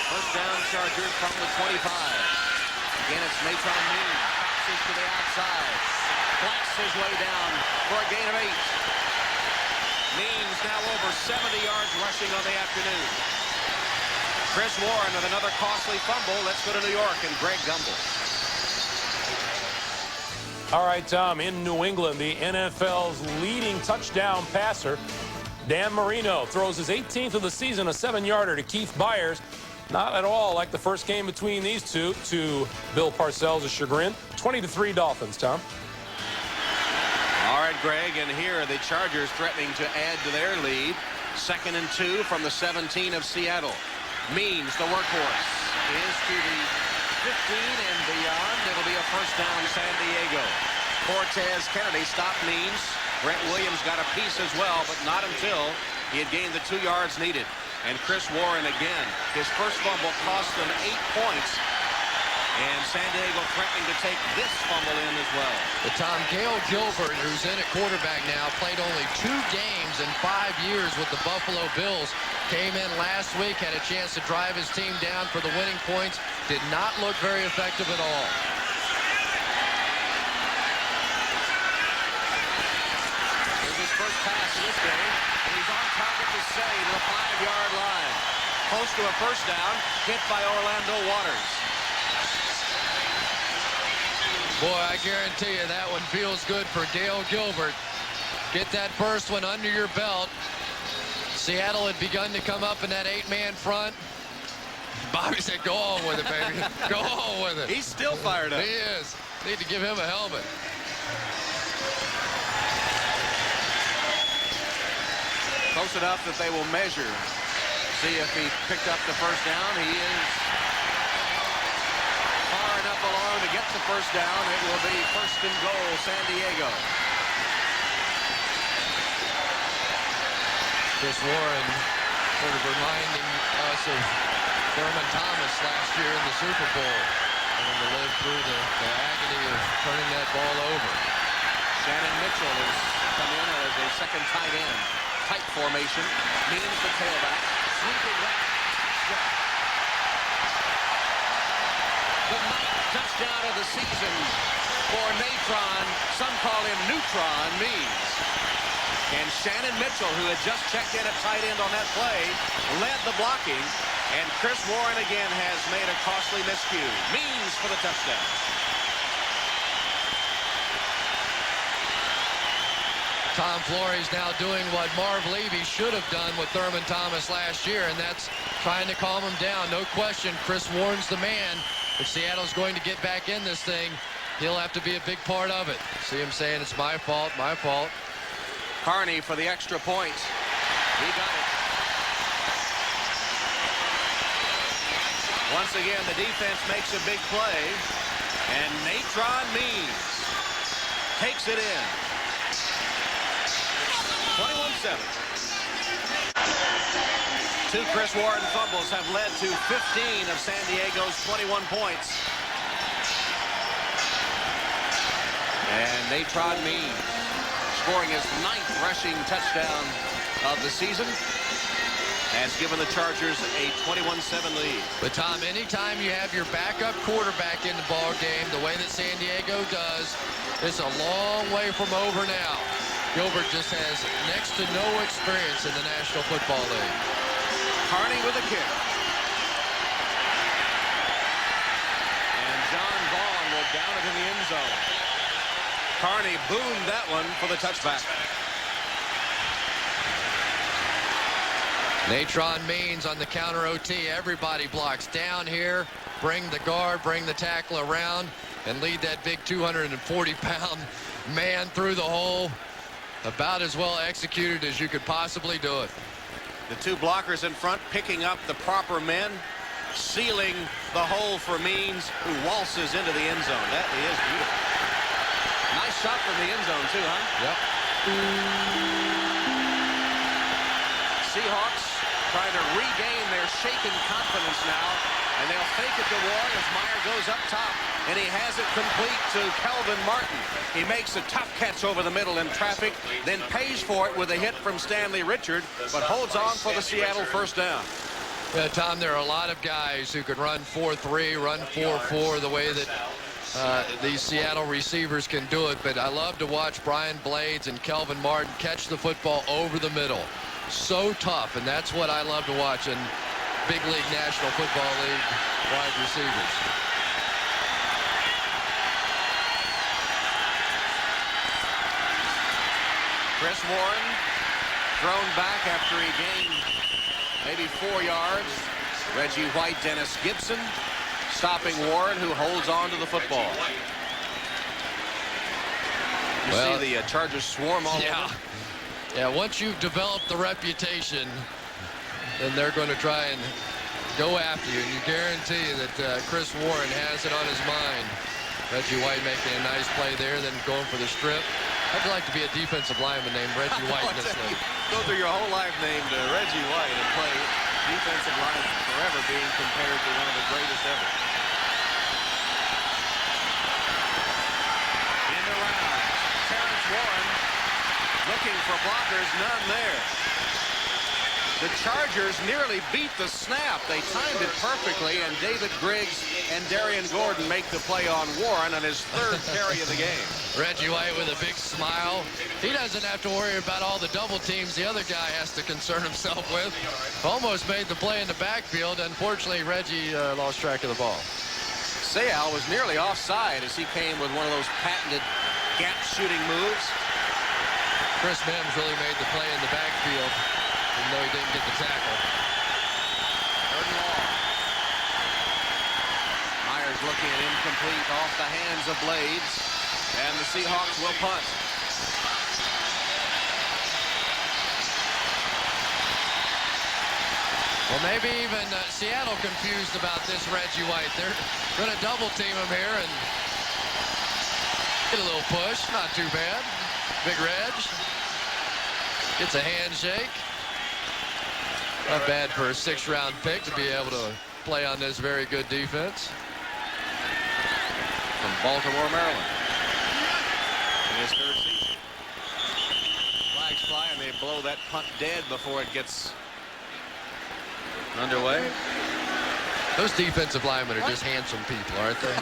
First down, Chargers from the 25. Again, it's Matron Means. Passes to the outside. Flanks his way down for a gain of 8. Means now over 70 yards rushing on the afternoon. Chris Warren with another costly fumble. Let's go to New York and Greg Gumbel. All right, Tom, in New England, the NFL's leading touchdown passer, Dan Marino, throws his 18th of the season, a 7-yarder to Keith Byers. Not at all like the first game between these two, to Bill Parcells' chagrin. 20-3 Dolphins, Tom. All right, Greg, and here the Chargers threatening to add to their lead. 2nd and 2 from the 17 of Seattle. Means, the workhorse, is to the 15 and beyond. It'll be a first down, San Diego. Cortez Kennedy stopped Means. Brett Williams got a piece as well, but not until he had gained the 2 yards needed. And Chris Warren again. His first fumble cost them 8 points. And San Diego threatening to take this fumble in as well. But Tom, Gail Gilbert, who's in at quarterback now, played only 2 games in 5 years with the Buffalo Bills. Came in last week, had a chance to drive his team down for the winning points. Did not look very effective at all. Here's his first pass in this game, and he's on target to save the 5-yard line. Close to a first down, hit by Orlando Waters. Boy, I guarantee you that one feels good for Dale Gilbert. Get that first one under your belt. Seattle had begun to come up in that 8-man front. Bobby said, go on with it, baby. Go on with it. He's still fired up. He is. Need to give him a helmet. Close enough that they will measure. See if he picked up the first down. He is far enough along to get the first down. It will be 1st and goal, San Diego. Chris Warren sort of reminding us of Thurman Thomas last year in the Super Bowl. Having to live through the agony of turning that ball over. Shannon Mitchell has come in as a second tight end. Tight formation. Means the tailback. Sweeping left. The 9th touchdown of the season for Natron. Some call him Neutron Means. And Shannon Mitchell, who had just checked in at tight end on that play, led the blocking. And Chris Warren again has made a costly miscue. Means for the touchdown. Tom Flores now doing what Marv Levy should have done with Thurman Thomas last year, and that's trying to calm him down. No question, Chris Warren's the man. If Seattle's going to get back in this thing, he'll have to be a big part of it. See him saying, it's my fault, my fault. Carney for the extra point. He got it. Once again, the defense makes a big play. And Natron Means takes it in. 21-7. 2 Chris Warren fumbles have led to 15 of San Diego's 21 points. And Natron Means scoring his 9th rushing touchdown of the season has given the Chargers a 21-7 lead. But Tom, anytime you have your backup quarterback in the ball game the way that San Diego does, it's a long way from over now. Gilbert just has next to no experience in the National Football League. Carney with a kick. And John Vaughn will down it in the end zone. Carney boomed that one for the touchback. Natron Means on the counter OT. Everybody blocks down here. Bring the guard, bring the tackle around, and lead that big 240-pound man through the hole. About as well executed as you could possibly do it. The 2 blockers in front picking up the proper men, sealing the hole for Means, who waltzes into the end zone. That is beautiful. Nice shot from the end zone, too, huh? Yep. Seahawks trying to regain their shaken confidence now, and they'll fake it to Warren as Mirer goes up top, and he has it complete to Kelvin Martin. He makes a tough catch over the middle in traffic, then pays for it with a hit from Stanley Richard, but holds on for the Seattle first down. Yeah, Tom, there are a lot of guys who could run 4-3, run 4-4, the way that these Seattle receivers can do it, but I love to watch Brian Blades and Kelvin Martin catch the football over the middle. So tough, and that's what I love to watch in big league National Football League wide receivers. Chris Warren thrown back after he gained maybe 4 yards. Reggie White, Dennis Gibson stopping Warren, who holds on to the football. You see the Chargers swarm all over. Yeah, once you've developed the reputation, then they're going to try and go after you. And you guarantee that Chris Warren has it on his mind. Reggie White making a nice play there, then going for the strip. I'd like to be a defensive lineman named Reggie White in this league. Go through your whole life named Reggie White and play defensive lineman, forever being compared to one of the greatest ever. In the round, Terrence Warren looking for blockers, none there. The Chargers nearly beat the snap. They timed it perfectly, and David Griggs and Darian Gordon make the play on Warren on his 3rd carry of the game. Reggie White with a big smile. He doesn't have to worry about all the double teams the other guy has to concern himself with. Almost made the play in the backfield. Unfortunately, Reggie lost track of the ball. Seahawks was nearly offside as he came with one of those patented gap shooting moves. Chris Mims really made the play in the backfield, even though he didn't get the tackle. 3rd and long. Myers looking at incomplete off the hands of Blades, and the Seahawks will punt. Well, maybe even Seattle confused about this Reggie White. They're going to double team him here and get a little push. Not too bad. Big Reg gets a handshake. Not bad for a 6th-round pick to be able to play on this very good defense. From Baltimore, Maryland. In his 3rd season. Flags fly, and they blow that punt dead before it gets underway. Those defensive linemen are just handsome people, aren't they?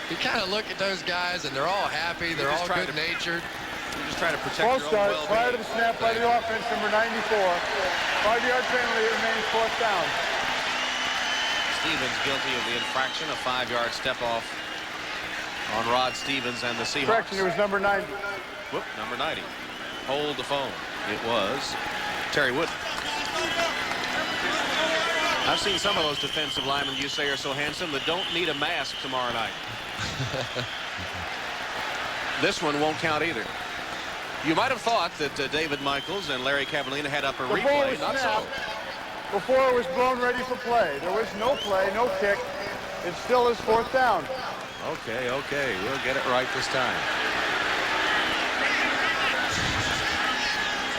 You kind of look at those guys, and they're all happy. They're all good-natured. You just try to protect False your start own well-being. prior to the snap by the offense, number 94. 5-yard penalty, remains 4th down. Stevens guilty of the infraction, a 5-yard step off on Rod Stevens and the Seahawks. Correction, it was number 90. Whoop, number 90. Hold the phone. It was Terry Wood. I've seen some of those defensive linemen you say are so handsome that don't need a mask tomorrow night. This one won't count either. You might have thought that David Michaels and Larry Cavallina had up a replay. Not so. Before it was blown ready for play. There was no play, no kick. It still is 4th down. Okay, okay. We'll get it right this time.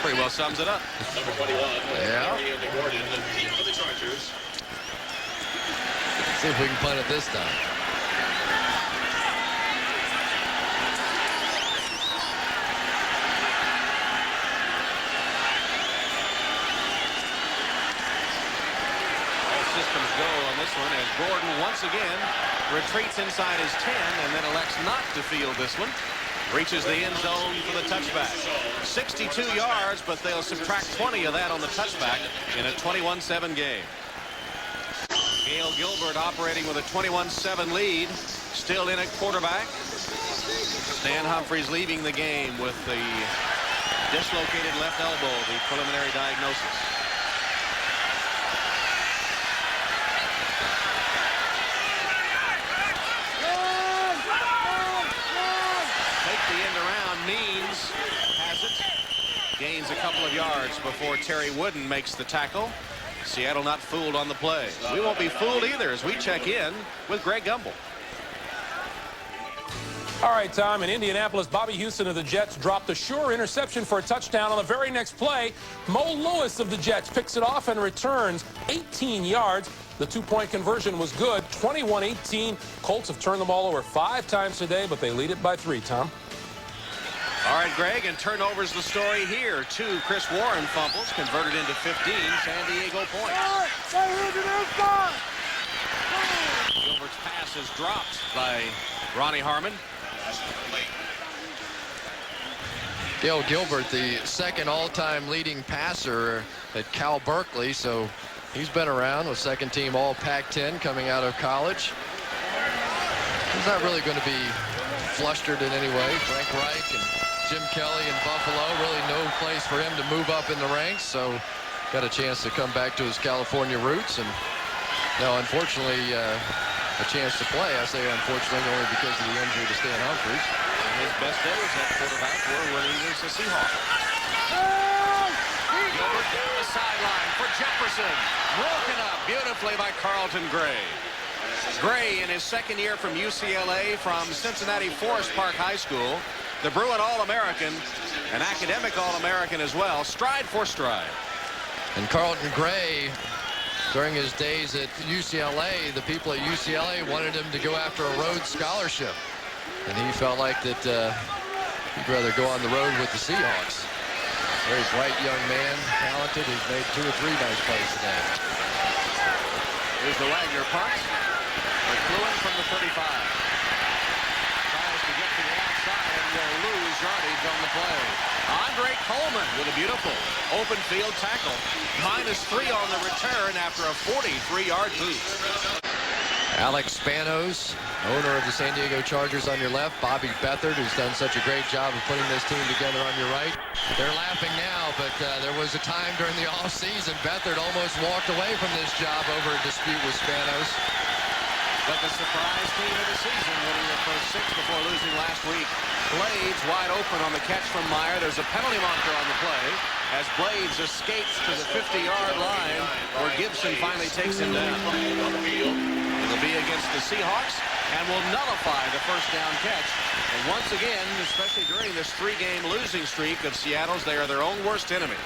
Pretty well sums it up. Number 21. Yeah. Gordon, the team for the Chargers. See if we can punt it this time. Systems go on this one as Gordon once again retreats inside his 10 and then elects not to field this one. Reaches the end zone for the touchback. 62 yards, but they'll subtract 20 of that on the touchback in a 21-7 game. Gail Gilbert operating with a 21-7 lead, still in at quarterback. Stan Humphries leaving the game with the dislocated left elbow, the preliminary diagnosis. Means has it. Gains a couple of yards before Terry Wooden makes the tackle. Seattle not fooled on the play. We won't be fooled either as we check in with Greg Gumbel. All right, Tom, in Indianapolis, Bobby Houston of the Jets dropped a sure interception for a touchdown. On the very next play, Mo Lewis of the Jets picks it off and returns 18 yards. The 2-point conversion was good, 21-18. Colts have turned the ball over 5 times today, but they lead it by 3, Tom. All right, Greg, and turnovers the story here. 2 Chris Warren fumbles converted into 15 San Diego points. Gilbert's pass is dropped by Ronnie Harmon. Gail Gilbert, the 2nd all-time leading passer at Cal Berkeley, so he's been around with 2nd team all Pac-10 coming out of college. He's not really going to be flustered in any way. Frank Reich and Jim Kelly in Buffalo. Really no place for him to move up in the ranks, so got a chance to come back to his California roots, and now unfortunately a chance to play. I say unfortunately only because of the injury to Stan Humphries. And his best days at quarterback were when he was a Seahawk. Gilbert down the sideline for Jefferson. Broken up beautifully by Carlton Gray. Gray in his second year from UCLA, from Cincinnati Forest Park High School, the Bruin All-American, an academic All-American as well, stride for stride. And Carlton Gray, during his days at UCLA, the people at UCLA wanted him to go after a Rhodes Scholarship. And he felt like that he'd rather go on the road with the Seahawks. Very bright young man, talented. He's made 2 or 3 nice plays today. Here's the Wagner punt. McLuhan from the 35. Tries to get to the outside and will lose yardage on the play. Andre Coleman with a beautiful open field tackle. -3 on the return after a 43-yard boost. Alex Spanos, owner of the San Diego Chargers, on your left. Bobby Beathard, who's done such a great job of putting this team together, on your right. They're laughing now, but there was a time during the offseason Beathard almost walked away from this job over a dispute with Spanos. But the surprise team of the season, winning their first 6 before losing last week. Blades wide open on the catch from Mirer. There's a penalty marker on the play as Blades escapes to the 50-yard line where Gibson finally takes him down. It'll be against the Seahawks and will nullify the first down catch. And once again, especially during this 3-game losing streak of Seattle's, they are their own worst enemy.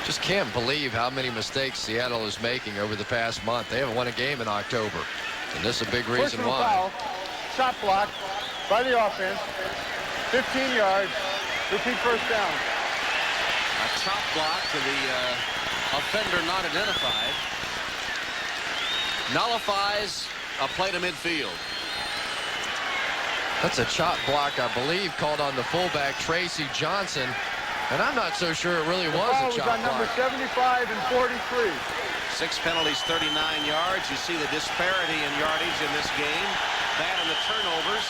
Just can't believe how many mistakes Seattle is making over the past month. They haven't won a game in October, and this is a big reason Personal why. foul, shot block by the offense, 15 yards, repeat first down. A chop block to the offender not identified. Nullifies a play to midfield. That's a chop block, I believe, called on the fullback, Tracy Johnson. And I'm not so sure it really was a chop on number block. 75 and 43. 6 penalties, 39 yards. You see the disparity in yardage in this game. That and the turnovers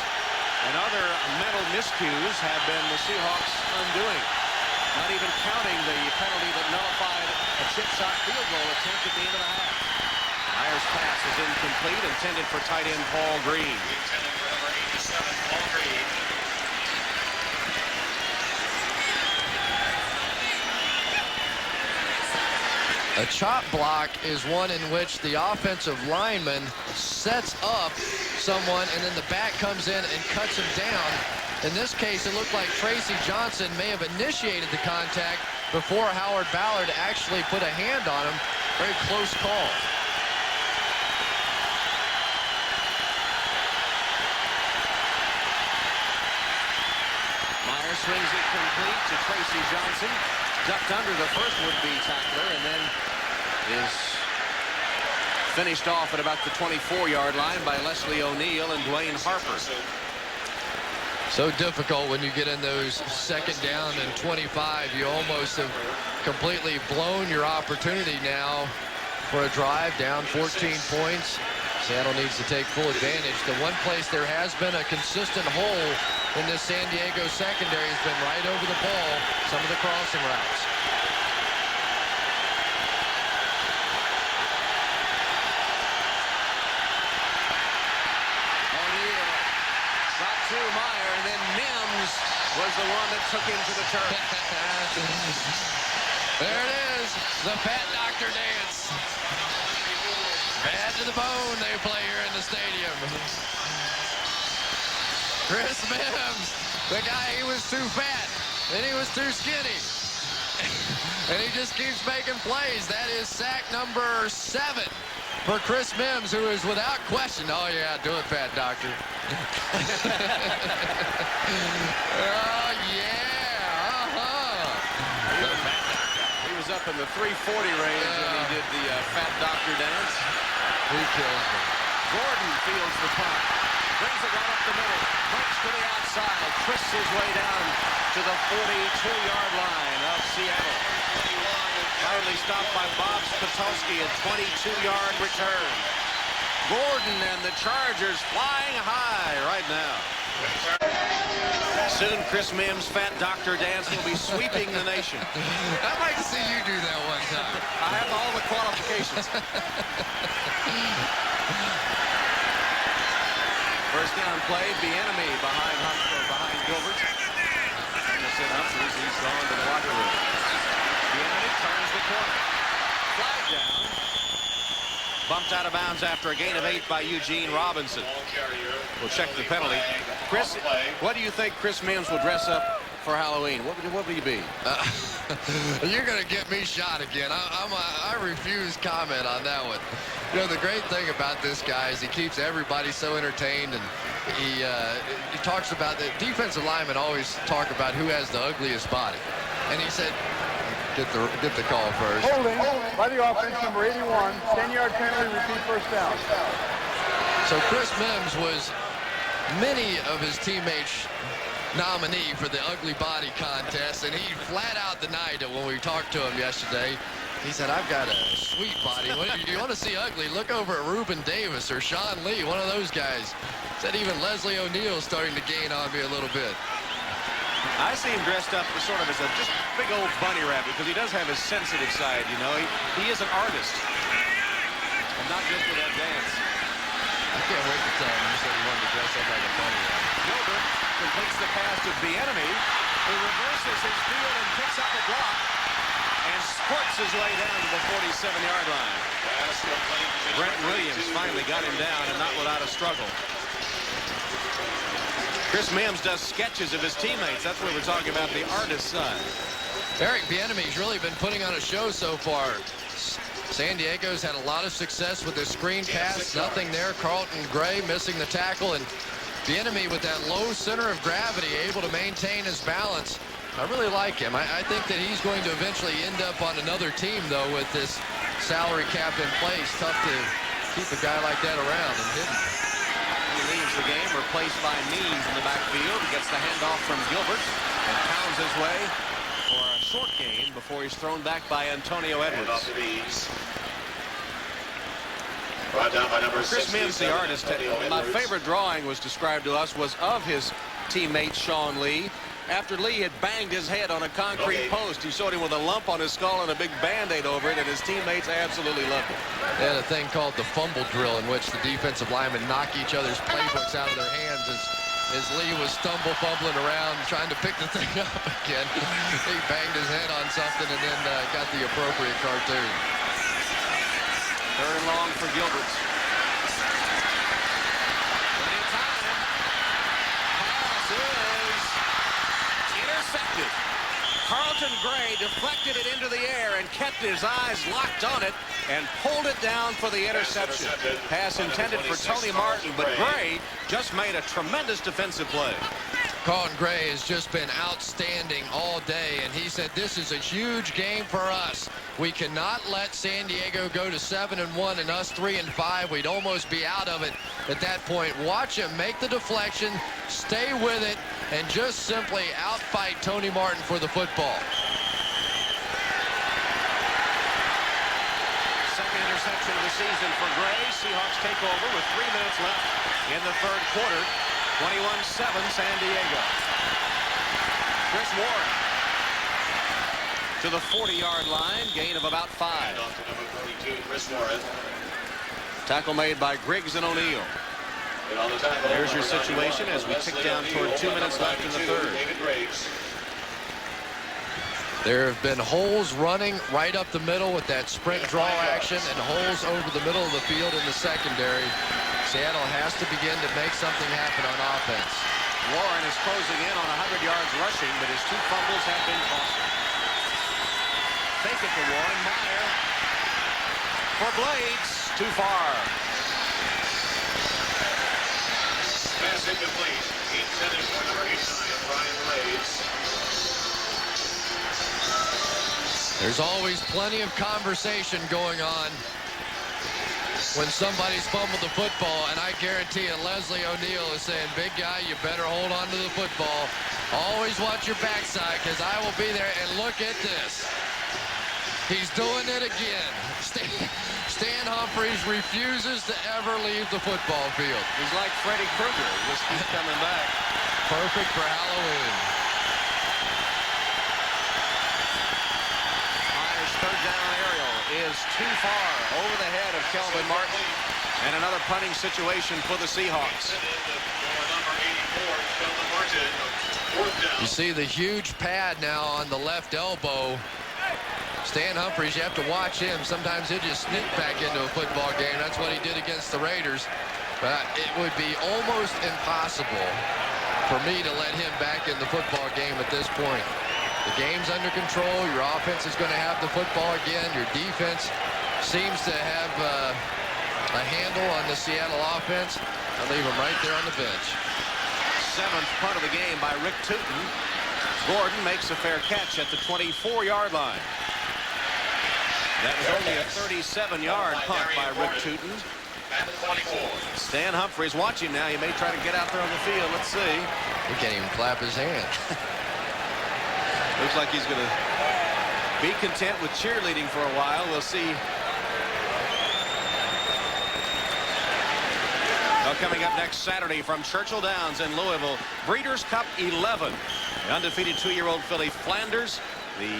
and other mental miscues have been the Seahawks undoing. Not even counting the penalty that nullified a chip shot field goal attempt at the end of the half. Meyer's pass is incomplete, intended for tight end Paul Green. Intended for number 87, Paul Green. A chop block is one in which the offensive lineman sets up someone and then the back comes in and cuts him down. In this case, it looked like Tracy Johnson may have initiated the contact before Howard Ballard actually put a hand on him. Very close call. Meyer swings it complete to Tracy Johnson. Ducked under the first would-be tackler and then is finished off at about the 24-yard line by Leslie O'Neal and Dwayne Harper. So difficult when you get in those second down and 25. You almost have completely blown your opportunity now for a drive, down 14 points. Seattle needs to take full advantage. The one place there has been a consistent hole in this San Diego secondary has been right over the ball, some of the crossing routes. O'Neal got to Meyer, and then Mims was the one that took him to the turf. There it is, the Fat Doctor dance. Bad to the bone they play here in the stadium. Chris Mims, the guy, he was too fat, and he was too skinny. And he just keeps making plays. That is sack number 7 for Chris Mims, who is without question. Oh, yeah, do it, Fat Doctor. Oh, yeah, He was up in the 340 range when he did the Fat Doctor dance. He kills me. Gordon fields the punt. Brings it right up the middle. Punch to the outside. Twists his way down to the 42-yard line of Seattle. Finally stopped by Bob Spitolski, a 22-yard return. Gordon and the Chargers flying high right now. Soon, Cris Mims' fat doctor dance will be sweeping the nation. I'd like to see you do that one time. I have all the qualifications. First down play, Bieniemy behind Gilbert. Humphries, he's gone to the locker room. Bieniemy turns the corner. Flag down. Bumped out of bounds after a gain of 8 by Eugene Robinson. We'll check the penalty. Cris, what do you think Cris Mims would dress up for Halloween? What would he be? You're going to get me shot again. I refuse comment on that one. You know, the great thing about this guy is he keeps everybody so entertained, and he talks about the defensive linemen always talk about who has the ugliest body. And he said, get the call first. Holding by the offense, number 81, 10-yard penalty, repeat first down. So Cris Mims was many of his teammates' nominee for the ugly body contest, and he flat out denied it when we talked to him yesterday. He said, I've got a sweet body. If you want to see ugly, look over at Reuben Davis or Sean Lee, one of those guys. Said even Leslie O'Neal's starting to gain on me a little bit. I see him dressed up sort of as a just big old bunny rabbit, because he does have his sensitive side, you know. He is an artist. And not just for that dance. I can't wait to tell him he said he wanted to dress up like a bunny rabbit. Gilbert completes the pass to Bieniemy, who reverses his field and picks up a block and spurts his way down to the 47-yard line. Brent Williams finally got him down, and not without a struggle. Cris Mims does sketches of his teammates. That's what we're talking about, the artist side. Eric Bieniemy's really been putting on a show so far. San Diego's had a lot of success with his screen pass. Nothing there. Carlton Gray missing the tackle, and Bieniemy with that low center of gravity able to maintain his balance. I really like him. I think that he's going to eventually end up on another team, though, with this salary cap in place. Tough to keep a guy like that around and hidden. He leaves the game, replaced by Means in the backfield. He gets the handoff from Gilbert and pounds his way for a short gain before he's thrown back by Antonio Edwards. Brought down by number Cris Mims, the artist, my favorite drawing was described to us was of his teammate Sean Lee. After Lee had banged his head on a concrete post, he showed him with a lump on his skull and a big Band-Aid over it, and his teammates absolutely loved it. They had a thing called the fumble drill, in which the defensive linemen knock each other's playbooks out of their hands as Lee was fumbling around trying to pick the thing up again. He banged his head on something and then got the appropriate cartoon. Third and long for Gilbert. Intercepted. Carlton Gray deflected it into the air and kept his eyes locked on it and pulled it down for the interception. Pass intended for Tony Martin, but Gray just made a tremendous defensive play. Carlton Gray has just been outstanding all day, and he said this is a huge game for us. We cannot let San Diego go to 7-1 and us 3-5. We'd almost be out of it at that point. Watch him make the deflection, stay with it, and just simply outfight Tony Martin for the football. Second interception of the season for Gray. Seahawks take over with 3 minutes left in the third quarter. 21-7 San Diego. Chris Warren to the 40-yard line, gain of about 5. Tackle made by Griggs and O'Neal. There's your situation as we tick down toward 2 minutes left in the third. There have been holes running right up the middle with that sprint draw action and holes over the middle of the field in the secondary. Seattle has to begin to make something happen on offense. Warren is closing in on 100 yards rushing, but his 2 fumbles have been costly. Fake it to Warren. Mirer for Blades. Too far. Pass incomplete. Intended for number 89, Brian Blades. There's always plenty of conversation going on when somebody's fumbled the football, and I guarantee you Leslie O'Neal is saying, big guy, you better hold on to the football. Always watch your backside, because I will be there. And look at this. He's doing it again. Stan Humphries refuses to ever leave the football field. He's like Freddy Krueger. He just keeps coming back. Perfect for Halloween. Myers' third down aerial is too far over the head of Kelvin Martin. And another punting situation for the Seahawks. You see the huge pad now on the left elbow. Stan Humphries, you have to watch him. Sometimes he'll just sneak back into a football game. That's what he did against the Raiders. But it would be almost impossible for me to let him back in the football game at this point. The game's under control. Your offense is going to have the football again. Your defense seems to have a handle on the Seattle offense. I'll leave him right there on the bench. 7th punt of the game by Rick Tootin. Gordon makes a fair catch at the 24-yard line. That was only a 37-yard punt by Rick Tootin. Stan Humphries watching now. He may try to get out there on the field. Let's see. He can't even clap his hands. Looks like he's going to be content with cheerleading for a while. We'll see. Well, coming up next Saturday from Churchill Downs in Louisville, Breeders' Cup 11. The undefeated 2-year-old filly Flanders, the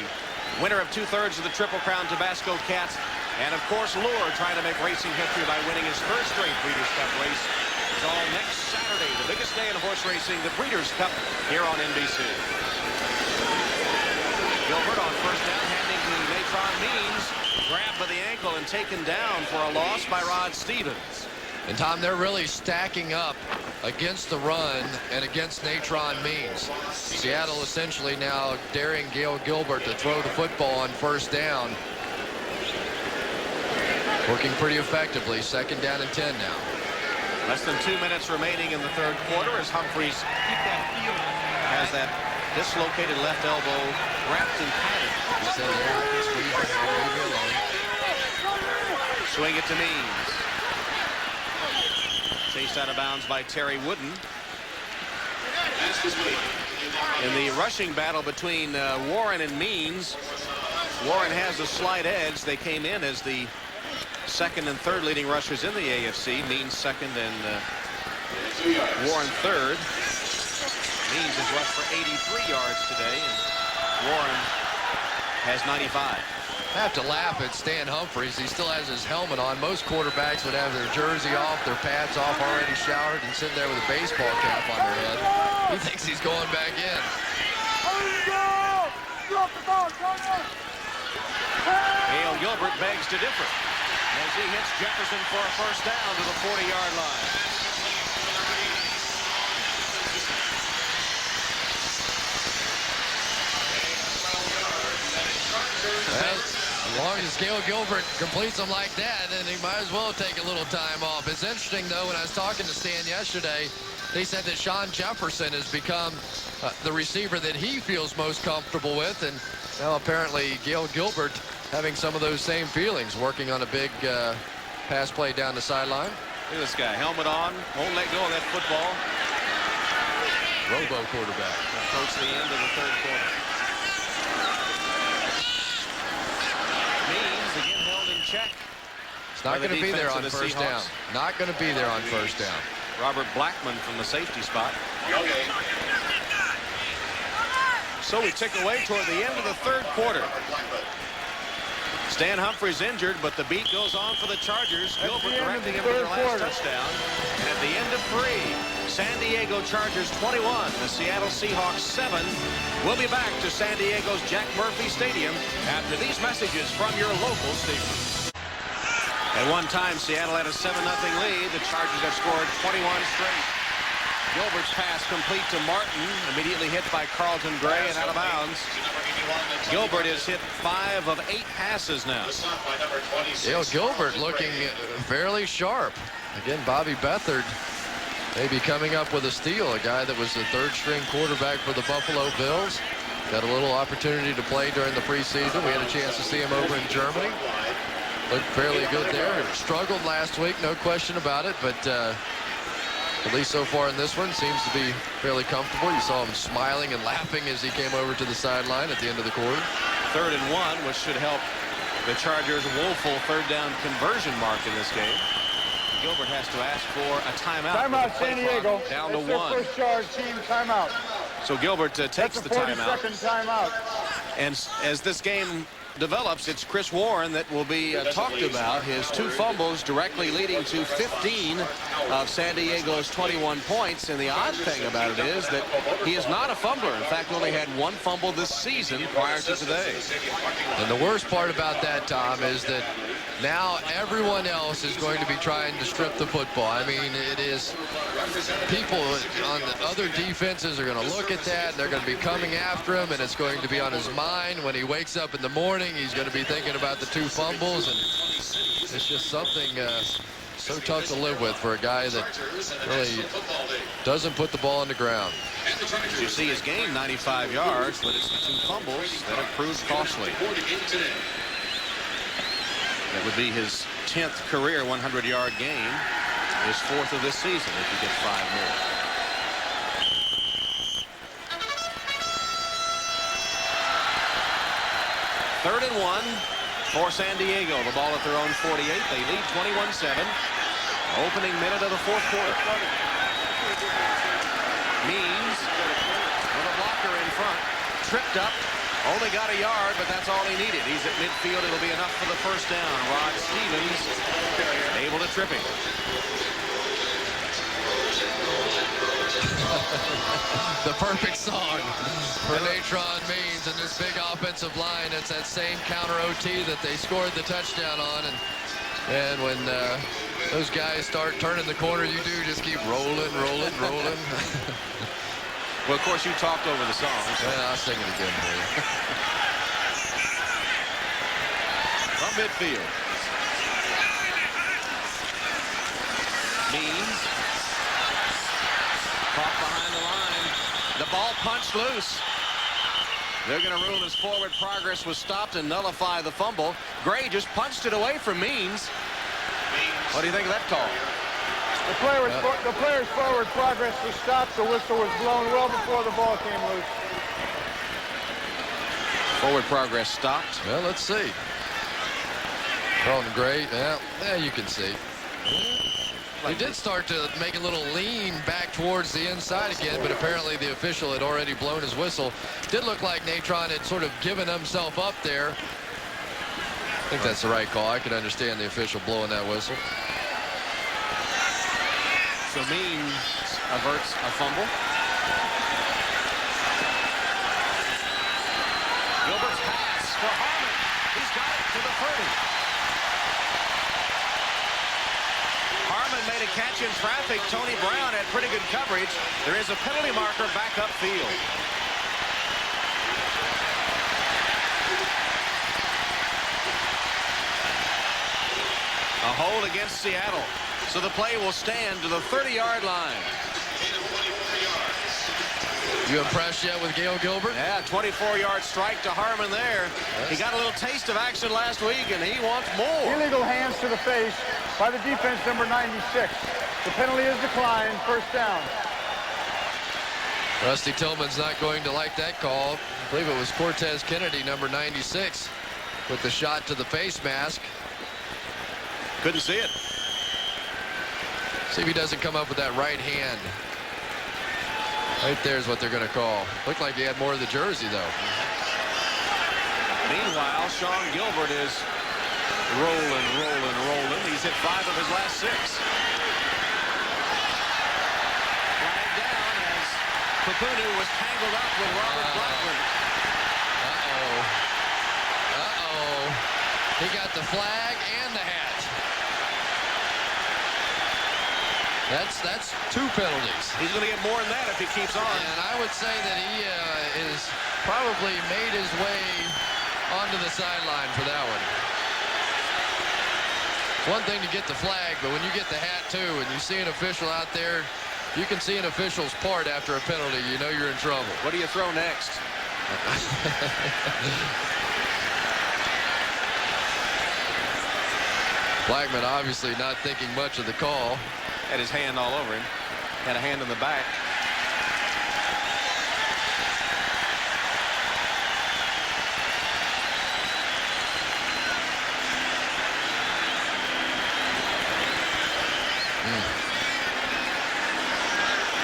winner of 2/3 of the Triple Crown Tabasco Cats, and of course Lure trying to make racing history by winning his first straight Breeders' Cup race. It's all next Saturday, the biggest day in horse racing, the Breeders' Cup here on NBC. Gilbert on first down, handing to Natron Means, grabbed by the ankle and taken down for a loss by Rod Stevens. And Tom, they're really stacking up against the run and against Natron Means. Seattle essentially now daring Gail Gilbert to throw the football on first down. Working pretty effectively. 2nd down and 10 now. Less than 2 minutes remaining in the third quarter as Humphries has that dislocated left elbow wrapped in padding. Swing it to Means. Chased out of bounds by Terry Wooden. In the rushing battle between Warren and Means, Warren has a slight edge. They came in as the 2nd and 3rd leading rushers in the AFC. Means 2nd and Warren 3rd. Means has rushed for 83 yards today, and Warren has 95. I have to laugh at Stan Humphries. He still has his helmet on. Most quarterbacks would have their jersey off, their pads off, already showered, and sitting there with a baseball cap on their head. He thinks he's going back in. Gail Gilbert begs to differ as he hits Jefferson for a first down to the 40-yard line. Well, as long as Gail Gilbert completes them like that, then he might as well take a little time off. It's interesting, though, when I was talking to Stan yesterday, they said that Sean Jefferson has become the receiver that he feels most comfortable with. And now apparently Gail Gilbert having some of those same feelings, working on a big pass play down the sideline. Look at this guy, helmet on, won't let go of that football. Robo quarterback. Approach the end of the third quarter. Means again held in check. It's not going to be there on first down. Not going to be there on first down. Robert Blackman from the safety spot. So we tick away toward the end of the third quarter. Stan Humphries injured, but the beat goes on for the Chargers. Gilbert directing him for their last touchdown. And at the end of 3, San Diego Chargers 21, the Seattle Seahawks 7. We'll be back to San Diego's Jack Murphy Stadium after these messages from your local station. At one time, Seattle had a 7-0 lead. The Chargers have scored 21 straight. Gilbert's pass complete to Martin, immediately hit by Carlton Gray and out of bounds. Gilbert has hit 5 of 8 passes now. Gail Gilbert looking fairly sharp. Again, Bobby Beathard maybe coming up with a steal, a guy that was the 3rd-string quarterback for the Buffalo Bills. Got a little opportunity to play during the preseason. We had a chance to see him over in Germany. Looked fairly good there. Struggled last week, no question about it, but at least so far in this one, seems to be fairly comfortable. You saw him smiling and laughing as he came over to the sideline at the end of the quarter. 3rd and 1, which should help the Chargers' woeful third down conversion mark in this game. Gilbert has to ask for a timeout. Timeout, San Diego. Down to It's their one. first charge, team timeout. So Gilbert takes the timeout. 40-second timeout. And as this game develops, it's Cris Warren that will be talked about. His 2 fumbles directly leading to 15 of San Diego's 21 points. And the odd thing about it is that he is not a fumbler. In fact, only had 1 fumble this season prior to today. And the worst part about that, Tom, is that now everyone else is going to be trying to strip the football. I mean, it is people on the other defenses are going to look at that, and they're going to be coming after him, and it's going to be on his mind when he wakes up in the morning. He's going to be thinking about the 2 fumbles, and it's just something so tough to live with for a guy that really doesn't put the ball on the ground. You see his gain 95 yards, but it's the 2 fumbles that have proved costly. That would be his 10th career 100-yard game, his 4th of this season if he gets 5 more. Third and 1 for San Diego. The ball at their own 48. They lead 21-7. Opening minute of the 4th quarter. Means with a blocker in front. Tripped up. Only got a yard, but that's all he needed. He's at midfield. It'll be enough for the first down. Rod Stevens able to trip him. The perfect song for Natron Means and this big offensive line. It's that same counter OT that they scored the touchdown on. And when those guys start turning the corner, you do just keep rolling, rolling, rolling. Well, of course, you talked over the song. So. Yeah, I'll sing it again for you. From midfield. Means. Caught behind the line. The ball punched loose. They're going to rule his forward progress was stopped and nullify the fumble. Gray just punched it away from Means. What do you think of that call? The player's forward progress was stopped. The whistle was blown well before the ball came loose. Forward progress stopped. Well, let's see. Carlton Gray, yeah, you can see. He did start to make a little lean back towards the inside again, but apparently the official had already blown his whistle. Did look like Natron had sort of given himself up there. I think that's the right call. I can understand the official blowing that whistle. So Means averts a fumble. Gilbert's pass for Hammond. He's got it to the 30. Harmon made a catch in traffic. Tony Brown had pretty good coverage. There is a penalty marker back upfield. A hold against Seattle. So the play will stand to the 30-yard line. You impressed yet with Gail Gilbert? Yeah, 24-yard strike to Harmon there. He got a little taste of action last week, and he wants more. Illegal hands to the face by the defense, number 96. The penalty is declined. First down. Rusty Tillman's not going to like that call. I believe it was Cortez Kennedy, number 96, with the shot to the face mask. Couldn't see it. See if he doesn't come up with that right hand. Right there's what they're going to call. Looked like he had more of the jersey, though. Meanwhile, Sean Gilbert is rolling, rolling, rolling. He's hit 5 of his last 6. Flag down as Papunu was tangled up with Robert Blackman. He got the flag and the hat. That's 2 penalties. He's going to get more than that if he keeps on. And I would say that he is probably made his way onto the sideline for that one. It's one thing to get the flag, but when you get the hat too, and you see an official out there, you can see an official's part after a penalty, you know you're in trouble. What do you throw next? Blackman obviously not thinking much of the call. Had his hand all over him. Had a hand in the back.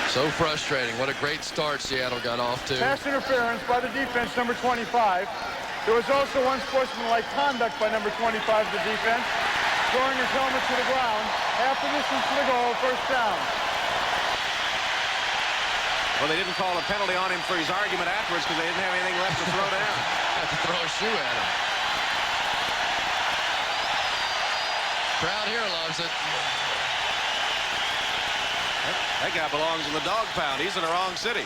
So frustrating. What a great start Seattle got off to. Pass interference by the defense, number 25. There was also unsportsmanlike conduct by number 25 of the defense, throwing his helmet to the ground, half the distance to the goal, first down. Well, they didn't call a penalty on him for his argument afterwards because they didn't have anything left to throw down. Had to throw a shoe at him. Crowd here loves it. That guy belongs in the dog pound. He's in the wrong city.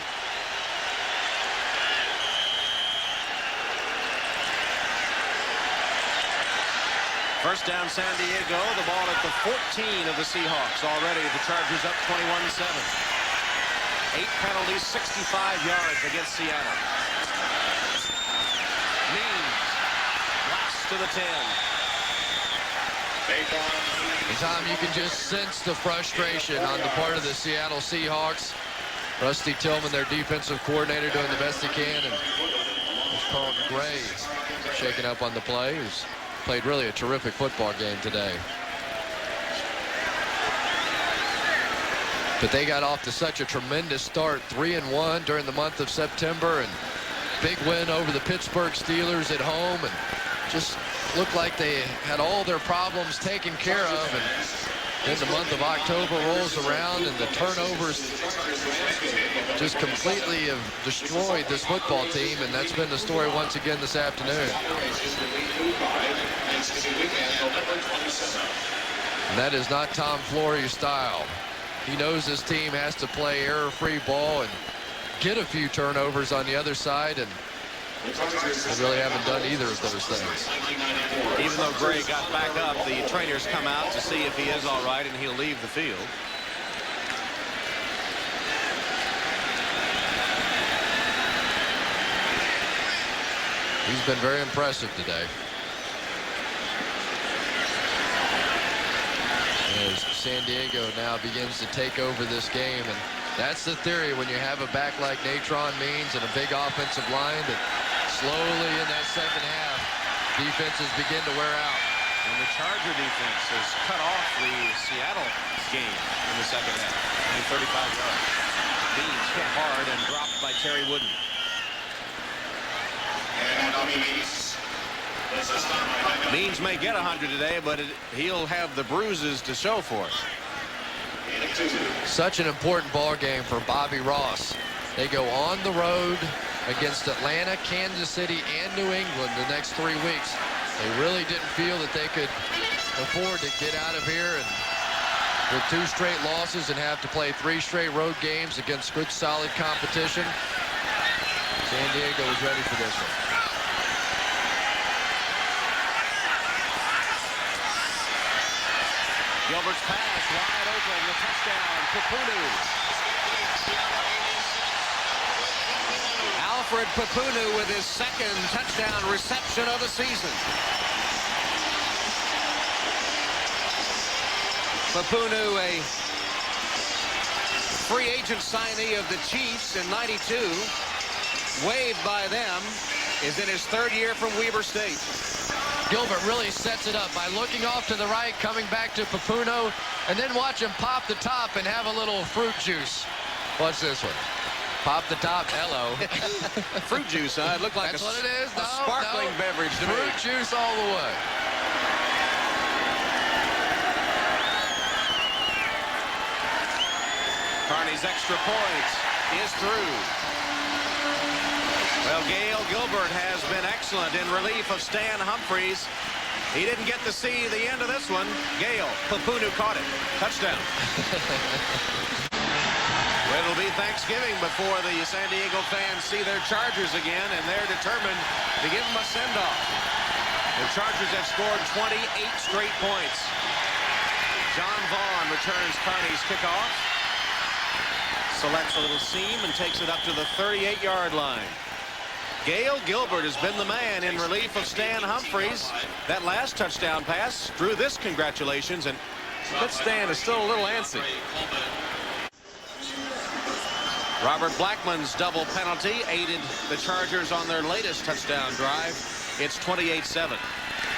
First down, San Diego. The ball at the 14 of the Seahawks. Already the Chargers up 21-7. 8 penalties, 65 yards against Seattle. Means last to the 10. Tom, you can just sense the frustration on the part of the Seattle Seahawks. Rusty Tillman, their defensive coordinator, doing the best he can, and Carlton Gray shaking up on the play, who's played really a terrific football game today. But they got off to such a tremendous start, 3-1 during the month of September, and big win over the Pittsburgh Steelers at home, and just looked like they had all their problems taken care of. And then the month of October rolls around and the turnovers just completely have destroyed this football team, and that's been the story once again this afternoon. And that is not Tom Flory's style. He knows his team has to play error-free ball and get a few turnovers on the other side, and they really haven't done either of those things. Even though Gray got back up, the trainers come out to see if he is all right, and he'll leave the field. He's been very impressive today. As San Diego now begins to take over this game, and that's the theory when you have a back like Natron Means and a big offensive line that slowly in that second half, defenses begin to wear out. And the Charger defense has cut off the Seattle game in the second half. Only 35 yards. Means hit hard and dropped by Terry Wooden. Means may get 100 today, but he'll have the bruises to show for it. Such an important ball game for Bobby Ross. They go on the road against Atlanta, Kansas City, and New England the next 3 weeks. They really didn't feel that they could afford to get out of here and with 2 straight losses and have to play 3 straight road games against good, solid competition. San Diego was ready for this one. Gilbert's pass wide open, the touchdown, Papunu. Alfred Papunu with his second touchdown reception of the season. Papunu, a free agent signee of the Chiefs in '92, waived by them, is in his 3rd year from Weber State. Gilbert really sets it up by looking off to the right, coming back to Papunu, and then watch him pop the top and have a little fruit juice. Watch this one. Pop the top. Hello. Fruit juice, huh? It looked like That's what it is. a sparkling beverage to me. Fruit juice all the way. Carney's extra point is through. Well, Gail Gilbert has been excellent in relief of Stan Humphries. He didn't get to see the end of this one. Gail, Papunu caught it. Touchdown. It'll be Thanksgiving before the San Diego fans see their Chargers again, and they're determined to give them a send-off. The Chargers have scored 28 straight points. John Vaughn returns Carney's kickoff. Selects a little seam and takes it up to the 38-yard line. Gail Gilbert has been the man in relief of Stan Humphries. That last touchdown pass drew this congratulations, and but Stan is still a little antsy. Robert Blackman's double penalty aided the Chargers on their latest touchdown drive. It's 28-7.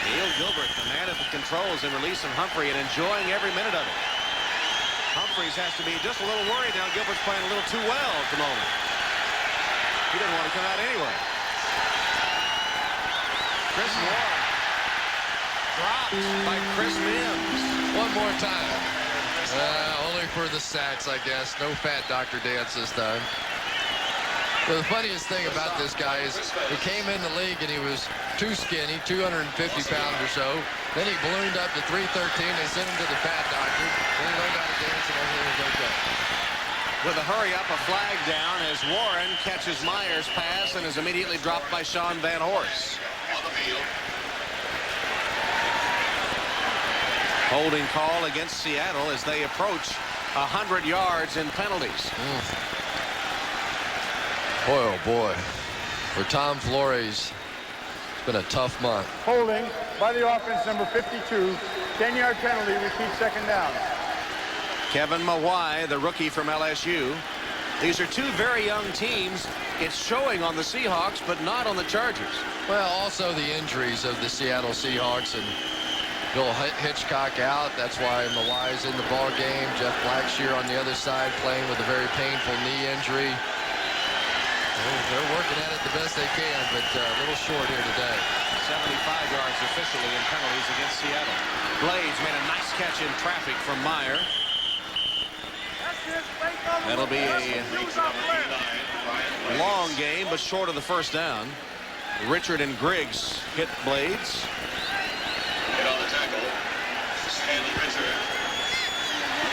Gail Gilbert, the man at the controls in release of Humphrey and enjoying every minute of it. Humphries has to be just a little worried now. Gilbert's playing a little too well at the moment. He didn't want to come out anyway. Chris Warren dropped by Chris Mims. One more time. Only for the sacks, I guess. No fat Dr. Dance this time. Well, the funniest thing about this guy is he came in the league and he was too skinny, 250 pounds or so. Then he ballooned up to 313. They sent him to the fat doctor. Then he learned how to dance and everything was okay. With a hurry up, a flag down as Warren catches Meyer's pass and is immediately dropped by Sean Van Horst. Holding call against Seattle as they approach 100 yards in penalties. Boy, oh boy. For Tom Flores, it's been a tough month. Holding by the offense, number 52. 10-yard penalty, repeat second down. Kevin Mawai, the rookie from LSU. These are two very young teams. It's showing on the Seahawks, but not on the Chargers. Well, also the injuries of the Seattle Seahawks and Bill Hitchcock out. That's why Mawai's in the ball game. Jeff Blackshear on the other side playing with a very painful knee injury. They're working at it the best they can, but a little short here today. 75 yards officially in penalties against Seattle. Blades made a nice catch in traffic from Mirer. That'll be a long game, but short of the first down. Richard and Griggs hit Blades. Hit on the tackle. Stanley Richard.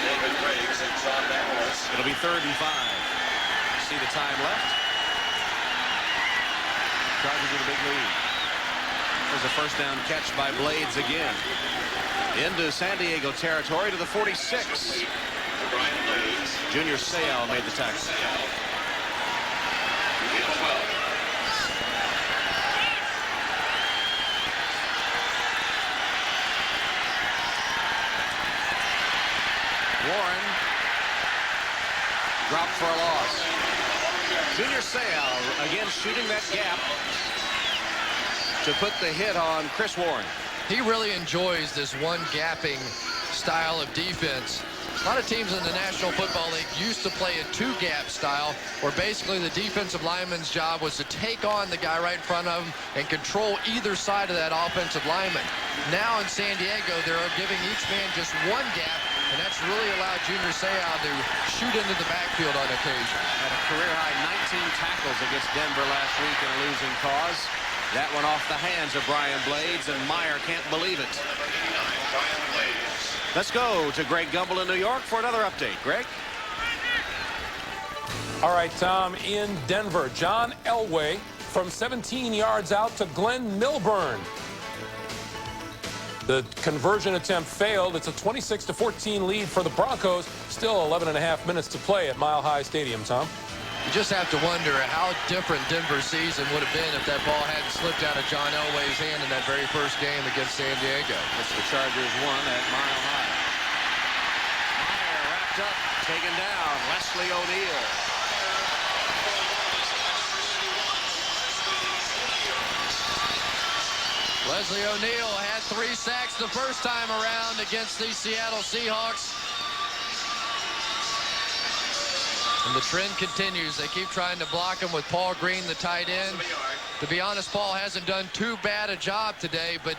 David Griggs and Sean Van Horst. It'll be 3rd and 5. See the time left. Chargers with a big lead. There's a first down catch by Blades again. Into San Diego territory to the 46. Junior Seau made the tackle. Warren dropped for a loss. Junior Seau again shooting that gap to put the hit on Chris Warren. He really enjoys this one gapping style of defense. A lot of teams in the National Football League used to play a two-gap style where basically the defensive lineman's job was to take on the guy right in front of him and control either side of that offensive lineman. Now in San Diego, they're giving each man just one gap, and that's really allowed Junior Seau to shoot into the backfield on occasion. Had a career-high 19 tackles against Denver last week in a losing cause. That one off the hands of Brian Blades, and Mirer can't believe it. Let's go to Greg Gumbel in New York for another update. Greg? All right, Tom, in Denver, John Elway from 17 yards out to Glenn Milburn. The conversion attempt failed. It's a 26-14 lead for the Broncos. Still 11.5 minutes to play at Mile High Stadium, Tom. You just have to wonder how different Denver's season would have been if that ball hadn't slipped out of John Elway's hand in that very first game against San Diego. It's the Chargers won at Mile High. Mirer wrapped up, taken down. Leslie O'Neal. Leslie O'Neal had 3 sacks the first time around against the Seattle Seahawks. And the trend continues. They keep trying to block him with Paul Green, the tight end. To be honest, Paul hasn't done too bad a job today, but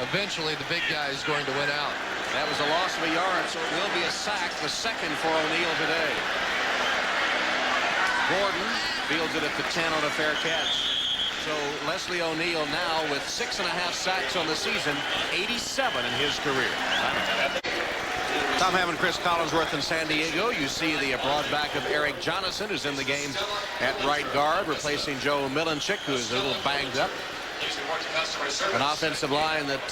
eventually the big guy is going to win out. That was a loss of a yard, so it will be a sack, the second for O'Neal today. Gordon fields it at the 10 on a fair catch. So Leslie O'Neal now with 6.5 sacks on the season, 87 in his career. Tom Hammond, Cris Collinsworth in San Diego. You see the broad back of Eric Jonathan, who's in the game at right guard, replacing Joe Milenchik, who's a little banged up. An offensive line that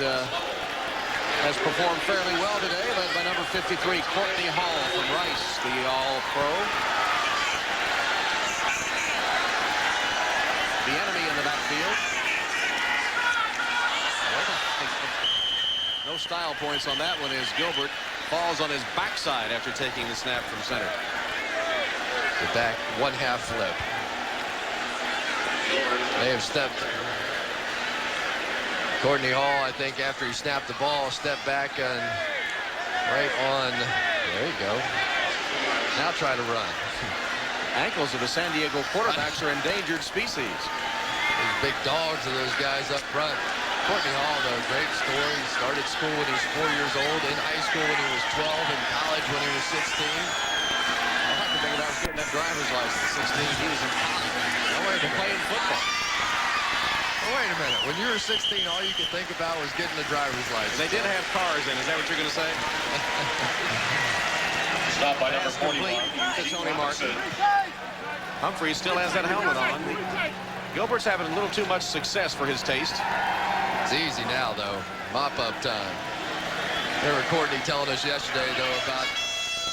has performed fairly well today, led by number 53, Courtney Hall from Rice, the All-Pro. The enemy in the backfield. No style points on that one as Gilbert falls on his backside after taking the snap from center. The back one-half flip. They have stepped. Courtney Hall, I think, after he snapped the ball, stepped back and right on There you go. Now try to run. Ankles of the San Diego quarterbacks are endangered species. Those big dogs of those guys up front. Courtney Hall, though, great story. He started school when he was 4 years old, in high school when he was 12, in college when he was 16. I'll have to think about getting that driver's license. 16, he was in college. Nowhere to play in football. Oh, wait a minute. When you were 16, all you could think about was getting the driver's license. They did have cars in. Is that what you're going to say? Stop by number Pass 41. complete to Tony Martin. Humphries still has that helmet on. Gilbert's having a little too much success for his taste. It's easy now, though. Mop-up time. They were Courtney telling us yesterday, though, about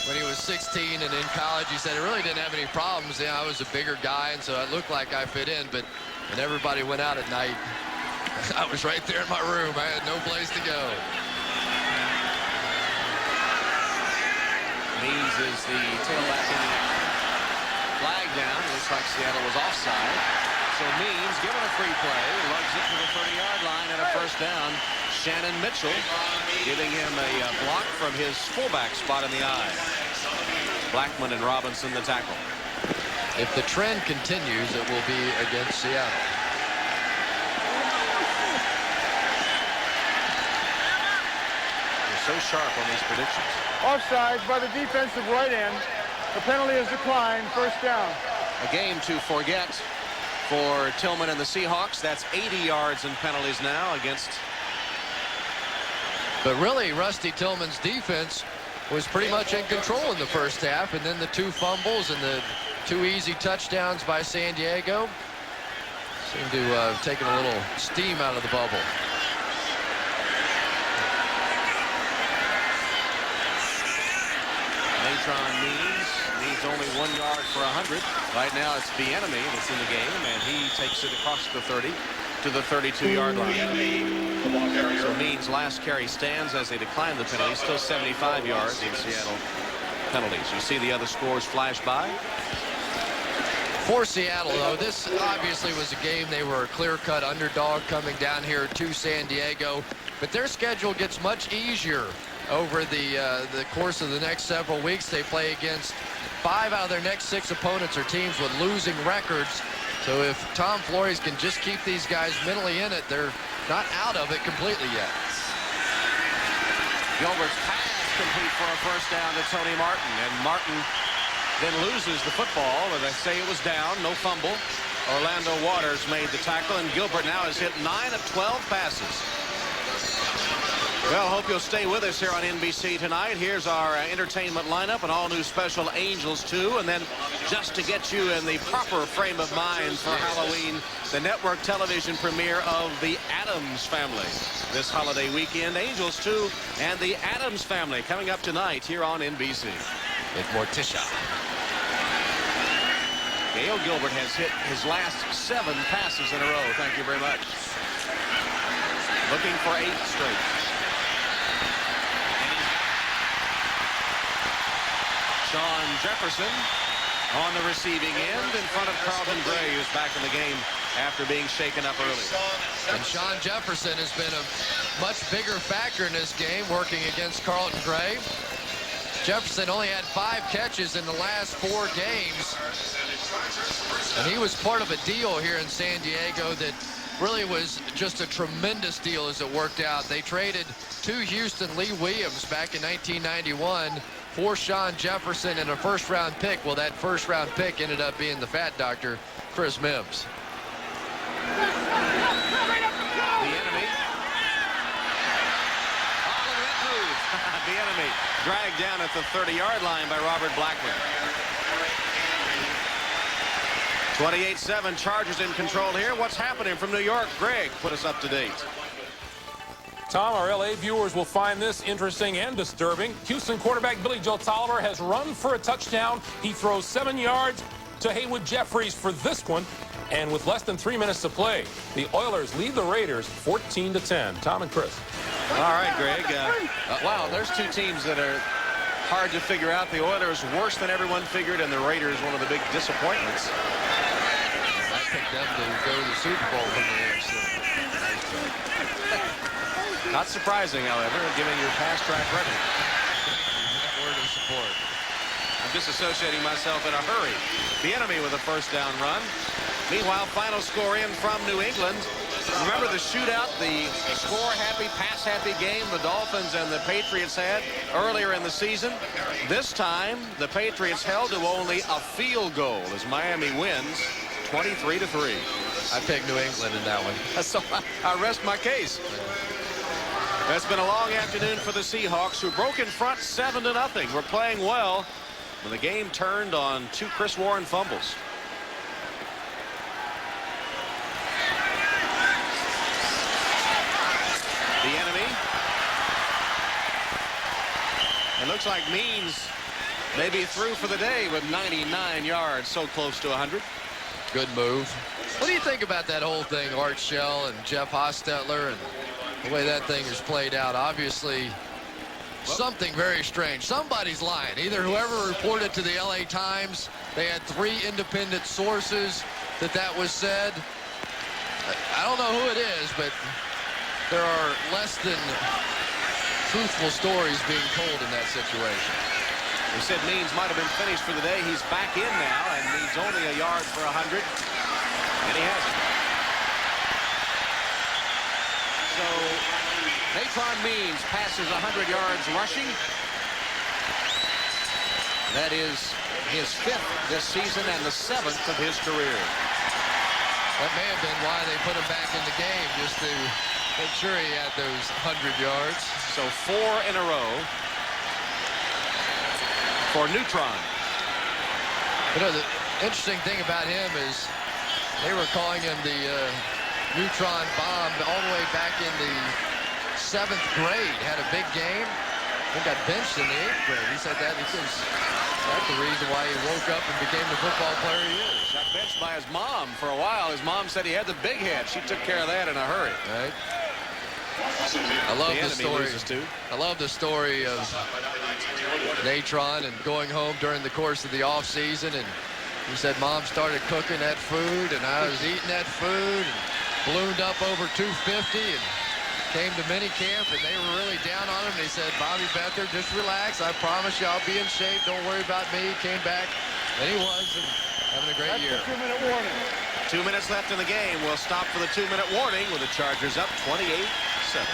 when he was 16 and in college. He said he really didn't have any problems. Yeah, I was a bigger guy, and so it looked like I fit in. But when everybody went out at night, I was right there in my room. I had no place to go. Means is the tailback in the flag down. Looks like Seattle was offside. So Means given a free play, lugs it to the 30-yard line and a first down. Shannon Mitchell giving him a block from his fullback spot in the eye. Blackman and Robinson the tackle. If the trend continues, it will be against Seattle. They're so sharp on these predictions. Offsides by the defensive right end. The penalty is declined. First down. A game to forget for Tillman and the Seahawks. That's 80 yards in penalties now against. But really, Rusty Tillman's defense was pretty much in control in the first half, and then the 2 fumbles and the 2 easy touchdowns by San Diego seemed to have taken a little steam out of the bubble. Natron needs only 1 yard for 100. Right now it's the enemy that's in the game, and he takes it across the 30 to the 32-yard line. So Means' last carry stands as they decline the penalty. Still 75 yards in Seattle penalties. You see the other scores flash by. For Seattle, though, this obviously was a game they were a clear-cut underdog coming down here to San Diego. But their schedule gets much easier over the course of the next several weeks. They play against 5 out of their next 6 opponents are teams with losing records. So if Tom Flores can just keep these guys mentally in it, they're not out of it completely yet. Gilbert's pass complete for a first down to Tony Martin, and Martin then loses the football, but they say it was down, no fumble. Orlando Waters made the tackle, and Gilbert now has hit 9 of 12 passes. Well, hope you'll stay with us here on NBC tonight. Here's our entertainment lineup, an all-new special Angels 2. And then just to get you in the proper frame of mind for Halloween, the network television premiere of The Addams Family. This holiday weekend, Angels 2 and The Addams Family coming up tonight here on NBC. With Morticia. Gail Gilbert has hit his last 7 passes in a row. Thank you very much. Looking for 8 straight. Sean Jefferson on the receiving end in front of Carlton Gray, who's back in the game after being shaken up early. And Sean Jefferson has been a much bigger factor in this game, working against Carlton Gray. Jefferson only had 5 catches in the last 4 games. And he was part of a deal here in San Diego that really was just a tremendous deal as it worked out. They traded to Houston Lee Williams back in 1991 for Sean Jefferson and a first-round pick. Well, that first-round pick ended up being the fat doctor, Cris Mims. The enemy. Oh, look at that move. The enemy dragged down at the 30-yard line by Robert Blackman. 28-7, Chargers in control here. What's happening from New York? Greg, put us up to date. Tom, our LA viewers will find this interesting and disturbing. Houston quarterback Billy Joe Tolliver has run for a touchdown. He throws 7 yards to Haywood Jeffries for this one. And with less than 3 minutes to play, the Oilers lead the Raiders 14-10. Tom and Cris. All right, Greg. Wow, there's 2 teams that are hard to figure out. The Oilers worse than everyone figured, and the Raiders one of the big disappointments. I picked them to go to the Super Bowl from the AFC. Not surprising, however, given your past track record. Word of support. I'm disassociating myself in a hurry. The enemy with a first down run. Meanwhile, final score in from New England. Remember the shootout, the score-happy, pass-happy game the Dolphins and the Patriots had earlier in the season? This time, the Patriots held to only a field goal as Miami wins 23-3. I picked New England in that one. So I rest my case. It's been a long afternoon for the Seahawks, who broke in front 7-0. We're playing well when the game turned on 2 Cris Warren fumbles. The enemy. It looks like Means may be through for the day with 99 yards, so close to 100. Good move. What do you think about that whole thing, Art Shell and Jeff Hostetler, and the way that thing is played out? Obviously, something very strange. Somebody's lying. Either whoever reported to the LA Times, they had 3 independent sources that was said. I don't know who it is, but there are less than truthful stories being told in that situation. We said Means might have been finished for the day. He's back in now and needs only a yard for 100. And he has it. So Natron Means passes 100 yards rushing. That is his 5th this season and the 7th of his career. That may have been why they put him back in the game, just to make sure he had those 100 yards. So 4 in a row for Neutron. You know, the interesting thing about him is they were calling him the neutron bomb all the way back in the 7th grade. Had a big game and got benched in the 8th grade. He said that because that's the reason why he woke up and became the football player he is. Got benched by his mom for a while. His mom said he had the big head. She took care of that in a hurry. Right. I love the story. I love the story of Natron and going home during the course of the off season, and he said Mom started cooking that food and I was eating that food and ballooned up over 250 and came to minicamp and they were really down on him. They said, Bobby Beathard, just relax. I promise you I'll be in shape. Don't worry about me. Came back and he was and having a great year. 2-minute warning. 2 minutes left in the game. We'll stop for the 2-minute warning with the Chargers up 28-7.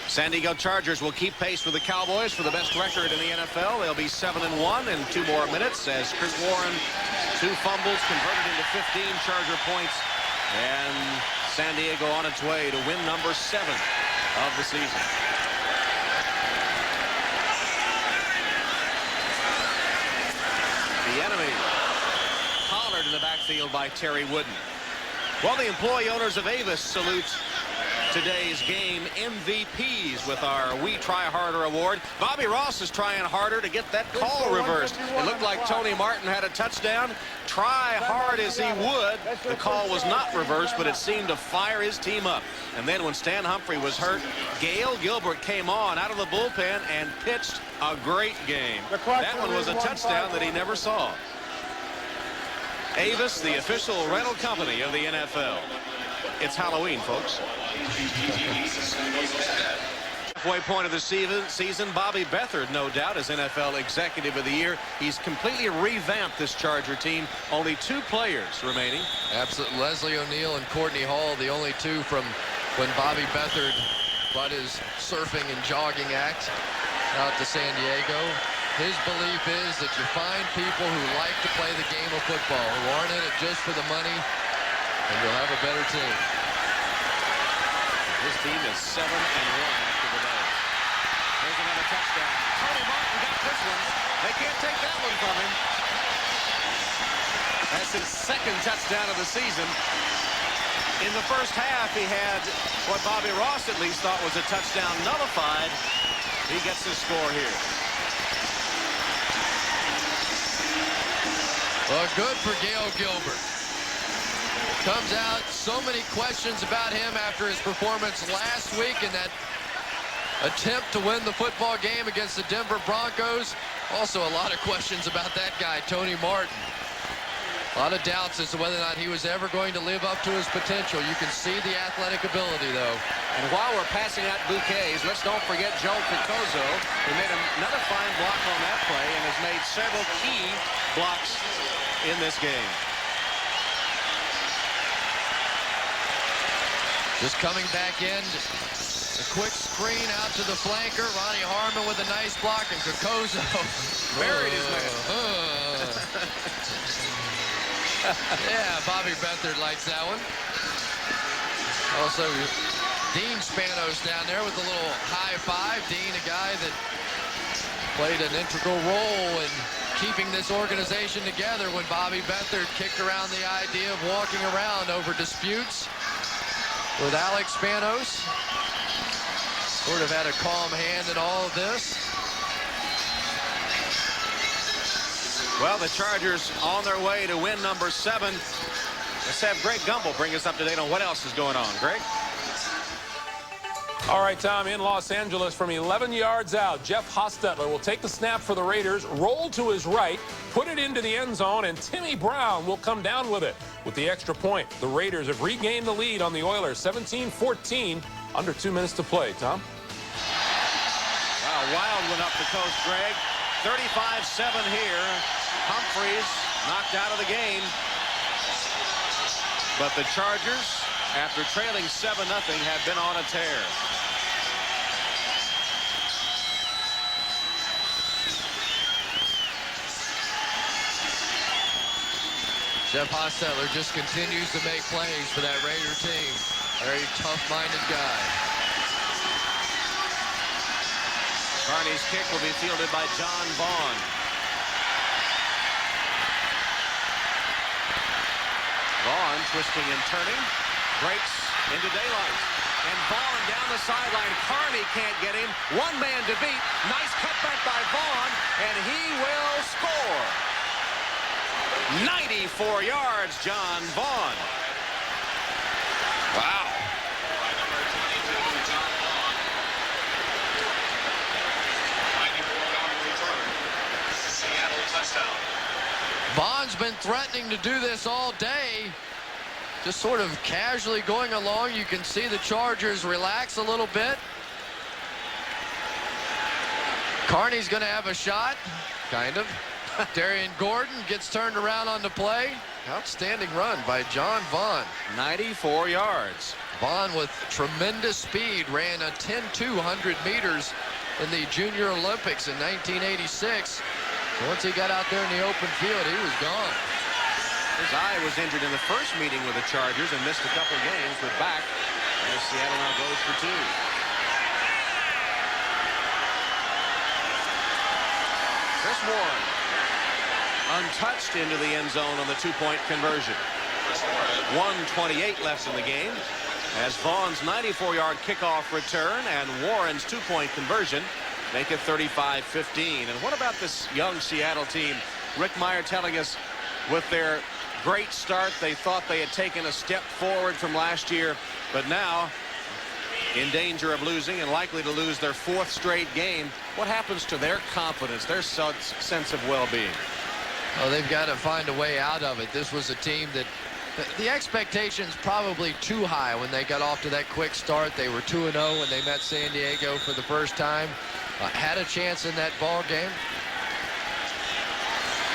San Diego Chargers will keep pace with the Cowboys for the best record in the NFL. They'll be 7-1 in 2 more minutes as Cris Warren, 2 fumbles converted into 15 Charger points, and San Diego on its way to win number 7 of the season. The enemy collared in the backfield by Terry Wooden. Well, the employee owners of Avis salute today's game MVPs with our We Try Harder award. Bobby Ross is trying harder to get that call reversed. It looked like Tony Martin had a touchdown. Try hard as he would, the call was not reversed, but it seemed to fire his team up. And then when Stan Humphrey was hurt, Gail Gilbert came on out of the bullpen and pitched a great game. That one was a touchdown that he never saw. Avis, the official rental company of the NFL. It's Halloween, folks. Halfway point of the season, Bobby Beathard, no doubt, as NFL Executive of the Year. He's completely revamped this Charger team. Only 2 players remaining. Absolutely. Leslie O'Neal and Courtney Hall, the only 2 from when Bobby Beathard brought his surfing and jogging act out to San Diego. His belief is that you find people who like to play the game of football, who aren't in it just for the money, and you'll have a better team. This team is 7-1 after the day. There's another touchdown. Tony Martin got this one. They can't take that one from him. That's his 2nd touchdown of the season. In the first half, he had what Bobby Ross at least thought was a touchdown nullified. He gets his score here. Well, good for Gail Gilbert. Comes out, so many questions about him after his performance last week in that attempt to win the football game against the Denver Broncos. Also a lot of questions about that guy, Tony Martin. A lot of doubts as to whether or not he was ever going to live up to his potential. You can see the athletic ability, though. And while we're passing out bouquets, let's don't forget Joe Picozo, who made another fine block on that play and has made several key blocks in this game. Just coming back in. A quick screen out to the flanker. Ronnie Harmon with a nice block, and Picozo Buried his man. Yeah, Bobby Beathard likes that one. Also, Dean Spanos down there with a little high five. Dean, a guy that played an integral role in keeping this organization together when Bobby Beathard kicked around the idea of walking around over disputes with Alex Spanos. Sort of had a calm hand in all of this. Well, the Chargers on their way to win number 7. Let's have Greg Gumbel bring us up to date on what else is going on. Greg? All right, Tom, in Los Angeles from 11 yards out, Jeff Hostetler will take the snap for the Raiders, roll to his right, put it into the end zone, and Timmy Brown will come down with it. With the extra point, the Raiders have regained the lead on the Oilers, 17-14, under 2 minutes to play. Tom? Wow, wild one up the coast, Greg. 35-7 here. Humphries knocked out of the game. But the Chargers, after trailing 7-0, have been on a tear. Jeff Hostetler just continues to make plays for that Raider team. Very tough-minded guy. Carney's kick will be fielded by John Vaughn. Vaughn twisting and turning, breaks into daylight. And Vaughn down the sideline. Carney can't get him. One man to beat. Nice cutback by Vaughn, and he will score. 94 yards, John Vaughn. Wow. Vaughn's been threatening to do this all day. Just sort of casually going along. You can see the Chargers relax a little bit. Carney's going to have a shot, kind of. Darian Gordon gets turned around on the play. Outstanding run by John Vaughn. 94 yards. Vaughn with tremendous speed ran a 10-200 meters in the Junior Olympics in 1986. So once he got out there in the open field, he was gone. His eye was injured in the first meeting with the Chargers and missed a couple games, but back as Seattle now goes for 2. Chris Warren untouched into the end zone on the 2-point conversion. 1:28 left in the game as Vaughn's 94-yard kickoff return and Warren's 2-point conversion make it 35-15. And what about this young Seattle team? Rick Mirer telling us with their great start, they thought they had taken a step forward from last year, but now in danger of losing and likely to lose their 4th straight game. What happens to their confidence, their sense of well-being? Oh, they've got to find a way out of it. This was a team that the expectations probably too high when they got off to that quick start. They were 2-0 when they met San Diego for the first time. Had a chance in that ball game,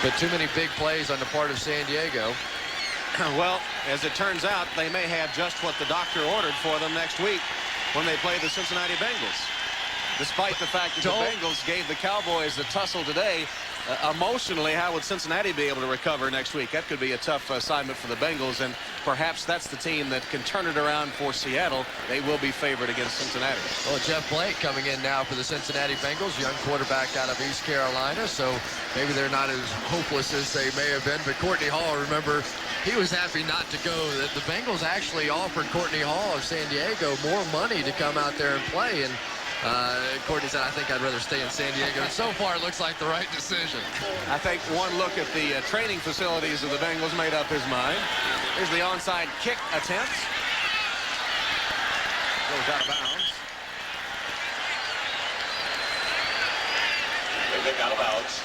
but too many big plays on the part of San Diego. Well, as it turns out, they may have just what the doctor ordered for them next week when they play the Cincinnati Bengals. Despite the fact that the Bengals gave the Cowboys a tussle today, emotionally, how would Cincinnati be able to recover next week? That could be a tough assignment for the Bengals, and perhaps that's the team that can turn it around for Seattle. They will be favored against Cincinnati. Well, Jeff Blake coming in now for the Cincinnati Bengals, young quarterback out of East Carolina, so maybe they're not as hopeless as they may have been. But Courtney Hall, remember, he was happy not to go. The Bengals actually offered Courtney Hall of San Diego more money to come out there and play, and Courtney said, I think I'd rather stay in San Diego. And so far, it looks like the right decision. I think one look at the training facilities of the Bengals made up his mind. Here's the onside kick attempt. Goes out of bounds. They kick out of bounds.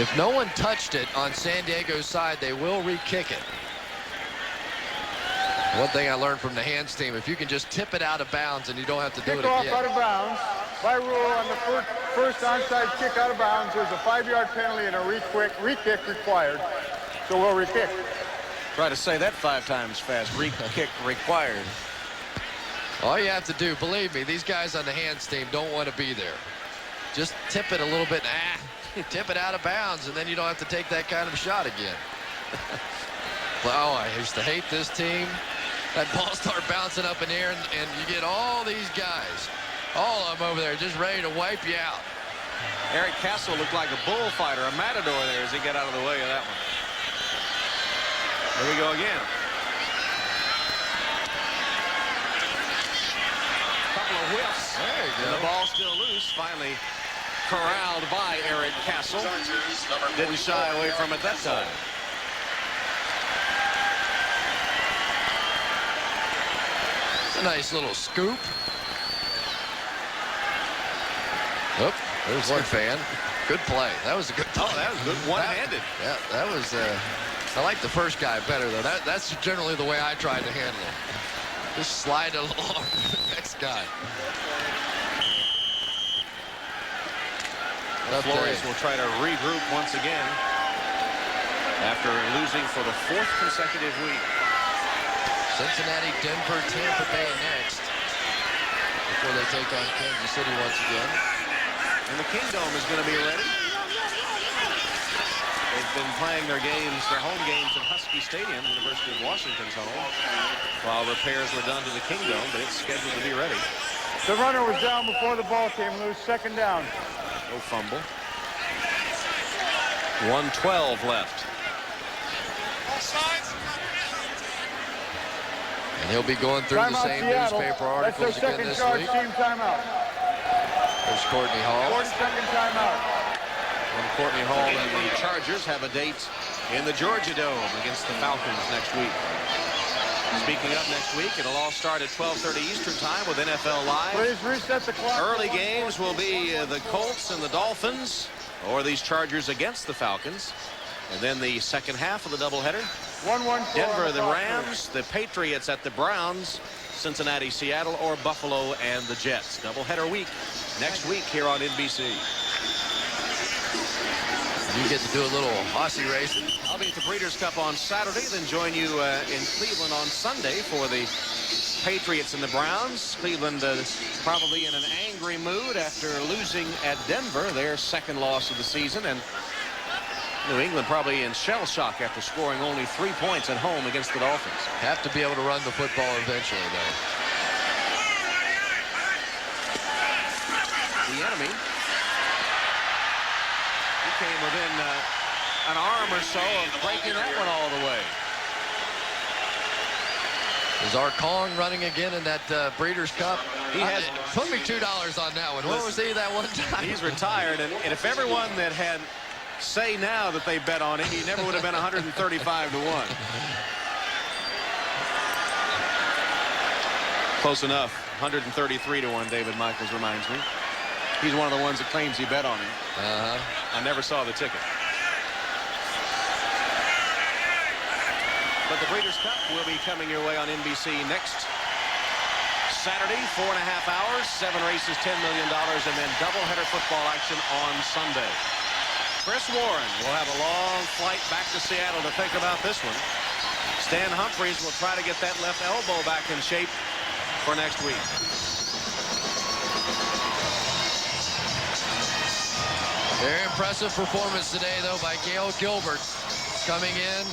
If no one touched it on San Diego's side, they will re-kick it. One thing I learned from the hands team, if you can just tip it out of bounds and you don't have to do it Kickoff again. out of bounds. By rule, on the first onside kick out of bounds, there's a 5-yard penalty and a re-kick required. So we'll re-kick. Try to say that 5 times fast. Re-kick required. All you have to do, believe me, these guys on the hands team don't want to be there. Just tip it a little bit. Tip it out of bounds, and then you don't have to take that kind of shot again. Oh, I used to hate this team. That ball start bouncing up in the air, and you get all these guys, all of them over there, just ready to wipe you out. Eric Castle looked like a bullfighter, a matador there as he got out of the way of that one. Here we go again. Couple of whiffs. There you go. And the ball still loose. Finally corralled by Eric Castle. Didn't shy away from it that time. A nice little scoop. Oh, there's one fan. Good play. That was a good play. Oh, that was good. One-handed. Yeah, that was. I like the first guy better though. That's generally the way I tried to handle it. Just slide it along to the next guy. The Flores will try to regroup once again after losing for the 4th consecutive week. Cincinnati, Denver, Tampa Bay next before they take on Kansas City once again. And the Kingdome is going to be ready. They've been playing their home games at Husky Stadium, University of Washington's home, while repairs were done to the Kingdome, but it's scheduled to be ready. The runner was down before the ball came loose. 2nd down. No fumble. 1:12 left. And he'll be going through the same newspaper articles again this week. That's their 2nd charge team timeout. There's Courtney Hall. 42nd timeout. And Courtney Hall and the Chargers have a date in the Georgia Dome against the Falcons next week. Speaking of next week, it'll all start at 12:30 Eastern Time with NFL Live. Please reset the clock. Early games will be the Colts and the Dolphins, or these Chargers against the Falcons. And then the second half of the doubleheader. 1-1-4. Denver, the Rams, the Patriots at the Browns, Cincinnati, Seattle, or Buffalo and the Jets. Doubleheader week next week here on NBC. You get to do a little horsey racing. I'll be at the Breeders' Cup on Saturday, then join you in Cleveland on Sunday for the Patriots and the Browns. Cleveland probably in an angry mood after losing at Denver, their 2nd loss of the season, and New England probably in shell shock after scoring only 3 points at home against the Dolphins. Have to be able to run the football eventually, though. The enemy, he came within an arm or so of breaking that one all the way. Is Arcong running again in that Breeders' Cup? He has. Put me $2 on that one. Where was he that one time? He's retired, and if everyone that had say now that they bet on it, he never would have been 135 to 1. Close enough. 133 to 1, David Michaels reminds me. He's one of the ones that claims he bet on him. I never saw the ticket. But the Breeders' Cup will be coming your way on NBC next Saturday, 4.5 hours, 7 races, $10 million, and then doubleheader football action on Sunday. Chris Warren will have a long flight back to Seattle to think about this one. Stan Humphries will try to get that left elbow back in shape for next week. Very impressive performance today, though, by Gail Gilbert. Coming in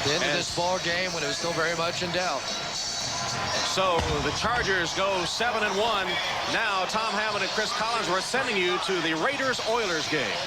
the end of this ball game when it was still very much in doubt. So the Chargers go 7-1. Now Tom Hammond and Cris Collinsworth sending you to the Raiders-Oilers game.